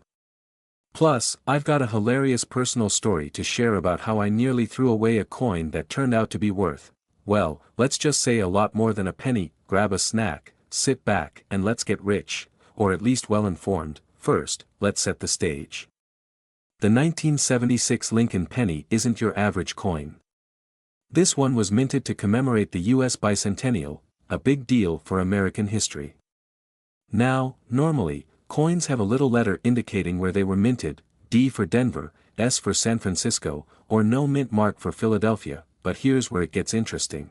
Plus, I've got a hilarious personal story to share about how I nearly threw away a coin that turned out to be worth, well, let's just say a lot more than a penny. Grab a snack, sit back, and let's get rich, or at least well informed. First, let's set the stage. The 1976 Lincoln penny isn't your average coin. This one was minted to commemorate the U.S. bicentennial, a big deal for American history. Now, normally, coins have a little letter indicating where they were minted, D for Denver, S for San Francisco, or no mint mark for Philadelphia, but here's where it gets interesting.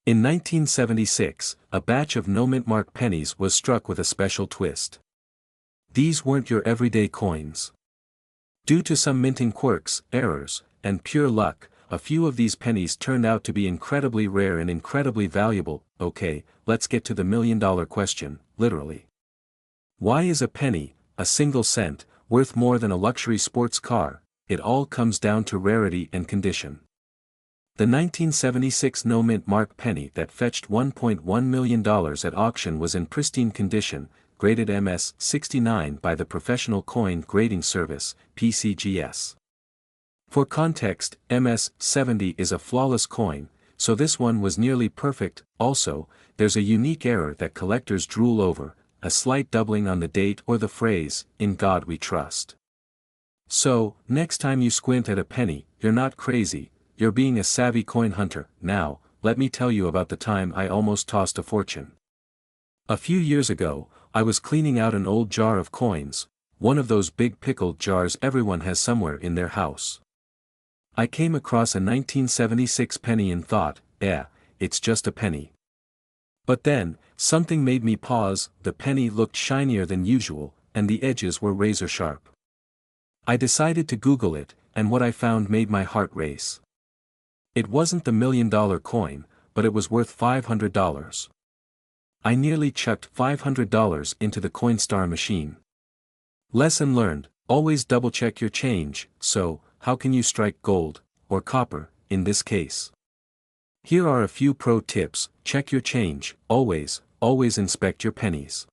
In 1976, a batch of no mint mark pennies was struck with a special twist. These weren't your everyday coins. Due to some minting quirks, errors, and pure luck, a few of these pennies turned out to be incredibly rare and incredibly valuable. Okay, let's get to the million-dollar question, literally. Why is a penny, a single cent, worth more than a luxury sports car? It all comes down to rarity and condition. The 1976 no mint mark penny that fetched $1.1 million at auction was in pristine condition, graded MS 69 by the Professional Coin Grading Service, PCGS. For context, MS 70 is a flawless coin, so this one was nearly perfect. Also, there's a unique error that collectors drool over, a slight doubling on the date or the phrase, "In God We Trust." So, next time you squint at a penny, you're not crazy, you're being a savvy coin hunter. Now, let me tell you about the time I almost tossed a fortune. A few years ago, I was cleaning out an old jar of coins, one of those big pickled jars everyone has somewhere in their house. I came across a 1976 penny and thought, it's just a penny. But then, something made me pause. The penny looked shinier than usual, and the edges were razor sharp. I decided to Google it, and what I found made my heart race. It wasn't the million-dollar coin, but it was worth $500. I nearly chucked $500 into the Coinstar machine. Lesson learned, always double-check your change. So, how can you strike gold, or copper, in this case? Here are a few pro tips. Check your change, always. always inspect your pennies.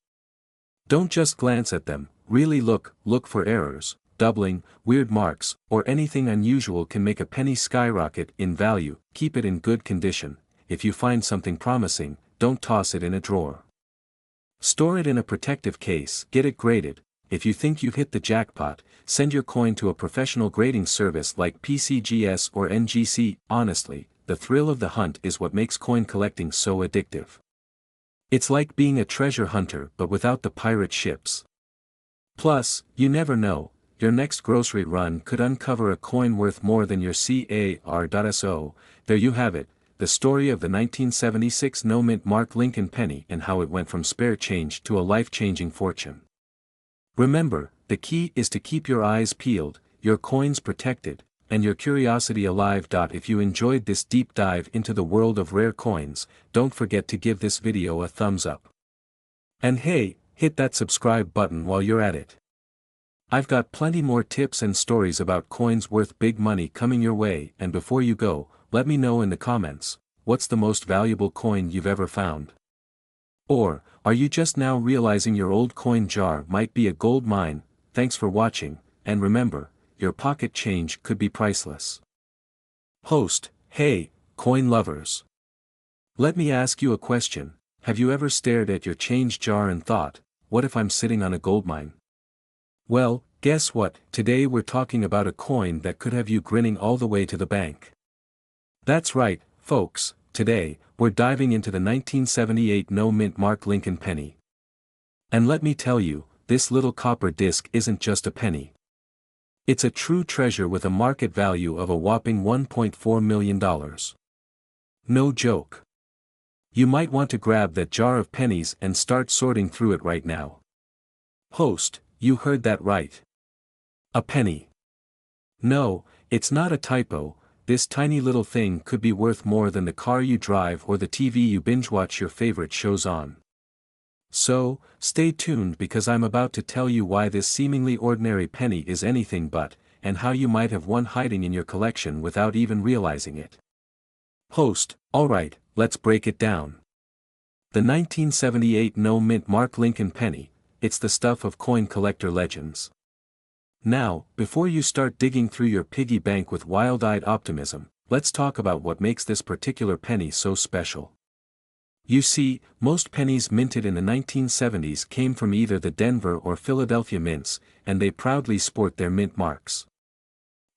Don't just glance at them, really look for errors, doubling, weird marks, or anything unusual can make a penny skyrocket in value. Keep it in good condition. If you find something promising, don't toss it in a drawer. Store it in a protective case. Get it graded. If you think you've hit the jackpot, send your coin to a professional grading service like PCGS or NGC. Honestly, the thrill of the hunt is what makes coin collecting so addictive. It's like being a treasure hunter but without the pirate ships. Plus, you never know, your next grocery run could uncover a coin worth more than your CAR.SO. There you have it, the story of the 1976 no-mint mark Lincoln penny and how it went from spare change to a life-changing fortune. Remember, the key is to keep your eyes peeled, your coins protected, and your curiosity alive. If you enjoyed this deep dive into the world of rare coins, don't forget to give this video a thumbs up. And hey, hit that subscribe button while you're at it. I've got plenty more tips and stories about coins worth big money coming your way, and before you go, let me know in the comments, what's the most valuable coin you've ever found? Or, are you just now realizing your old coin jar might be a gold mine? Thanks for watching, and remember, your pocket change could be priceless. Host, hey, coin lovers. Let me ask you a question. Have you ever stared at your change jar and thought, what if I'm sitting on a goldmine? Well, guess what? Today we're talking about a coin that could have you grinning all the way to the bank. That's right, folks, today, we're diving into the 1978 no-mint mark Lincoln penny. And let me tell you, this little copper disc isn't just a penny. It's a true treasure with a market value of a whopping $1.4 million. No joke. You might want to grab that jar of pennies and start sorting through it right now. Host, you heard that right. A penny. No, it's not a typo. This tiny little thing could be worth more than the car you drive or the TV you binge-watch your favorite shows on. So, stay tuned because I'm about to tell you why this seemingly ordinary penny is anything but, and how you might have one hiding in your collection without even realizing it. Host, alright, let's break it down. The 1978 no-mint mark Lincoln penny, it's the stuff of coin collector legends. Now, before you start digging through your piggy bank with wild-eyed optimism, let's talk about what makes this particular penny so special. You see, most pennies minted in the 1970s came from either the Denver or Philadelphia mints, and they proudly sport their mint marks.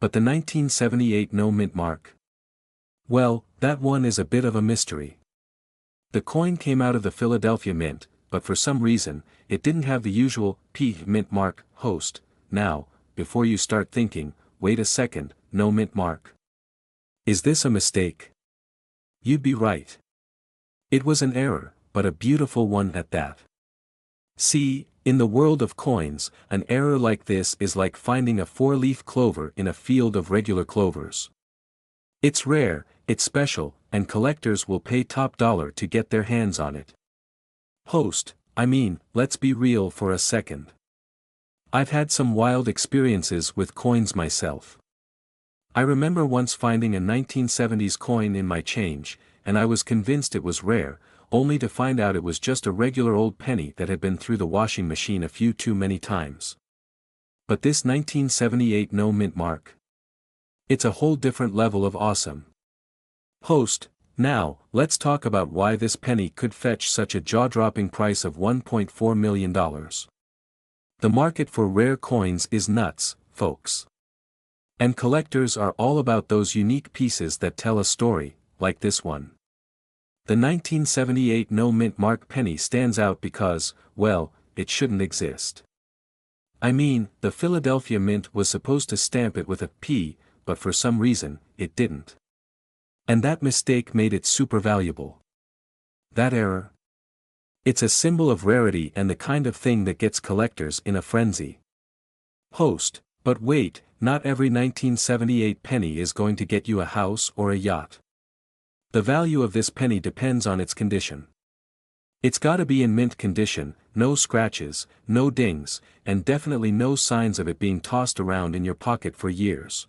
But the 1978 no-mint mark? Well, that one is a bit of a mystery. The coin came out of the Philadelphia mint, but for some reason, it didn't have the usual P mint mark. Host, now, before you start thinking, wait a second, no mint mark. Is this a mistake? You'd be right. It was an error, but a beautiful one at that. See, in the world of coins, an error like this is like finding a four-leaf clover in a field of regular clovers. It's rare, it's special, and collectors will pay top dollar to get their hands on it. Host, let's be real for a second. I've had some wild experiences with coins myself. I remember once finding a 1970s coin in my change, and I was convinced it was rare, only to find out it was just a regular old penny that had been through the washing machine a few too many times. But this 1978 no-mint mark? It's a whole different level of awesome. Host, now, let's talk about why this penny could fetch such a jaw-dropping price of $1.4 million. The market for rare coins is nuts, folks. And collectors are all about those unique pieces that tell a story, like this one. The 1978 no-mint mark penny stands out because, well, it shouldn't exist. The Philadelphia Mint was supposed to stamp it with a P, but for some reason, it didn't. And that mistake made it super valuable. That error? It's a symbol of rarity and the kind of thing that gets collectors in a frenzy. Host, but wait, not every 1978 penny is going to get you a house or a yacht. The value of this penny depends on its condition. It's gotta be in mint condition, no scratches, no dings, and definitely no signs of it being tossed around in your pocket for years.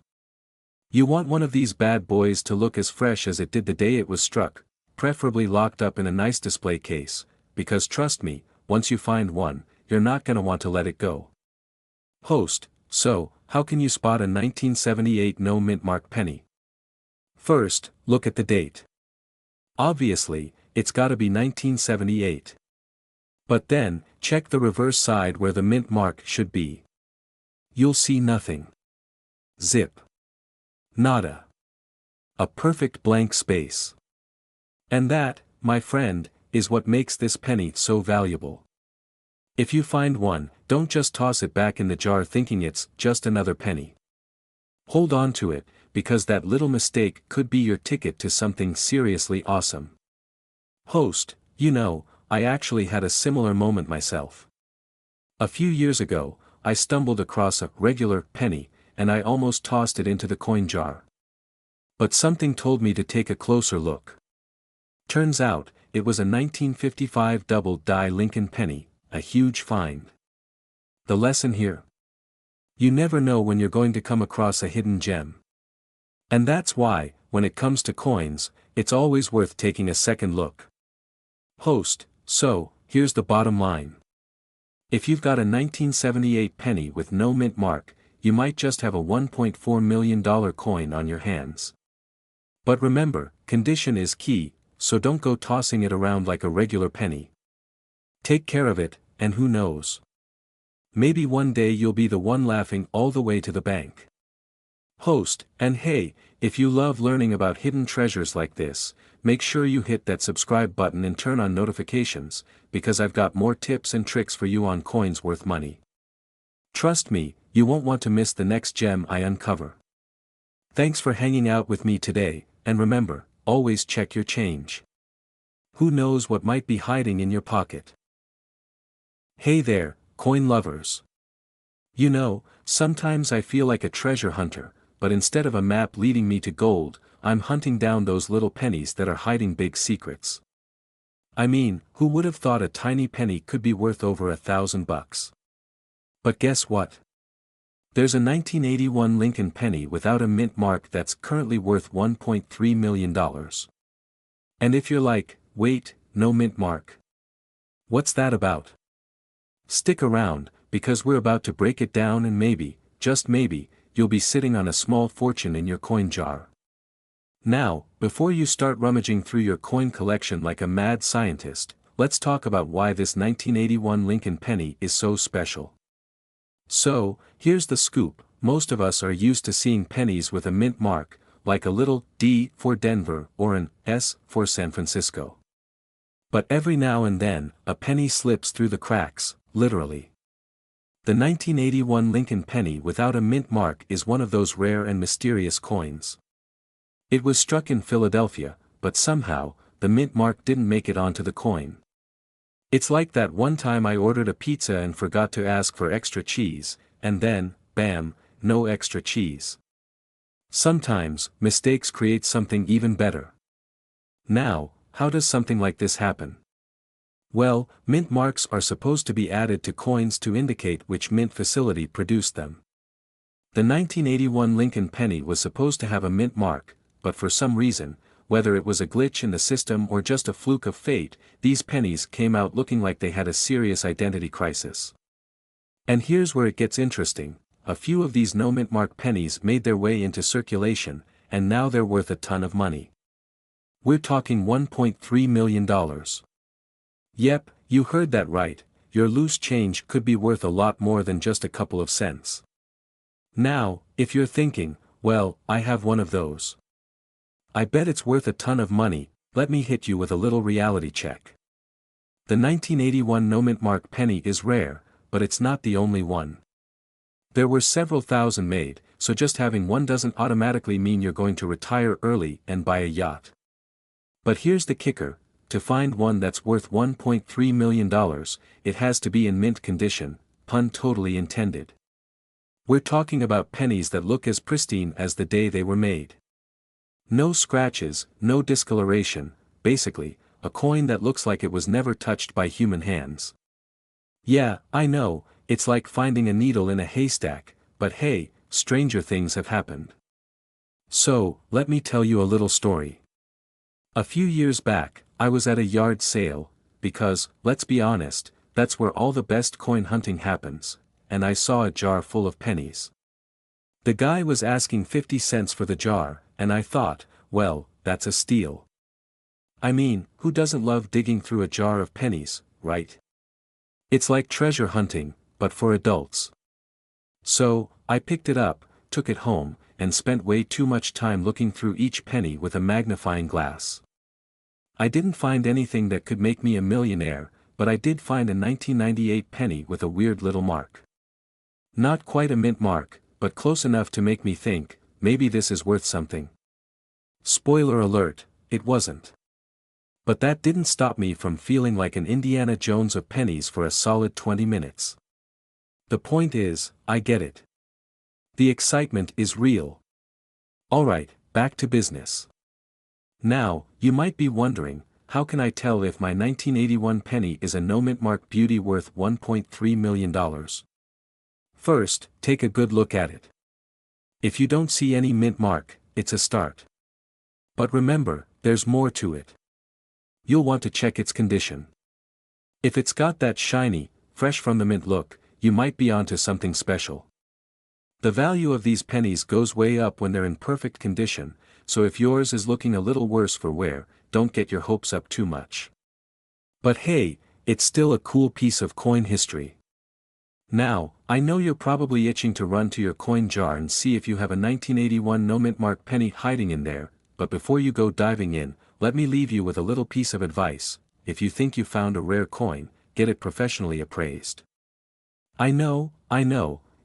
You want one of these bad boys to look as fresh as it did the day it was struck, preferably locked up in a nice display case, because trust me, once you find one, you're not gonna want to let it go. Host: so, how can you spot a 1978 no mint mark penny? First, look at the date. Obviously, it's gotta be 1978. But then, check the reverse side where the mint mark should be. You'll see nothing. Zip. Nada. A perfect blank space. And that, my friend, is what makes this penny so valuable. If you find one, don't just toss it back in the jar thinking it's just another penny. Hold on to it, because that little mistake could be your ticket to something seriously awesome. Host: you know, I actually had a similar moment myself. A few years ago, I stumbled across a regular penny, and I almost tossed it into the coin jar. But something told me to take a closer look. Turns out, it was a 1955 double-die Lincoln penny, a huge find. The lesson here? You never know when you're going to come across a hidden gem. And that's why, when it comes to coins, it's always worth taking a second look. Host: so, here's the bottom line. If you've got a 1978 penny with no mint mark, you might just have a $1.4 million coin on your hands. But remember, condition is key, so don't go tossing it around like a regular penny. Take care of it, and who knows? Maybe one day you'll be the one laughing all the way to the bank. Host: and hey, if you love learning about hidden treasures like this, make sure you hit that subscribe button and turn on notifications, because I've got more tips and tricks for you on coins worth money. Trust me, you won't want to miss the next gem I uncover. Thanks for hanging out with me today, and remember, always check your change. Who knows what might be hiding in your pocket? Hey there, coin lovers. You know, sometimes I feel like a treasure hunter, but instead of a map leading me to gold, I'm hunting down those little pennies that are hiding big secrets. I mean, who would have thought a tiny penny could be worth over $1,000? But guess what? There's a 1981 Lincoln penny without a mint mark that's currently worth $1.3 million. And if you're like, wait, no mint mark? What's that about? Stick around, because we're about to break it down and maybe, just maybe, you'll be sitting on a small fortune in your coin jar. Now, before you start rummaging through your coin collection like a mad scientist, let's talk about why this 1981 Lincoln penny is so special. So, here's the scoop: most of us are used to seeing pennies with a mint mark, like a little D for Denver or an S for San Francisco. But every now and then, a penny slips through the cracks, literally. The 1981 Lincoln penny without a mint mark is one of those rare and mysterious coins. It was struck in Philadelphia, but somehow, the mint mark didn't make it onto the coin. It's like that one time I ordered a pizza and forgot to ask for extra cheese, and then, bam, no extra cheese. Sometimes, mistakes create something even better. Now, how does something like this happen? Well, mint marks are supposed to be added to coins to indicate which mint facility produced them. The 1981 Lincoln penny was supposed to have a mint mark, but for some reason, whether it was a glitch in the system or just a fluke of fate, these pennies came out looking like they had a serious identity crisis. And here's where it gets interesting: a few of these no mint mark pennies made their way into circulation, and now they're worth a ton of money. We're talking $1.3 million. Yep, you heard that right, your loose change could be worth a lot more than just a couple of cents. Now, if you're thinking, well, I have one of those. I bet it's worth a ton of money, let me hit you with a little reality check. The 1981 no mint mark penny is rare, but it's not the only one. There were several thousand made, so just having one doesn't automatically mean you're going to retire early and buy a yacht. But here's the kicker: to find one that's worth $1.3 million, it has to be in mint condition, pun totally intended. We're talking about pennies that look as pristine as the day they were made. No scratches, no discoloration, basically, a coin that looks like it was never touched by human hands. Yeah, I know, it's like finding a needle in a haystack, but hey, stranger things have happened. So, let me tell you a little story. A few years back, I was at a yard sale, because, let's be honest, that's where all the best coin hunting happens, and I saw a jar full of pennies. The guy was asking 50 cents for the jar, and I thought, well, that's a steal. I mean, who doesn't love digging through a jar of pennies, right? It's like treasure hunting, but for adults. So, I picked it up, took it home, and spent way too much time looking through each penny with a magnifying glass. I didn't find anything that could make me a millionaire, but I did find a 1998 penny with a weird little mark. Not quite a mint mark, but close enough to make me think, maybe this is worth something. Spoiler alert, it wasn't. But that didn't stop me from feeling like an Indiana Jones of pennies for a solid 20 minutes. The point is, I get it. The excitement is real. Alright, back to business. Now, you might be wondering, how can I tell if my 1981 penny is a no-mint mark beauty worth $1.3 million? First, take a good look at it. If you don't see any mint mark, it's a start. But remember, there's more to it. You'll want to check its condition. If it's got that shiny, fresh from the mint look, you might be onto something special. The value of these pennies goes way up when they're in perfect condition, so if yours is looking a little worse for wear, don't get your hopes up too much. But hey, it's still a cool piece of coin history. Now, I know you're probably itching to run to your coin jar and see if you have a 1981 no-mint mark penny hiding in there, but before you go diving in, let me leave you with a little piece of advice: if you think you found a rare coin, get it professionally appraised. I know,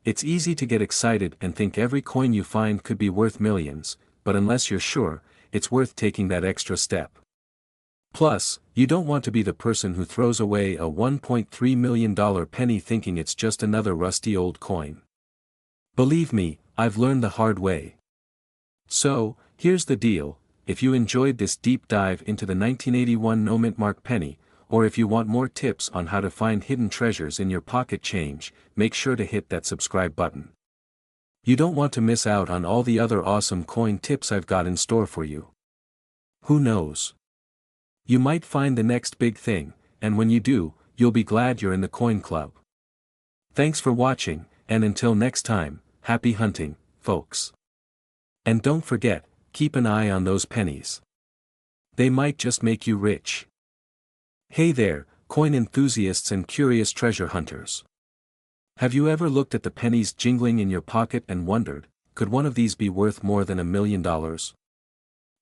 it's easy to get excited and think every coin you find could be worth millions, but unless you're sure, it's worth taking that extra step. Plus, you don't want to be the person who throws away a $1.3 million penny thinking it's just another rusty old coin. Believe me, I've learned the hard way. So, here's the deal: if you enjoyed this deep dive into the 1981 no-mint mark penny, or if you want more tips on how to find hidden treasures in your pocket change, make sure to hit that subscribe button. You don't want to miss out on all the other awesome coin tips I've got in store for you. Who knows? You might find the next big thing, and when you do, you'll be glad you're in the coin club. Thanks for watching, and until next time, happy hunting, folks. And don't forget, keep an eye on those pennies. They might just make you rich. Hey there, coin enthusiasts and curious treasure hunters. Have you ever looked at the pennies jingling in your pocket and wondered, could one of these be worth more than $1 million?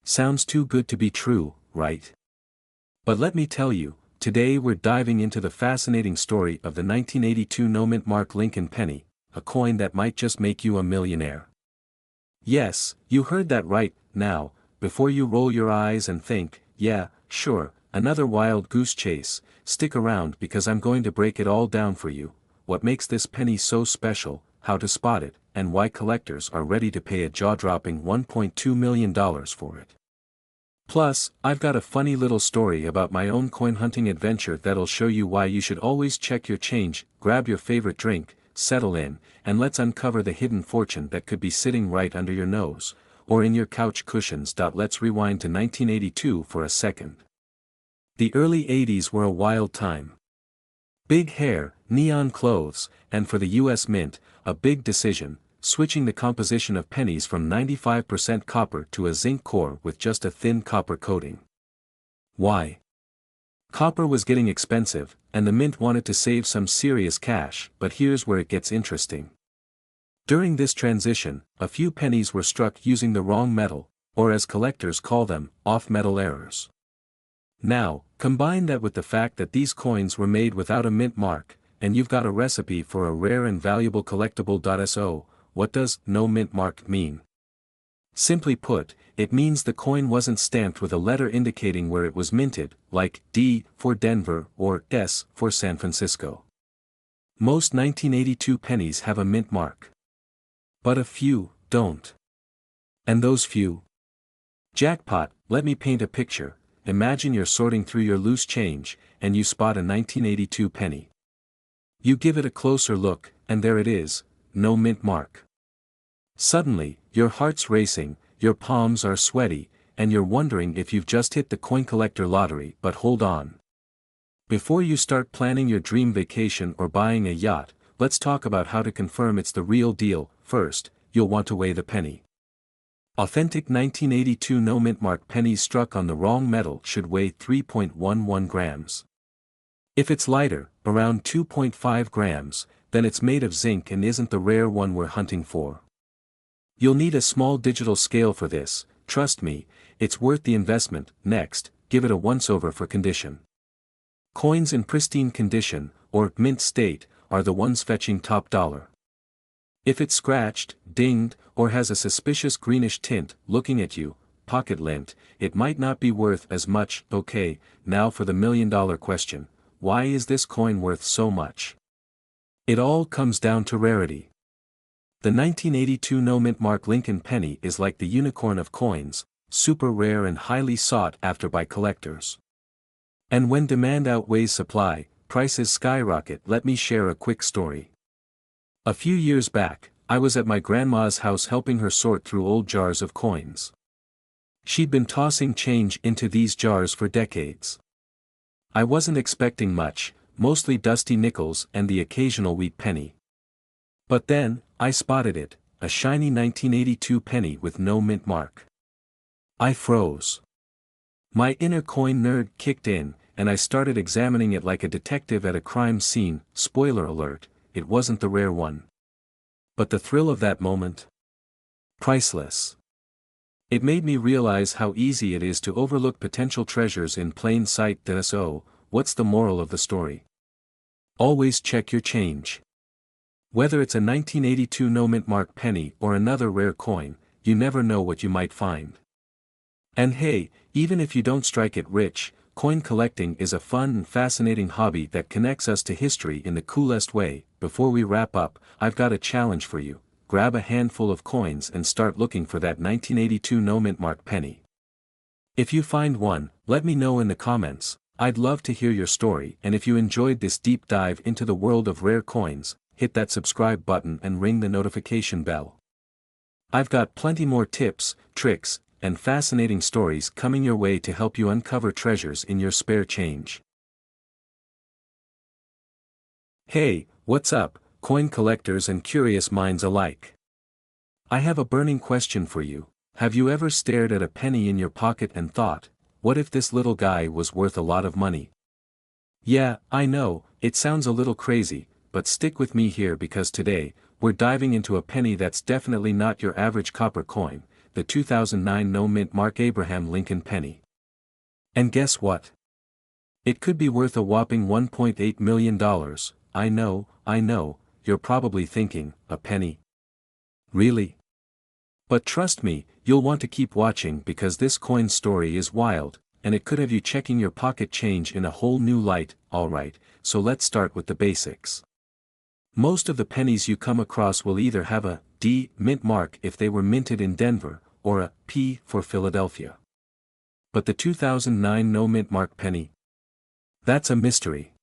Sounds too good to be true, right? But let me tell you, today we're diving into the fascinating story of the 1982 no-mint mark Lincoln penny, a coin that might just make you a millionaire. Yes, you heard that right. Now, before you roll your eyes and think, yeah, sure, another wild goose chase, stick around because I'm going to break it all down for you: what makes this penny so special, how to spot it, and why collectors are ready to pay a jaw-dropping $1.2 million for it. Plus, I've got a funny little story about my own coin hunting adventure that'll show you why you should always check your change. Grab your favorite drink, settle in, and let's uncover the hidden fortune that could be sitting right under your nose, or in your couch cushions. Let's rewind to 1982 for a second. The early 80s were a wild time. Big hair, neon clothes, and for the US Mint, a big decision: switching the composition of pennies from 95% copper to a zinc core with just a thin copper coating. Why? Copper was getting expensive, and the mint wanted to save some serious cash, but here's where it gets interesting. During this transition, a few pennies were struck using the wrong metal, or as collectors call them, off-metal errors. Now, combine that with the fact that these coins were made without a mint mark, and you've got a recipe for a rare and valuable collectible. So, what does no mint mark mean? Simply put, it means the coin wasn't stamped with a letter indicating where it was minted, like D for Denver or S for San Francisco. Most 1982 pennies have a mint mark. But a few don't. And those few? Jackpot. Let me paint a picture. Imagine you're sorting through your loose change, and you spot a 1982 penny. You give it a closer look, and there it is, no mint mark. Suddenly, your heart's racing, your palms are sweaty, and you're wondering if you've just hit the coin collector lottery. But hold on. Before you start planning your dream vacation or buying a yacht, let's talk about how to confirm it's the real deal. First, you'll want to weigh the penny. Authentic 1982 no mint mark pennies struck on the wrong metal should weigh 3.11 grams. If it's lighter, around 2.5 grams, then it's made of zinc and isn't the rare one we're hunting for. You'll need a small digital scale for this, trust me, it's worth the investment. Next, give it a once-over for condition. Coins in pristine condition, or mint state, are the ones fetching top dollar. If it's scratched, dinged, or has a suspicious greenish tint looking at you, pocket lint, it might not be worth as much. Okay, now for the million-dollar question, why is this coin worth so much? It all comes down to rarity. The 1982 no mint mark Lincoln penny is like the unicorn of coins, super rare and highly sought after by collectors. And when demand outweighs supply, prices skyrocket. Let me share a quick story. A few years back, I was at my grandma's house helping her sort through old jars of coins. She'd been tossing change into these jars for decades. I wasn't expecting much, mostly dusty nickels and the occasional wheat penny. But then, I spotted it, a shiny 1982 penny with no mint mark. I froze. My inner coin nerd kicked in, and I started examining it like a detective at a crime scene. Spoiler alert, it wasn't the rare one. But the thrill of that moment? Priceless. It made me realize how easy it is to overlook potential treasures in plain sight. So, what's the moral of the story? Always check your change. Whether it's a 1982 no mint mark penny or another rare coin, you never know what you might find. And hey, even if you don't strike it rich, coin collecting is a fun and fascinating hobby that connects us to history in the coolest way. Before we wrap up, I've got a challenge for you. Grab a handful of coins and start looking for that 1982 no mint mark penny. If you find one, let me know in the comments. I'd love to hear your story, and if you enjoyed this deep dive into the world of rare coins, hit that subscribe button and ring the notification bell. I've got plenty more tips, tricks, and fascinating stories coming your way to help you uncover treasures in your spare change. Hey, what's up, coin collectors and curious minds alike? I have a burning question for you. Have you ever stared at a penny in your pocket and thought, what if this little guy was worth a lot of money? Yeah, I know, it sounds a little crazy, but stick with me here because today, we're diving into a penny that's definitely not your average copper coin, the 2009 no mint mark Abraham Lincoln penny. And guess what? It could be worth a whopping $1.8 million. I know, you're probably thinking, a penny? Really? But trust me, you'll want to keep watching because this coin story is wild, and it could have you checking your pocket change in a whole new light. Alright, so let's start with the basics. Most of the pennies you come across will either have a D mint mark if they were minted in Denver, or a P for Philadelphia. But the 2009 no mint mark penny? That's a mystery.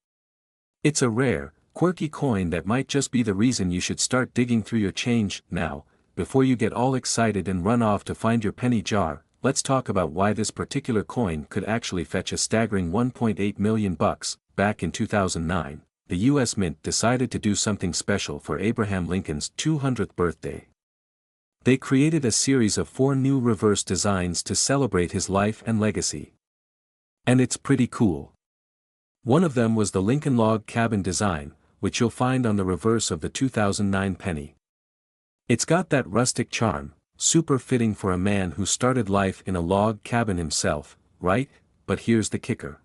It's a rare, quirky coin that might just be the reason you should start digging through your change. Now, before you get all excited and run off to find your penny jar, let's talk about why this particular coin could actually fetch a staggering $1.8 million. Back in 2009, the U.S. Mint decided to do something special for Abraham Lincoln's 200th birthday. They created a series of 4 new reverse designs to celebrate his life and legacy. And it's pretty cool. One of them was the Lincoln log cabin design, which you'll find on the reverse of the 2009 penny. It's got that rustic charm, super fitting for a man who started life in a log cabin himself, right? But here's the kicker.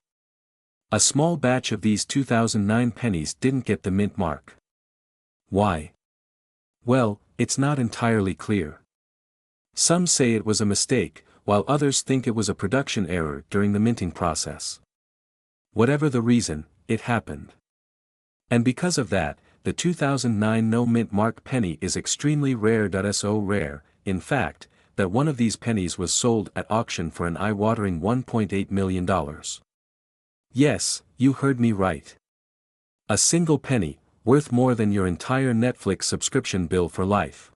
A small batch of these 2009 pennies didn't get the mint mark. Why? Well, it's not entirely clear. Some say it was a mistake, while others think it was a production error during the minting process. Whatever the reason, it happened. And because of that, the 2009 no mint mark penny is extremely rare. So rare, in fact, that one of these pennies was sold at auction for an eye-watering $1.8 million. Yes, you heard me right. A single penny, worth more than your entire Netflix subscription bill for life.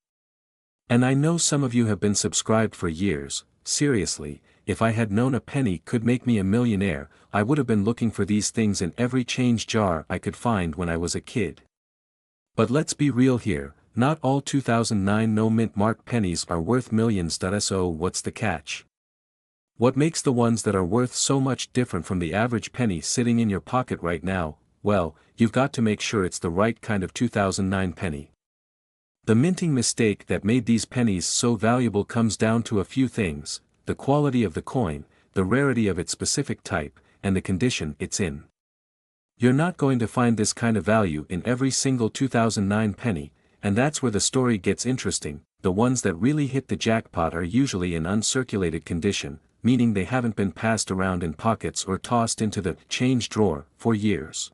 And I know some of you have been subscribed for years. Seriously, if I had known a penny could make me a millionaire, I would have been looking for these things in every change jar I could find when I was a kid. But let's be real here, not all 2009 no-mint mark pennies are worth millions. So what's the catch? What makes the ones that are worth so much different from the average penny sitting in your pocket right now? Well, you've got to make sure it's the right kind of 2009 penny. The minting mistake that made these pennies so valuable comes down to a few things: the quality of the coin, the rarity of its specific type, and the condition it's in. You're not going to find this kind of value in every single 2009 penny, and that's where the story gets interesting. The ones that really hit the jackpot are usually in uncirculated condition, meaning they haven't been passed around in pockets or tossed into the change drawer for years.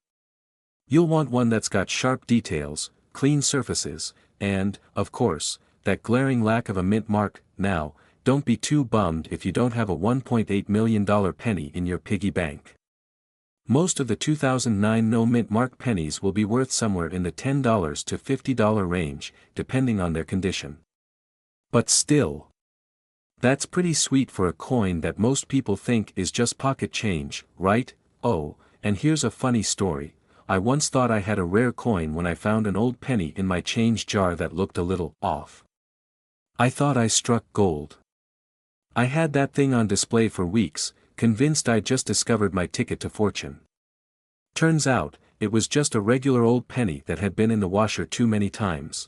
You'll want one that's got sharp details, clean surfaces, and, of course, that glaring lack of a mint mark. Now, don't be too bummed if you don't have a $1.8 million penny in your piggy bank. Most of the 2009 no-mint mark pennies will be worth somewhere in the $10 to $50 range, depending on their condition. But still, that's pretty sweet for a coin that most people think is just pocket change, right? Oh, and here's a funny story. I once thought I had a rare coin when I found an old penny in my change jar that looked a little off. I thought I struck gold. I had that thing on display for weeks, convinced I'd just discovered my ticket to fortune. Turns out, it was just a regular old penny that had been in the washer too many times.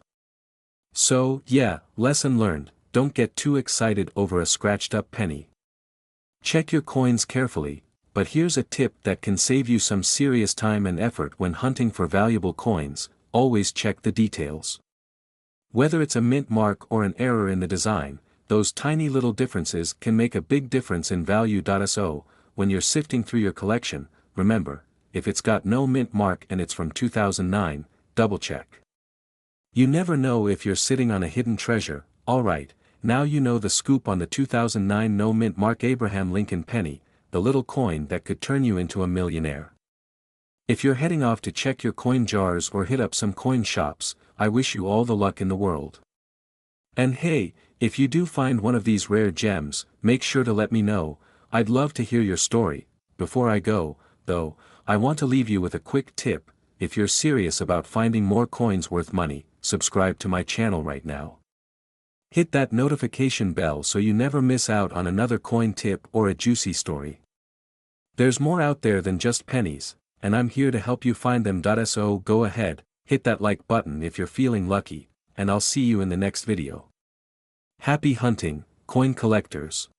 So, yeah, lesson learned. Don't get too excited over a scratched-up penny. Check your coins carefully, but here's a tip that can save you some serious time and effort when hunting for valuable coins: always check the details. Whether it's a mint mark or an error in the design, those tiny little differences can make a big difference in value. So, when you're sifting through your collection, remember, if it's got no mint mark and it's from 2009, double-check. You never know if you're sitting on a hidden treasure. Alright, now you know the scoop on the 2009 no-mint mark Abraham Lincoln penny, the little coin that could turn you into a millionaire. If you're heading off to check your coin jars or hit up some coin shops, I wish you all the luck in the world. And hey, if you do find one of these rare gems, make sure to let me know. I'd love to hear your story. Before I go, though, I want to leave you with a quick tip. If you're serious about finding more coins worth money, subscribe to my channel right now. Hit that notification bell so you never miss out on another coin tip or a juicy story. There's more out there than just pennies, and I'm here to help you find them. So go ahead, hit that like button if you're feeling lucky, and I'll see you in the next video. Happy hunting, coin collectors.